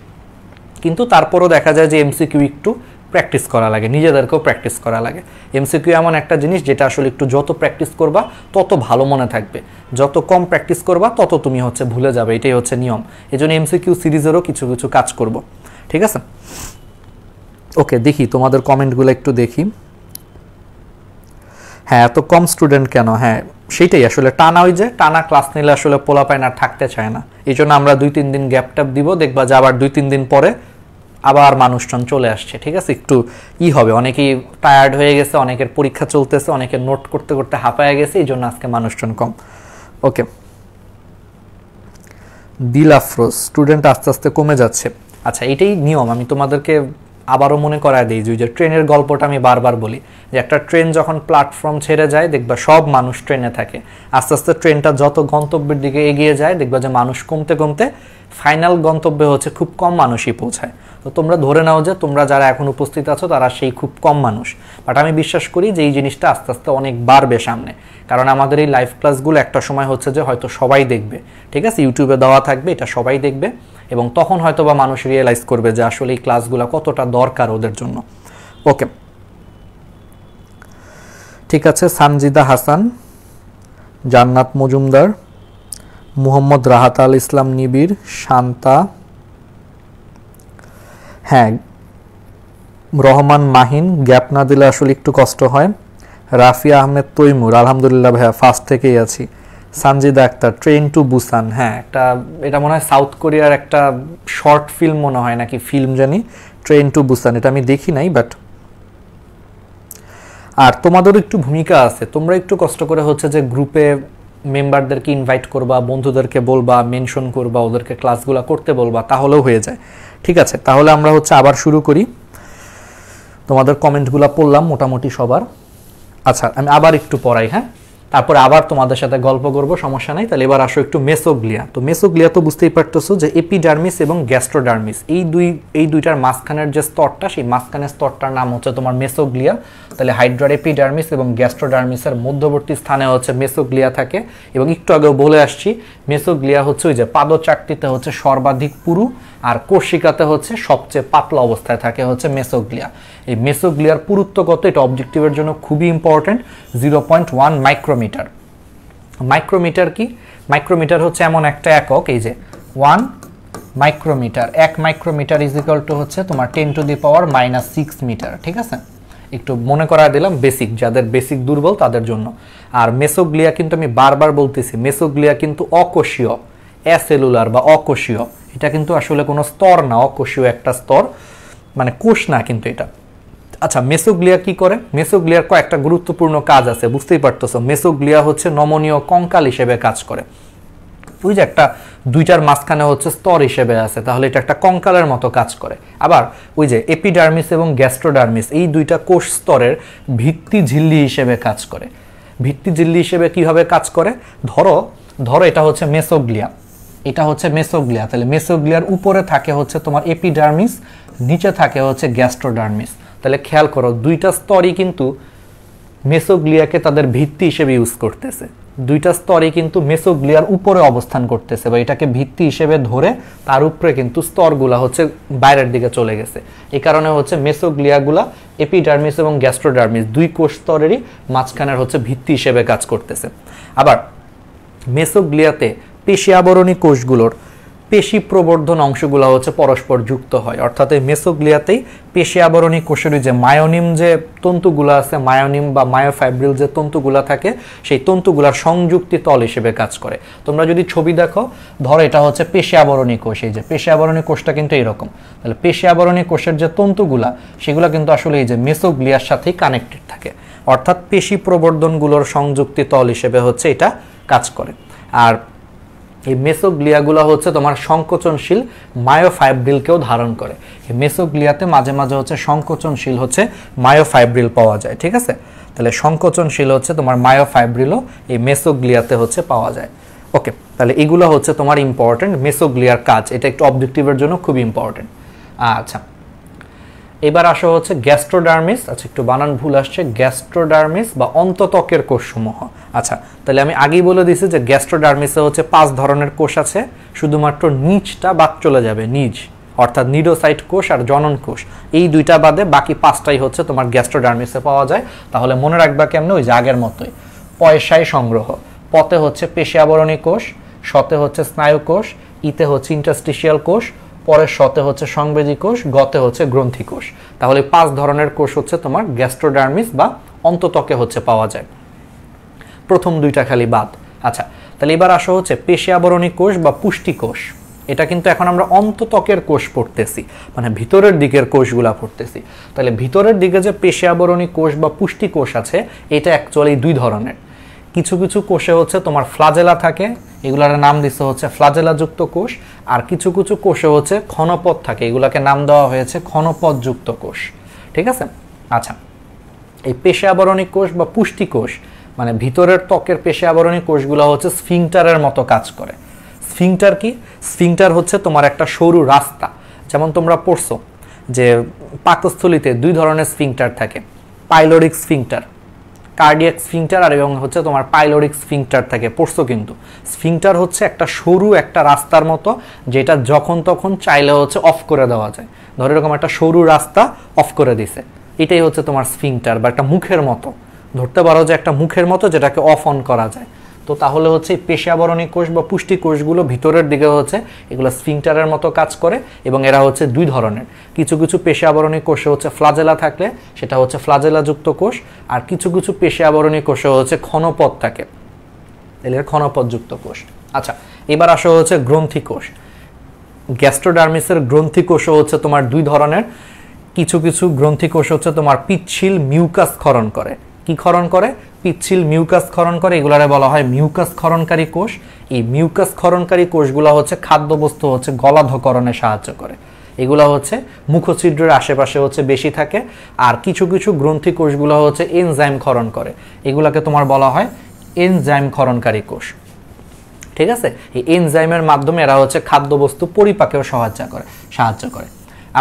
কিন্তু তারপরও দেখা যায় যে এমসিকিউ একটু প্র্যাকটিস করা লাগে, নিজেদেরকেও প্র্যাকটিস করা লাগে। এমসিকিউ এমন একটা জিনিস যেটা আসলে একটু যত প্র্যাকটিস করবা তত ভালো মনে থাকবে, যত কম প্র্যাকটিস করবা তত তুমি হচ্ছে ভুলে যাবে, এটাই হচ্ছে নিয়ম। এই জন্য এমসিকিউ সিরিজেরও কিছু কিছু কাজ করব। ঠিক আছে, ওকে, দেখি তোমাদের কমেন্টগুলো একটু দেখি। হ্যাঁ, এত কম স্টুডেন্ট কেন? হ্যাঁ সেইটাই আসলে, টানা ওই যে টানা ক্লাস নিলে আসলে পোলাপাইন আর থাকতে চায় না, এই জন্য আমরা 2-3 দিন গ্যাপ ট্যাপ দিব, দেখবা যে আবার 2-3 দিন পরে আবার মানুষজন চলে আসছে। ঠিক আছে, একটু হবে, অনেকেই টায়ার্ড হয়ে গেছে, অনেকের পরীক্ষা চলতেছে, অনেকের নোট করতে করতে হাঁপায় গেছে, এই জন্য আজকে মানুষজন কম। ওকে, দিল আফরোজ, স্টুডেন্ট আস্তে আস্তে কমে যাচ্ছে। আচ্ছা এটাই নিয়ম, আমি তোমাদেরকে আবারও মনে করায় দিই যে ট্রেনের গল্পটা আমি বারবার বলি, যে একটা ট্রেন যখন প্ল্যাটফর্ম ছেড়ে যায় দেখবা সব মানুষ ট্রেনে থাকে, আস্তে আস্তে ট্রেনটা যত গন্তব্যের দিকে এগিয়ে যায় দেখবা যে মানুষ কমতে কমতে ফাইনাল গন্তব্যে হচ্ছে খুব কম মানুষই পৌঁছায়। তো তোমরা ধরে নাও যে তোমরা যারা এখন উপস্থিত আছো তারা সেই খুব কম মানুষ, বাট আমি বিশ্বাস করি যে এই জিনিসটা আস্তে আস্তে অনেক বাড়বে সামনে, কারণ আমাদের এই লাইভ ক্লাসগুলো একটা সময় হচ্ছে যে হয়তো সবাই দেখবে। ঠিক আছে, ইউটিউবে দেওয়া থাকবে, এটা সবাই দেখবে, এবং তখন হয়তো বা মানুষ রিয়েলাইজ করবে যে আসলে এই ক্লাসগুলো কতটা দরকার ওদের জন্য। ওকে, ঠিক আছে, সানজিদা হাসান, জান্নাত মজুমদার, মুহাম্মদ রাহাত আল ইসলাম নিবিড়, শান্তা, হ্যাঁ রহমান মাহিন, গ্যাপ না দিলে আসলে একটু কষ্ট হয়, রাফি আহমেদ তৈমুর, আলহামদুলিল্লাহ ভাইয়া ফার্স্ট থেকেই আছি, Sanjida Akter, train to Busan, হ্যাঁ এটা মনে হয় সাউথ কোরিয়ার একটা শর্ট ফিল্ম মনে হয় নাকি ফিল্ম জানি, ট্রেন টু বুসান, এটা আমি দেখি নাই বাট। আর তোমাদেরও একটু ভূমিকা আছে, তোমরা একটু কষ্ট করে হচ্ছে যে গ্রুপে মেম্বারদেরকে ইনভাইট করবা, বন্ধুদেরকে বলবা, মেনশন করবা, ওদেরকে ক্লাসগুলো করতে বলবা, তাহলেও হয়ে যায়। ঠিক আছে, তাহলে আমরা হচ্ছে আবার শুরু করি। তোমাদের কমেন্টগুলো পড়লাম মোটামুটি সবার। আচ্ছা আমি আবার একটু পড়াই, হ্যাঁ, তারপরে আবার তোমাদের সাথে গল্প করব, সমস্যা নাই। তাহলে এবার আসো একটু মেসোগ্লিয়া। তো মেসোগ্লিয়া তো বুঝতেই পারতেছো যে এপিডার্মিস এবং গ্যাস্ট্রোডার্মিস এই দুইটার মাঝখানের যে স্তরটা, সেই মাঝখানের স্তরটার নাম হচ্ছে তোমার মেসোগ্লিয়া। তাহলে হাইড্রার এপিডার্মিস এবং গ্যাস্ট্রোডার্মিসের মধ্যবর্তী স্থানে হচ্ছে মেসোগ্লিয়া থাকে। এবং একটু আগেও বলে আসছি, মেসোগ্লিয়া হচ্ছে ওই যে পাদচাকতিতে হচ্ছে সর্বাধিক পুরু, আর কোষিকাতে হচ্ছে সবচেয়ে পাতলা অবস্থায় থাকে হচ্ছে মেসোগ্লিয়া। এই মেসোগ্লিয়ার পুরুত্ব কত, এটা অবজেক্টিভের জন্য খুবই ইম্পর্টেন্ট, 0.1 মাইক্রোমিটার। মাইক্রোমিটার কি? মাইক্রোমিটার হচ্ছে এমন একটা একক, এই যে 1 micrometre, 1 micrometre is equal to হচ্ছে তোমার 10⁻⁻6 মিটার। ঠিক আছে, একটু মনে করা দিলাম, বেসিক, যাদের বেসিক দুর্বল তাদের জন্য। আর মেসোগ্লিয়া কিন্তু আমি বারবার বলতেছি, মেসোগ্লিয়া কিন্তু অকোষীয়, অ্যাসেলুলার বা অকোষীয়, এটা কিন্তু আসলে কোনো স্তর না, অকোষীয় একটা স্তর, মানে কোষ না কিন্তু এটা। আচ্ছা মেসোগ্লিয়া কি করে? মেসোগ্লিয়ার কয়েকটা গুরুত্বপূর্ণ কাজ আছে, বুঝতেই পারতেছো। মেসোগ্লিয়া হচ্ছে নমনীয় কঙ্কাল হিসেবে কাজ করে। ওই যে একটা দুইটার মাঝখানে হচ্ছে স্তর হিসেবে আছে, তাহলে এটা একটা কঙ্কালের মতো কাজ করে। আবার ওই যে এপিডার্মিস এবং গ্যাস্ট্রোডার্মিস, এই দুইটা কোষ স্তরের ভিত্তি ঝিল্লি হিসেবে কাজ করে। ভিত্তি ঝিল্লি হিসেবে কিভাবে কাজ করে? ধরো এটা হচ্ছে মেসোগ্লিয়া, এটা হচ্ছে মেসোগ্লিয়া। তাহলে মেসোগ্লিয়ার উপরে থাকে হচ্ছে তোমার এপিডার্মিস, নিচে থাকে হচ্ছে গ্যাস্ট্রোডার্মিস। তাহলে খেয়াল করো, দুইটা স্তরই কিন্তু মেসোগ্লিয়াকে তাদের ভিত্তি হিসেবে ইউজ করতেছে। দুইটা স্তরই কিন্তু মেসোগ্লিয়ার উপরে অবস্থান করতেছে, বা এটাকে ভিত্তি হিসেবে ধরে তার উপরে কিন্তু স্তরগুলা হচ্ছে বাইরের দিকে চলে গেছে। এই কারণে হচ্ছে মেসোগ্লিয়াগুলা এপিডার্মিস এবং গ্যাস্ট্রোডার্মিস দুই কোষ স্তরেরই মাঝখানের হচ্ছে ভিত্তি হিসেবে কাজ করতেছে। আবার মেসোগ্লিয়াতে পেশি আবরণী কোষগুলোর পেশি প্রবর্ধন অংশগুলো হচ্ছে পরস্পর যুক্ত হয়, অর্থাৎ এই মেসোগ্লিয়াতেই পেশি আবরণী কোষের যে মায়োনিম যে তন্তুগুলো আছে, মায়োনিম বা মায়োফাইব্রিল যে তন্তুগুলো থাকে, সেই তন্তুগুলার সংযুক্তি তল হিসেবে কাজ করে। তোমরা যদি ছবি দেখো, ধরো এটা হচ্ছে পেশি আবরণী কোষ, এই যে পেশি আবরণী কোষটা কিন্তু এরকম। তাহলে পেশি আবরণী কোষের যে তন্তুগুলা, সেগুলো কিন্তু আসলে এই যে মেসোগ্লিয়ার সাথেই কানেক্টেড থাকে, অর্থাৎ পেশি প্রবর্ধনগুলোর সংযুক্তি তল হিসেবে হচ্ছে এটা কাজ করে। আর এই মেসোগ্লিয়াগুলো হচ্ছে তোমার সংকোচনশীল মায়োফাইব্রিলকেও ধারণ করে। এই মেসোগ্লিয়াতে মাঝে মাঝে হচ্ছে সংকোচনশীল হচ্ছে মায়োফাইব্রিল পাওয়া যায়। ঠিক আছে, তাহলে সংকোচনশীল হচ্ছে তোমার মায়োফাইব্রিলও এই মেসোগ্লিয়াতে হচ্ছে পাওয়া যায়। ওকে, তাহলে এগুলো হচ্ছে তোমার ইম্পর্টেন্ট মেসোগ্লিয়ার কাজ, এটা একটু অবজেক্টিভের জন্য খুব ইম্পর্টেন্ট। আচ্ছা এবার আসা হচ্ছে গ্যাস্ট্রোডার্মিস। আচ্ছা একটু বানান ভুল আসছে, গ্যাস্ট্রোডার্মিস বা অন্তত্বকের কোষসমূহ। আচ্ছা তাহলে আমি আগেই বলে দিয়েছি যে গ্যাস্ট্রোডার্মিসে হচ্ছে 5 ধরনের কোষ আছে, শুধুমাত্র নিচটা বাদ চলে যাবে, নিজ অর্থাৎ নিডোসাইট কোষ আর জনন কোষ, এই দুইটা বাদে বাকি 5টাই হচ্ছে তোমার গ্যাস্ট্রোডার্মিসে পাওয়া যায়। তাহলে মনে রাখবা কেমনে, ওই যে আগের মতোই, পয়সায় সংগ্রহ, পতে হচ্ছে পেশি আবরণী কোষ, শতে হচ্ছে স্নায়ু কোষ, ইতে হচ্ছে ইন্টারস্টিশিয়াল কোষ, পরের শতে হচ্ছে সংবেদী কোষ, গতে হচ্ছে গ্রন্থি কোষ। তাহলে 5 ধরনের কোষ হচ্ছে তোমার গ্যাস্ট্রোডার্মিস বা অন্তত্বকে হচ্ছে পাওয়া যায়, প্রথম দুইটা খালি বাদ। আচ্ছা তাহলে এবার আসা হচ্ছে পেশি আবরণী কোষ বা পুষ্টি কোষ। এটা কিন্তু এখন আমরা অন্তত্বকের কোষ পড়তেছি, মানে ভিতরের দিকের কোষগুলা পড়তেছি। তাহলে ভিতরের দিকে যে পেশি আবরণী কোষ বা পুষ্টি কোষ আছে, এটা অ্যাকচুয়ালি 2 ধরনের। কিছু কিছু কোষে হচ্ছে তোমার ফ্লাজেলা থাকে, এগুলার নাম দিচ্ছে হচ্ছে ফ্লাজেলাযুক্ত কোষ। আর কিছু কিছু কোষে হচ্ছে ক্ষণপদ থাকে, এগুলাকে নাম দেওয়া হয়েছে ক্ষণপদযুক্ত কোষ। ঠিক আছে, আচ্ছা এই পেশি আবরণী কোষ বা পুষ্টি কোষ, মানে ভিতরের ত্বকের পেশি আবরণী কোষগুলো হচ্ছে স্ফিংটারের মতো কাজ করে। স্ফিংটার কি? স্ফিংটার হচ্ছে তোমার একটা সরু রাস্তা, যেমন তোমরা পড়ছো যে পাকস্থলীতে 2 ধরনের স্ফিংটার থাকে, পাইলোরিক স্ফিংটার, কার্ডিয়াক স্ফিংটার, আর এবং হচ্ছে তোমার পাইলোরিক স্ফিংটার থাকে, পড়ছো কিন্তু। স্ফিংটার হচ্ছে একটা সরু একটা রাস্তার মতো, যেটা যখন তখন চাইলে হচ্ছে অফ করে দেওয়া যায়। ধরো এরকম একটা সরু রাস্তা অফ করে দিছে, এটাই হচ্ছে তোমার স্ফিংটার, বা একটা মুখের মতো, ধরতে পারো যে একটা মুখের মতো যেটাকে অফ অন করা যায়। তো তাহলে হচ্ছে পেশী আবরণী কোষ বা পুষ্টি কোষগুলো ভিতরের দিকে হচ্ছে এগুলো স্ফিংটারের মতো কাজ করে এবং এরা হচ্ছে দুই ধরনের। কিছু কিছু পেশী আবরণী কোষে হচ্ছে ফ্লাজেলা থাকলে সেটা হচ্ছে ফ্লাজেলাযুক্ত কোষ, আর কিছু কিছু পেশী আবরণী কোষে হচ্ছে ক্ষণপথ থাকে, এর ক্ষণপথযুক্ত কোষ। আচ্ছা, এবার আসো হচ্ছে গ্রন্থি কোষ। গ্যাস্ট্রোডার্মিসের গ্রন্থি কোষও হচ্ছে তোমার দুই ধরনের। কিছু কিছু গ্রন্থি কোষ হচ্ছে তোমার পিচ্ছিল মিউকাস ক্ষরণ করে। কি ক্ষরণ করে? পিচ্ছিল মিউকাস ক্ষরণ করে, এগুলারে বলা হয় মিউকাস ক্ষরণকারী কোষ। এই মিউকাস ক্ষরণকারী কোষগুলো হচ্ছে খাদ্যবস্তু হচ্ছে গলাধকরণে সাহায্য করে। এগুলো হচ্ছে মুখছিদ্রের আশেপাশে হচ্ছে বেশি থাকে। আর কিছু কিছু গ্রন্থি কোষগুলো হচ্ছে এনজাইম ক্ষরণ করে, এগুলাকে তোমার বলা হয় এনজাইম ক্ষরণকারী কোষ। ঠিক আছে, এই এনজাইমের মাধ্যমে এরা হচ্ছে খাদ্যবস্তু পরিপাকেও সাহায্য করে।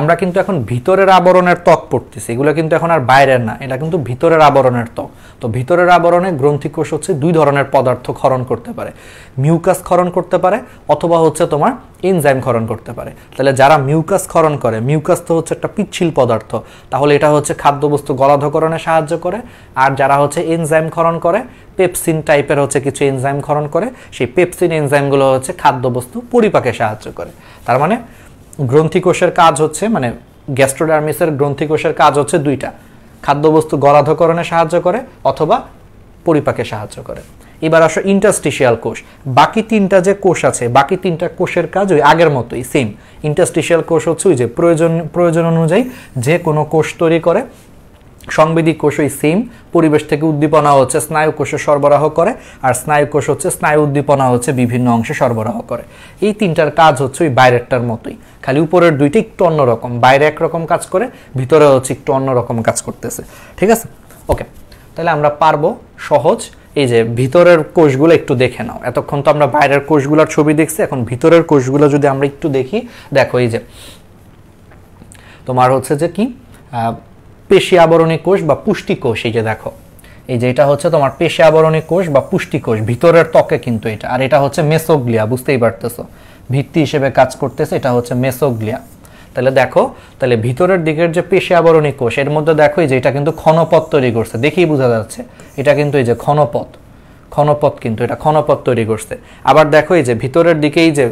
আমরা কিন্তু এখন ভিতরের আবরণের ত্বক পড়তেছি, এগুলো কিন্তু এখন আর বাইরের না, এটা কিন্তু ভিতরের আবরণের ত্বক। তো ভিতরের আবরণে গ্রন্থি কোষ হচ্ছে দুই ধরনের পদার্থ ক্ষরণ করতে পারে, মিউকাস ক্ষরণ করতে পারে অথবা হচ্ছে তোমার এনজাইম ক্ষরণ করতে পারে। তাহলে যারা মিউকাস ক্ষরণ করে, মিউকাস তো হচ্ছে একটা পিচ্ছিল পদার্থ, তাহলে এটা হচ্ছে খাদ্যবস্তু গলাধকরণে সাহায্য করে। আর যারা হচ্ছে এনজাইম ক্ষরণ করে, পেপসিন টাইপের হচ্ছে কিছু এনজাইম ক্ষরণ করে, সেই পেপসিন এনজাইমগুলো হচ্ছে খাদ্যবস্তু পরিপাকে সাহায্য করে। তার মানে গ্রন্থি কোষের কাজ হচ্ছে, মানে গ্যাস্ট্রোডার্মিসের গ্রন্থি কোষের কাজ হচ্ছে দুইটা, খাদ্যবস্তু গলাধকরণে সাহায্য করে অথবা পরিপাকে সাহায্য করে। এবার আসো ইন্টারস্টিশিয়াল কোষ। বাকি তিনটা যে কোষ আছে, বাকি তিনটা কোষের কাজ ওই আগের মতোই সেম। ইন্টারস্টিশিয়াল কোষ হচ্ছে ওই যে প্রয়োজন অনুযায়ী যে কোনো কোষ তৈরি করে। সংবেদী কোষ ওই সেম, পরিবেশ থেকে উদ্দীপনা হচ্ছে স্নায়ু কোষে সরবরাহ করে, আর স্নায়ু কোষ হচ্ছে স্নায়ু উদ্দীপনা হচ্ছে বিভিন্ন অংশে সরবরাহ করে। এই তিনটার কাজ হচ্ছে ওই বাইরেরটার মতোই, খালি উপরের দুইটা একটু অন্যরকম, বাইরে একরকম কাজ করে, ভিতরে হচ্ছে একটু অন্যরকম কাজ করতেছে। ঠিক আছে, ওকে, তাহলে আমরা পারবো সহজ। এই যে ভিতরের কোষগুলো একটু দেখে নাও। এতক্ষণ তো আমরা বাইরের কোষগুলোর ছবি দেখছি, এখন ভিতরের কোষগুলো যদি আমরা একটু দেখি, দেখো এই যে তোমার হচ্ছে যে কি পেশী আবরণী কোষ বা পুষ্টি কোষ। এই যে দেখো, এই যে এটা হচ্ছে তোমার পেশী আবরণী কোষ বা পুষ্টি কোষ, ভিতরের ত্বকে কিন্তু এটা। আর এটা হচ্ছে মেসোগ্লিয়া, বুঝতেই পারতেছো, ভিত্তি হিসেবে কাজ করতেছে, এটা হচ্ছে মেসোগ্লিয়া। তাহলে দেখো, তাহলে ভিতরের দিকের যে পেশী আবরণী কোষ, এর মধ্যে দেখো এই যে এটা কিন্তু ক্ষণপথ তৈরি করছে, দেখেই বোঝা যাচ্ছে এটা কিন্তু এই যে ক্ষণপথ কিন্তু এটা ক্ষণপথ তৈরি করছে। আবার দেখো এই যে ভিতরের দিকেই যে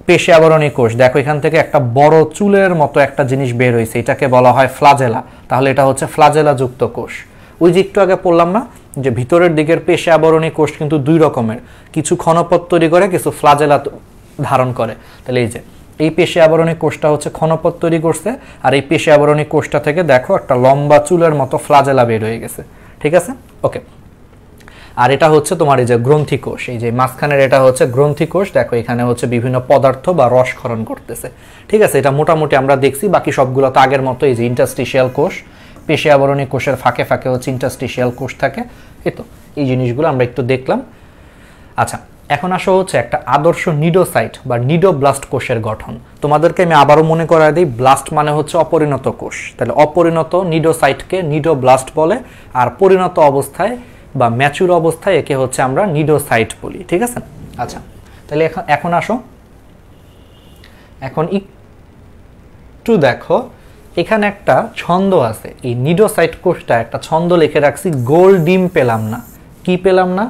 পেশী আবরণী কোষ, দেখো এখান থেকে একটা বড় চুলের মতো একটা জিনিস বের হয়েছে, এটাকে বলা হয় ফ্লাজেলা। তাহলে এটা হচ্ছে ফ্লাজেলা যুক্ত কোষ। ওই যে একটু আগে পড়লাম না যে ভিতরের দিকের পেশী আবরণী কোষ কিন্তু দুই রকমের, কিছু ক্ষণপথ তৈরি করে, কিছু ফ্লাজেলা ধারণ করে। তাহলে এই যে এই পেশী আবরণী কোষটা হচ্ছে ক্ষণপথ তৈরি করছে, আর এই পেশী আবরণী কোষটা থেকে দেখো একটা লম্বা চুলের মতো ফ্লাজেলা বের হয়ে গেছে। ঠিক আছে, ওকে। আর এটা হচ্ছে তোমার এই যে গ্রন্থি কোষ, এই যে মাঝখানের এটা হচ্ছে গ্রন্থি কোষ। দেখো এখানে হচ্ছে বিভিন্ন পদার্থ বা রস ক্ষরণ করতেছে। ঠিক আছে, এটা মোটামুটি আমরা দেখছি। বাকি সবগুলো তো আগের মতো। এই যে ইন্টারস্টিশিয়াল কোষ, পেশী আবরণী কোষের ফাঁকে ফাঁকে হচ্ছে ইন্টারস্টিশিয়াল কোষ থাকে। এই তো এই জিনিসগুলো আমরা একটু দেখলাম। আচ্ছা, এখন আসো হচ্ছে একটা আদর্শ নিডোসাইট বা নিডোব্লাস্ট কোষের গঠন। তোমাদেরকে আমি আবারও মনে করাই দিই, ব্লাস্ট মানে হচ্ছে অপরিণত কোষ। তাহলে অপরিণত নিডোসাইটকে নিডোব্লাস্ট বলে, আর পরিণত অবস্থায় বা ম্যাচুর অবস্থায় একে হচ্ছে আমরা নিডোসাইট বলি। ঠিক আছে, আচ্ছা, তাহলে এখন আসো, এখন একটু দেখো এখানে একটা ছন্দ আছে। এই নিডোসাইট কোষটা একটা ছন্দ লিখে রাখছি, গোল ডিম পেলাম না। কি পেলাম না?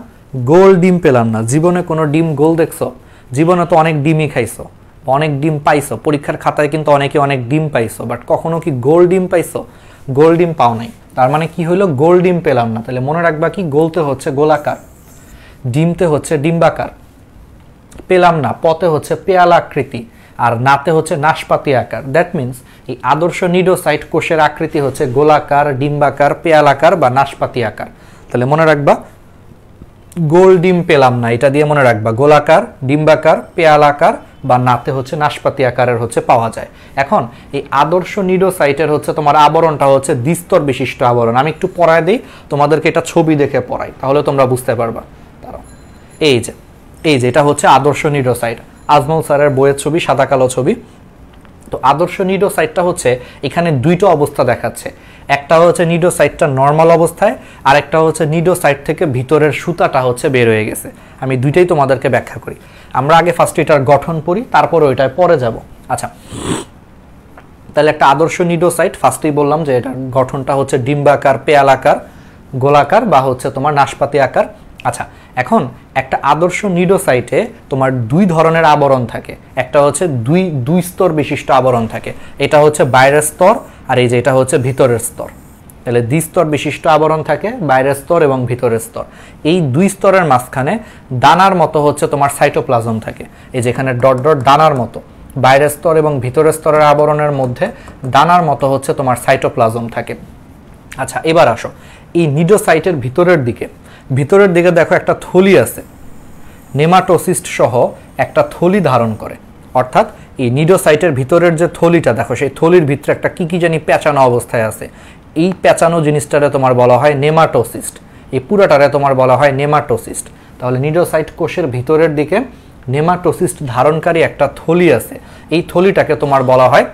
গোল ডিম পেলাম না। জীবনে কোনো ডিম গোল দেখছো? জীবনে তো অনেক ডিমই খাইছো, অনেক ডিম পাইছো, পরীক্ষার খাতায় কিন্তু অনেকে অনেক ডিম পাইছো, বাট কখনো কি গোল ডিম পাইছো? গোল ডিম পাও নাই। তার মানে কি হইলো? গোল ডিম পেলাম না। তাহলে মনে রাখবা কি, গোলতে হচ্ছে গোলাকার, ডিমতে হচ্ছে ডিম্বাকার, পেলাম না পথে হচ্ছে পেয়ালাকৃতি, আর নাতে হচ্ছে নাশপাতি আকার। দ্যাট মিনস এই আদর্শ নিডোসাইট কোষের আকৃতি হচ্ছে গোলাকার, ডিম্বাকার, পেয়ালাকার বা নাশপাতি আকার। তাহলে মনে রাখবা গোল ডিম পেলাম না, এটা দিয়ে মনে রাখবা গোলাকার, ডিম্বাকার, পেয়ালাকার বা নাতে হচ্ছে নাশপাতি আকারের হচ্ছে পাওয়া যায়। এখন এই আদর্শ নিডোসাইটের হচ্ছে তোমার আবরণটা হচ্ছে দ্বিস্তর বিশিষ্ট আবরণ। আমি একটু পড়ায় দিই তোমাদেরকে, এটা ছবি দেখে পড়াই, তাহলে তোমরা বুঝতে পারবা। তারা এই যে এটা হচ্ছে আদর্শ নিডোসাইট, আজমল স্যারের বইয়ের ছবি, সাদা কালো ছবি। তো আদর্শ নিডোসাইটটা হচ্ছে এখানে দুইটা অবস্থা দেখাচ্ছে। একটা হচ্ছে নিডোসাইটটা নর্মাল অবস্থায়, আর একটা হচ্ছে নিডোসাইট থেকে ভিতরের সুতাটা হচ্ছে বের হয়ে গেছে। আমি দুইটাই তোমাদেরকে ব্যাখ্যা করি। আমরা আগে ফার্স্ট এটার গঠন পড়ি, তারপর ওইটায় পরে যাব। আচ্ছা, তাহলে একটা আদর্শ নিডোসাইট, ফার্স্টেই বললাম যে এটার গঠনটা হচ্ছে ডিম্বাকার, পেয়ালাকার, গোলাকার বা হচ্ছে তোমার নাশপাতি আকার। আচ্ছা, এখন একটা আদর্শ নিডোসাইটে তোমার দুই ধরনের আবরণ থাকে, একটা হচ্ছে দুই স্তর বিশিষ্ট আবরণ থাকে, এটা হচ্ছে বাইরের স্তর আর এই যে এটা হচ্ছে ভিতরের স্তর। তাহলে দ্বিস্তর বিশিষ্ট আবরণ থাকে, বাইরের স্তর এবং ভিতরের স্তর। এই দুই স্তরের মাঝখানে দানার মতো হচ্ছে তোমার সাইটোপ্লাজম থাকে, এই যেখানে ডট ডট দানার মতো বাইরের স্তর এবং ভিতরের স্তরের আবরণের মধ্যে দানার মতো হচ্ছে তোমার সাইটোপ্লাজম থাকে। আচ্ছা, এবার আসো এই নিডোসাইটের ভিতরের দিকে দেখো একটা থলি আছে, নেমাটোসিস্ট সহ একটা থলি ধারণ করে। অর্থাৎ এই নিডোসাইটের ভিতরের যে থলিটা দেখো, সেই থলির ভিতরে একটা কি জানি পেঁচানো অবস্থায় আছে। এই পেঁচানো জিনিসটারে তোমার বলা হয় নেমাটোসিস্ট, এই পুরাটারে তোমার বলা হয় নেমাটোসিস্ট। তাহলে নিডোসাইট কোষের ভিতরের দিকে নেমাটোসিস্ট ধারণকারী একটা থলি আছে, এই থলিটাকে তোমার বলা হয়,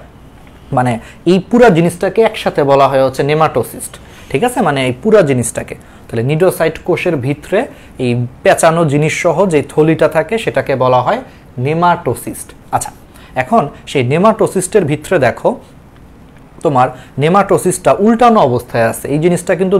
মানে এই পুরা জিনিসটাকে একসাথে বলা হয় হচ্ছে নেমাটোসিস্ট। ঠিক আছে, মানে এই পুরা জিনিসটাকে। তাহলে নিডোসাইট কোষের ভিতরে এই পেঁচানো জিনিস সহ যে থলিটা থাকে সেটাকে বলা হয় নেমাটোসিস্ট। আচ্ছা, এখন সেই নেমাটোসিস্টের ভিতরে দেখো তোমার নেমাটোসিস্টটা উল্টানো অবস্থায় আছে, এই জিনিসটা কিন্তু